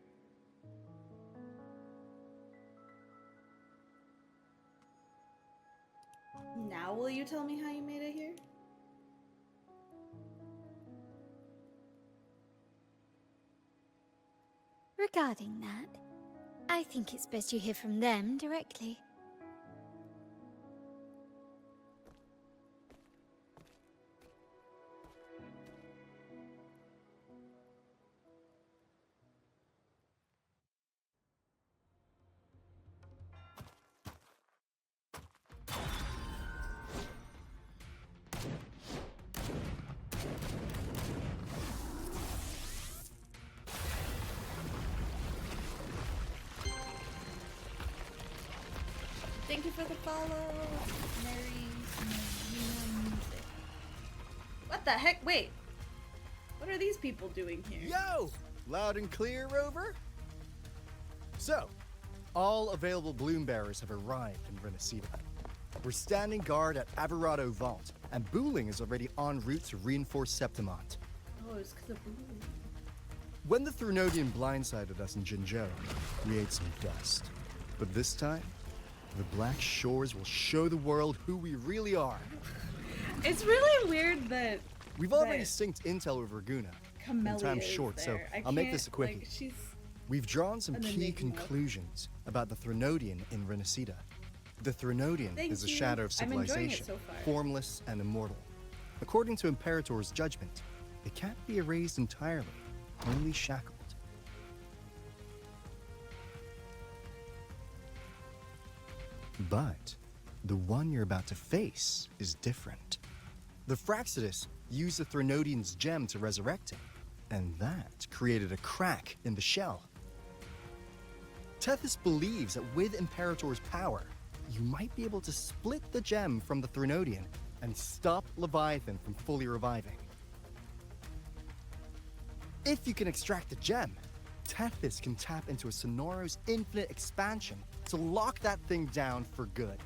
Now will you tell me how you made it here? Regarding that, I think it's best you hear from them directly. Thank you for the follow, Mary. What the heck? Wait. What are these people doing here? Yo! Loud and clear, Rover? So, all available bloom bearers have arrived in Renacida. We're standing guard at Averado Vault, and Booling is already en route to reinforce Septimont. Oh, it's because of Booling. When the Threnodian blindsided us in Jinzhou, we ate some dust. But this time, the Black Shores will show the world who we really are. It's really weird that We've already synced intel with Raguna. And time's short, so I'll make this a quickie. Like, We've drawn some key conclusions about the Threnodian in Renacida. The Threnodian is a shadow of civilization, formless and immortal. According to Imperator's judgment, it can't be erased entirely, only shackled. But the one you're about to face is different. The Fraxidus used the Threnodian's gem to resurrect him, and that created a crack in the shell. Tethys believes that with Imperator's power, you might be able to split the gem from the Threnodian and stop Leviathan from fully reviving. If you can extract the gem, Tethys can tap into a Sonoro's infinite expansion to lock that thing down for good.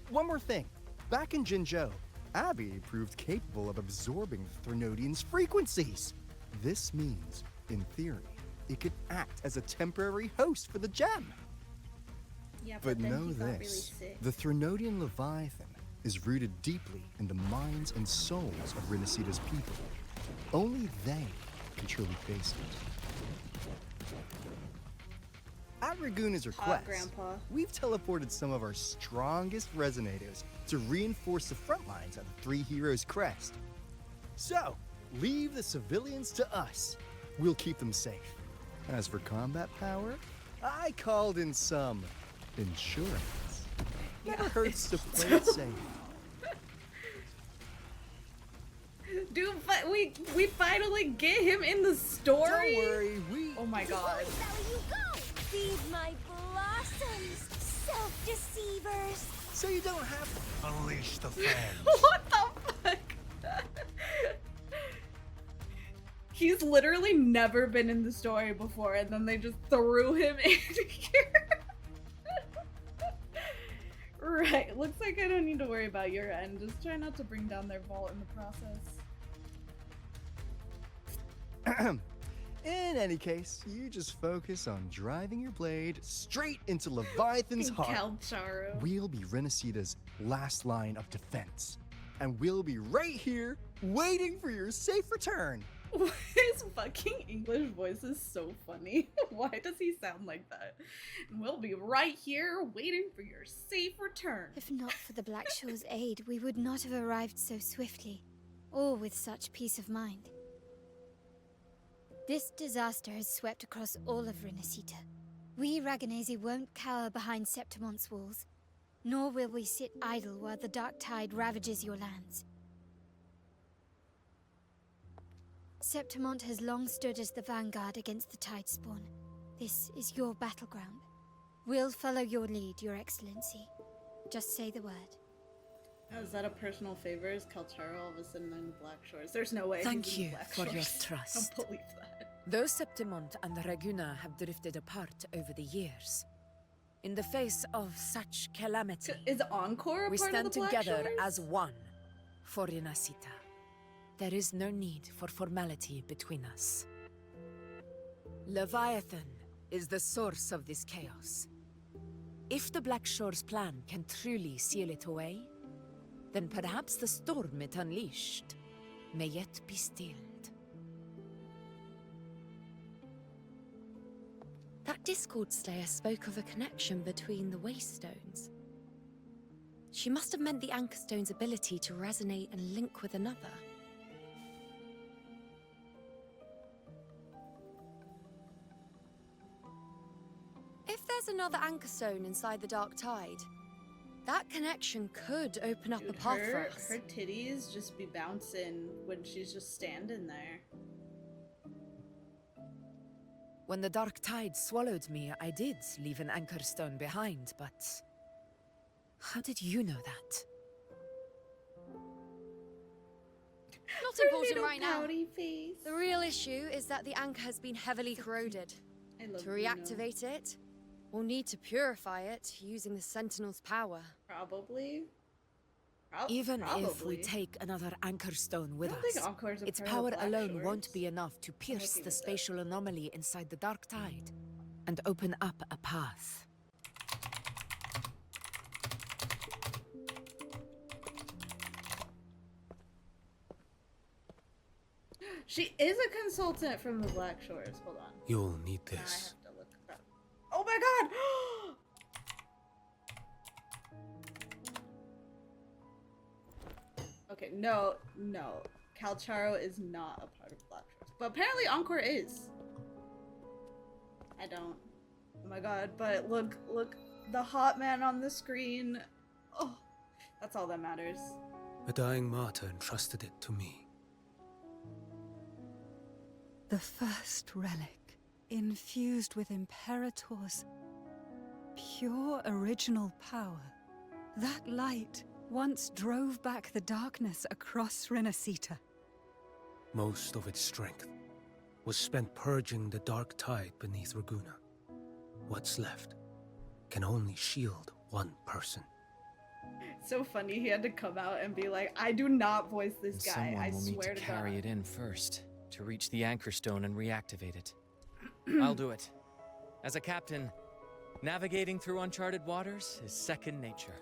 One more thing. Back in Jinzhou, Abby proved capable of absorbing the Threnodian's frequencies. This means, in theory, it could act as a temporary host for the gem. Yeah, but then know he got really this, sick. the Threnodian Leviathan is rooted deeply in the minds and souls of Renacida's people. Only they can truly face it. At Raguna's request, Grandpa. we've teleported some of our strongest resonators to reinforce the front lines at the Three Heroes Crest. So, leave the civilians to us. We'll keep them safe. As for combat power, I called in some insurance. Never hurts to play it safe. Dude, but we finally get him in the story. Don't worry, Oh my god. Feed my blossoms, self-deceivers. So you don't have to unleash the fans. What the fuck? He's literally never been in the story before, and then they just threw him in here. Right, looks like I don't need to worry about your end. Just try not to bring down their vault in the process. In any case, you just focus on driving your blade straight into Leviathan's heart. Calcharo. We'll be Renacita's last line of defense. And we'll be right here, waiting for your safe return. His fucking English voice is so funny. Why does he sound like that? We'll be right here, waiting for your safe return. If not for the Black Shore's aid, we would not have arrived so swiftly, or with such peace of mind. This disaster has swept across all of Renacita. We Raganazi won't cower behind Septimon's walls, nor will we sit idle while the dark tide ravages your lands. Septimont has long stood as the vanguard against the tide spawn. This is your battleground. We'll follow your lead, Your Excellency. Just say the word. Oh, is that a personal favor? Is Calcharo all of a sudden in the Black Shores? There's no way. Thank he's in you the Black for your Shores. trust. I don't believe that. Though Septimont and Raguna have drifted apart over the years, in the face of such calamity, is Encore a we part stand of the Black together Shores? as one for Renacita. There is no need for formality between us. Leviathan is the source of this chaos. If the Black Shore's plan can truly seal it away, then perhaps the storm it unleashed may yet be stilled. That Discord Slayer spoke of a connection between the Waystones. She must have meant the Anchorstone's ability to resonate and link with another. If there's another Anchorstone inside the Dark Tide, that connection could open up a path for us. Her titties just be bouncing when she's just standing there. When the Dark Tide swallowed me, I did leave an Anchorstone behind, but... how did you know that? Not important right now. Pouty face. The real issue is that the anchor has been heavily corroded. To reactivate it, we'll need to purify it using the Sentinel's power. Probably. Even if we Probably. take another Anchorstone with I don't think us, Encore's a its part of power Black alone Shores. won't be enough to pierce looking the at spatial anomaly inside the Dark Tide and open up a path. She is a consultant from the Black Shores. Hold on. You'll need Now I this. have to look up. Oh my god! Okay, no. Calcharo is not a part of Black Shores. But apparently Encore is. I don't. Oh my god, but look, the hot man on the screen. Oh, that's all that matters. A dying martyr entrusted it to me. The first relic, infused with Imperator's pure original power. That light once drove back the darkness across Renacita. Most of its strength was spent purging the dark tide beneath Raguna. What's left can only shield one person. So funny he had to come out and be like, I do not voice this guy. Someone I will need swear to to carry God. it in first, to reach the anchor stone and reactivate it. I'll do it. As a captain, navigating through uncharted waters is second nature.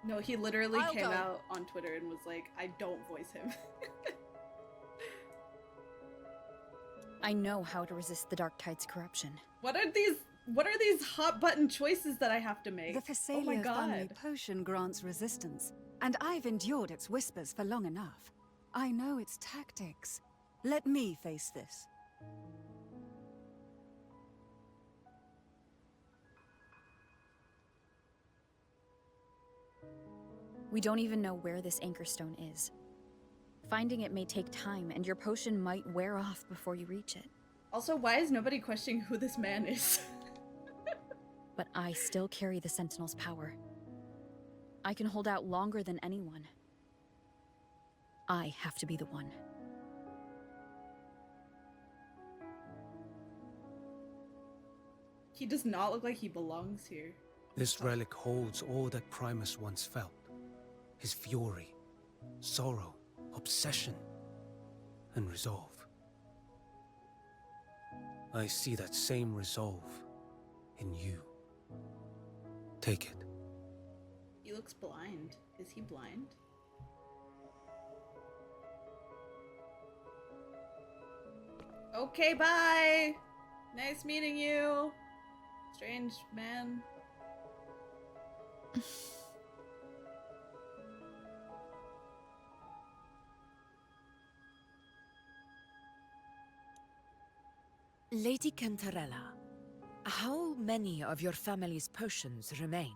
No, he literally I'll came go. out on Twitter and was like, I don't voice him. I know how to resist the Dark Tide's corruption. What are these hot button choices that I have to make? The Oh my Phasalia family god. potion grants resistance, and I've endured its whispers for long enough. I know its tactics. Let me face this. We don't even know where this anchor stone is. Finding it may take time, and your potion might wear off before you reach it. Also, why is nobody questioning who this man is? But I still carry the Sentinel's power. I can hold out longer than anyone. I have to be the one. He does not look like he belongs here. This relic holds all that Primus once felt. His fury, sorrow, obsession, and resolve. I see that same resolve in you. Take it. He looks blind. Is he blind? Okay, bye! Nice meeting you, strange man. Lady Cantarella, how many of your family's potions remain?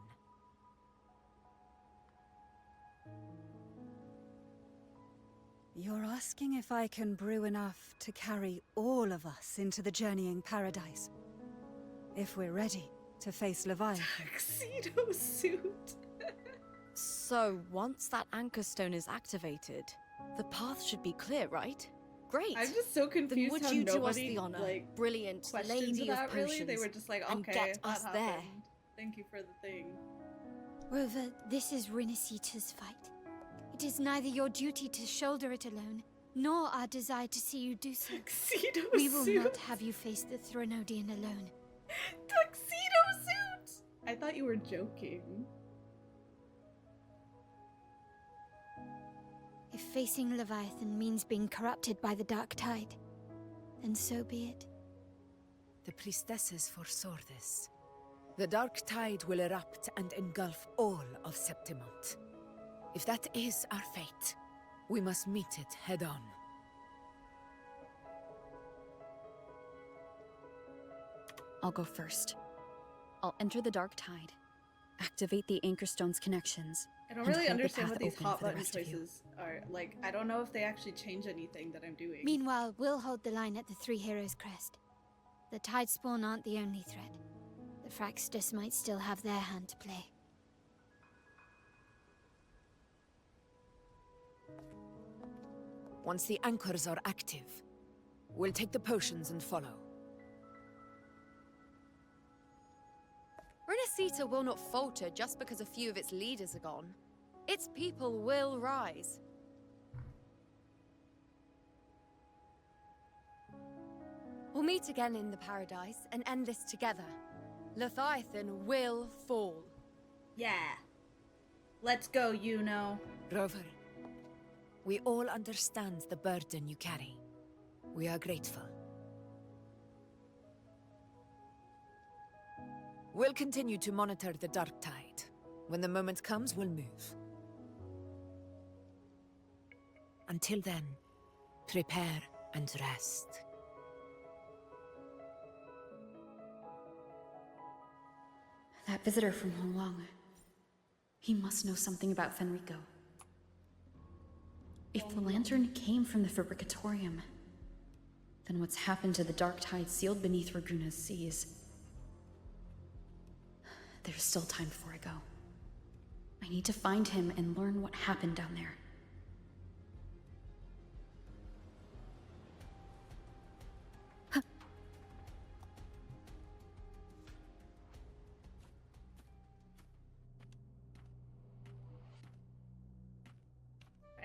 You're asking if I can brew enough to carry all of us into the journeying paradise. If we're ready to face Leviathan. Tuxedo suit. So, once that anchor stone is activated, the path should be clear, right? Great. I'm just so confused. Then would how you do us nobody, the honor, like, brilliant questioned lady of that, potions, really? They were just like, and okay, get that us there? happened. Thank you for the thing. Rover, this is Rinasita's fight. It is neither your duty to shoulder it alone, nor our desire to see you do so. Tuxedo We will suit. not have you face the Threnodian alone. Tuxedo suit! I thought you were joking. If facing Leviathan means being corrupted by the Dark Tide, then so be it. The priestesses foresaw this. The Dark Tide will erupt and engulf all of Septimont. If that is our fate, we must meet it head-on. I'll go first. I'll enter the Dark Tide, activate the Anchorstone's connections. I don't and really hold the understand path what these open hot for the button rest of you. choices are. Like, I don't know if they actually change anything that I'm doing. Meanwhile, we'll hold the line at the Three Heroes Crest. The Tide Spawn aren't the only threat. The Fraxtus might still have their hand to play. Once the anchors are active, we'll take the potions and follow. Renacita will not falter just because a few of its leaders are gone. Its people will rise. We'll meet again in the paradise and end this together. Leviathan will fall. Yeah. Let's go, Yuno. Rover, we all understand the burden you carry. We are grateful. We'll continue to monitor the Dark Tide. When the moment comes, we'll move. Until then, prepare and rest. That visitor from Huang, he must know something about Fenrico. If the lantern came from the Fabricatorium, then what's happened to the Dark Tide sealed beneath Raguna's seas? There's still time before I go. I need to find him and learn what happened down there.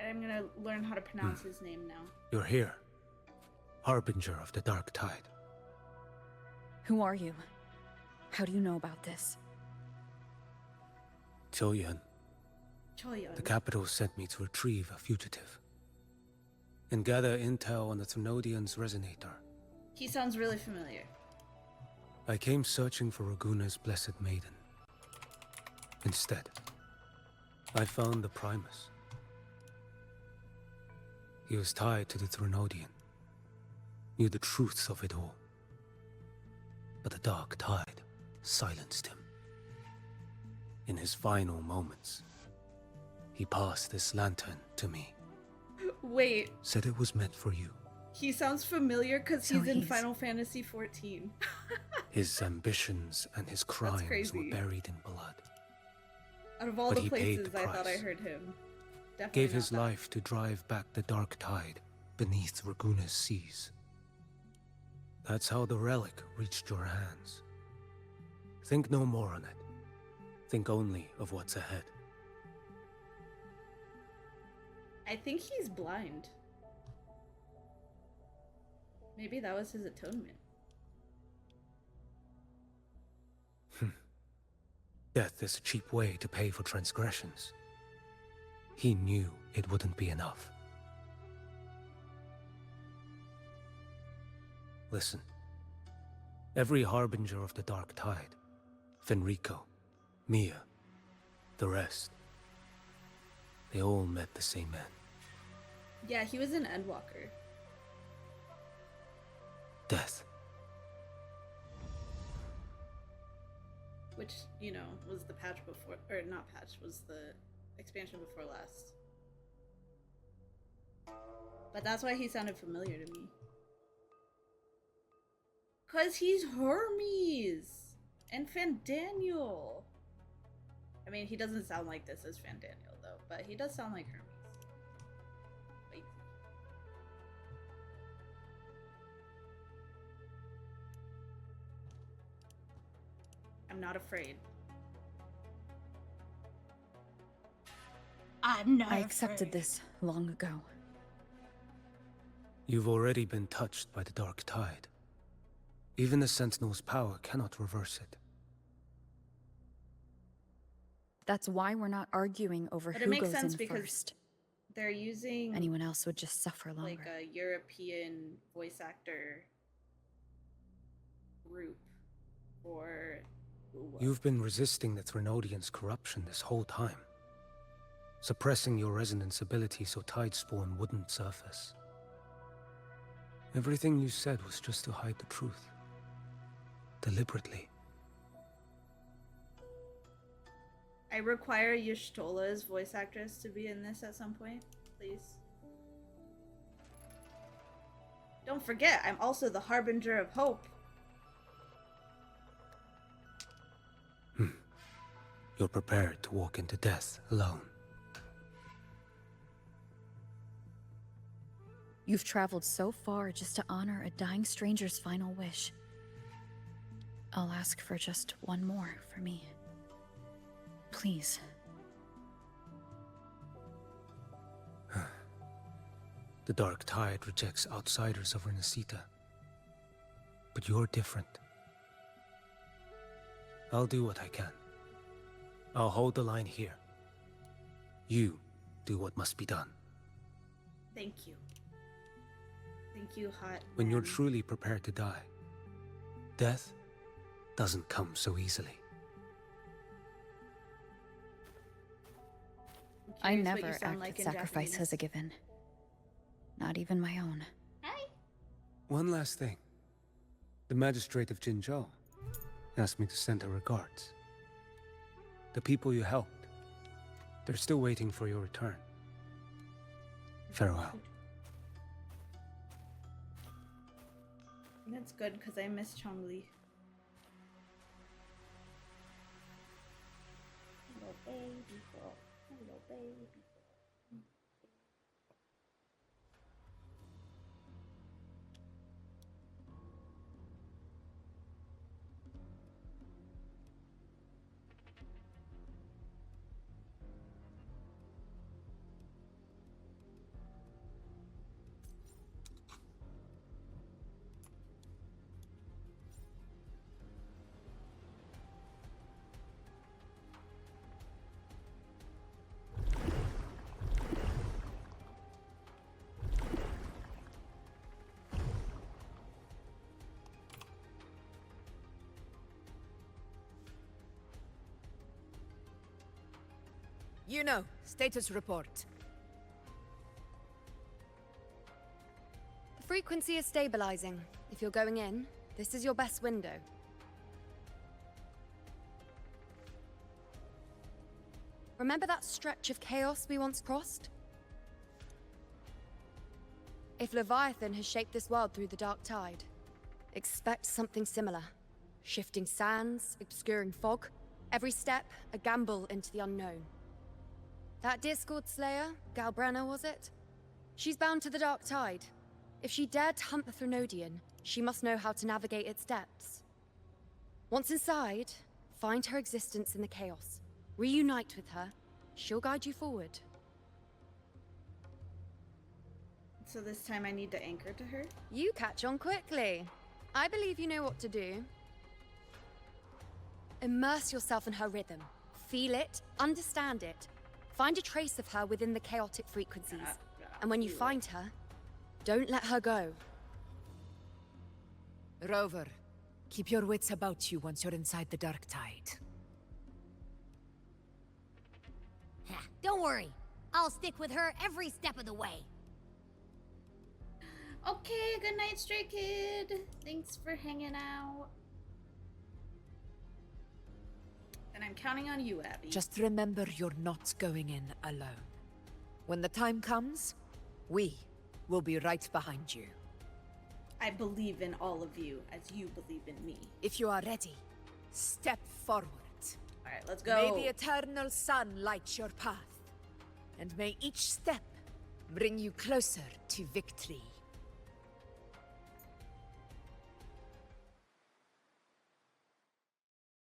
I'm gonna learn how to pronounce his name now. You're here. Harbinger of the Dark Tide. Who are you? How do you know about this? Choyan. Choyan. The capital sent me to retrieve a fugitive. And gather intel on the Thenodian's resonator. He sounds really familiar. I came searching for Raguna's blessed maiden. Instead, I found the Primus. He was tied to the Threnodian, knew the truths of it all. But the Dark Tide silenced him. In his final moments, he passed this lantern to me. Wait, Said it was meant for you. he sounds familiar because So he's in he's- Final Fantasy XIV. His ambitions and his crimes were crazy. buried in blood. Out of all But the he paid places the I thought I price. heard him. Definitely Gave not his that. life to drive back the Dark Tide beneath Raguna's seas. That's how the relic reached your hands. Think no more on it. Think only of what's ahead. I think he's blind. Maybe that was his atonement. Death is a cheap way to pay for transgressions. He knew it wouldn't be enough. Listen. Every harbinger of the Dark Tide, Fenrico, Mia, the rest, they all met the same end. Yeah, he was an Endwalker. Death. Which, you know, was the patch before, or not patch, was the expansion before last. But that's why he sounded familiar to me. 'Cause he's Hermes! And Fandaniel! I mean, he doesn't sound like this as Fandaniel, though, but he does sound like Hermes. Wait. I'm not afraid. I'm not I accepted this long ago. You've already been touched by the Dark Tide. Even the Sentinel's power cannot reverse it. That's why we're not arguing over But who it makes goes sense in because first. they're using Anyone else would just suffer longer. like a European voice actor group for You've been resisting the Threnodians' corruption this whole time. Suppressing your resonance ability so Tidespawn wouldn't surface. Everything you said was just to hide the truth. Deliberately. I require Y'shtola's voice actress to be in this at some point, please. Don't forget, I'm also the Harbinger of Hope. You're prepared to walk into death alone. You've traveled so far just to honor a dying stranger's final wish. I'll ask for just one more for me. Please. The Dark Tide rejects outsiders of Renacita. But you're different. I'll do what I can. I'll hold the line here. You do what must be done. Thank you. Thank you, hot When you're man. truly prepared to die, death doesn't come so easily. I curious what you never sound acted like in sacrifice Japanese. as a given. Not even my own. Hi. One last thing. The magistrate of Jinzhou asked me to send her regards. The people you helped, they're still waiting for your return. Farewell. That's good, because I miss Chongli. Hello, baby girl. Hello, baby girl. You know, status report. The frequency is stabilizing. If you're going in, this is your best window. Remember that stretch of chaos we once crossed? If Leviathan has shaped this world through the Dark Tide, expect something similar. Shifting sands, obscuring fog, every step a gamble into the unknown. That Discord Slayer, Galbrenna was it? She's bound to the Dark Tide. If she dared to hunt the Threnodian, she must know how to navigate its depths. Once inside, find her existence in the chaos. Reunite with her. She'll guide you forward. So this time I need to anchor to her? You catch on quickly. I believe you know what to do. Immerse yourself in her rhythm. Feel it, understand it. Find a trace of her within the chaotic frequencies. And when you find her, don't let her go. Rover, keep your wits about you once you're inside the Dark Tide. Don't worry. I'll stick with her every step of the way. Okay, good night, Stray Kid. Thanks for hanging out. And I'm counting on you, Abby. Just remember you're not going in alone. When the time comes, we will be right behind you. I believe in all of you as you believe in me. If you are ready, step forward. Alright, let's go. May the eternal sun light your path, and may each step bring you closer to victory.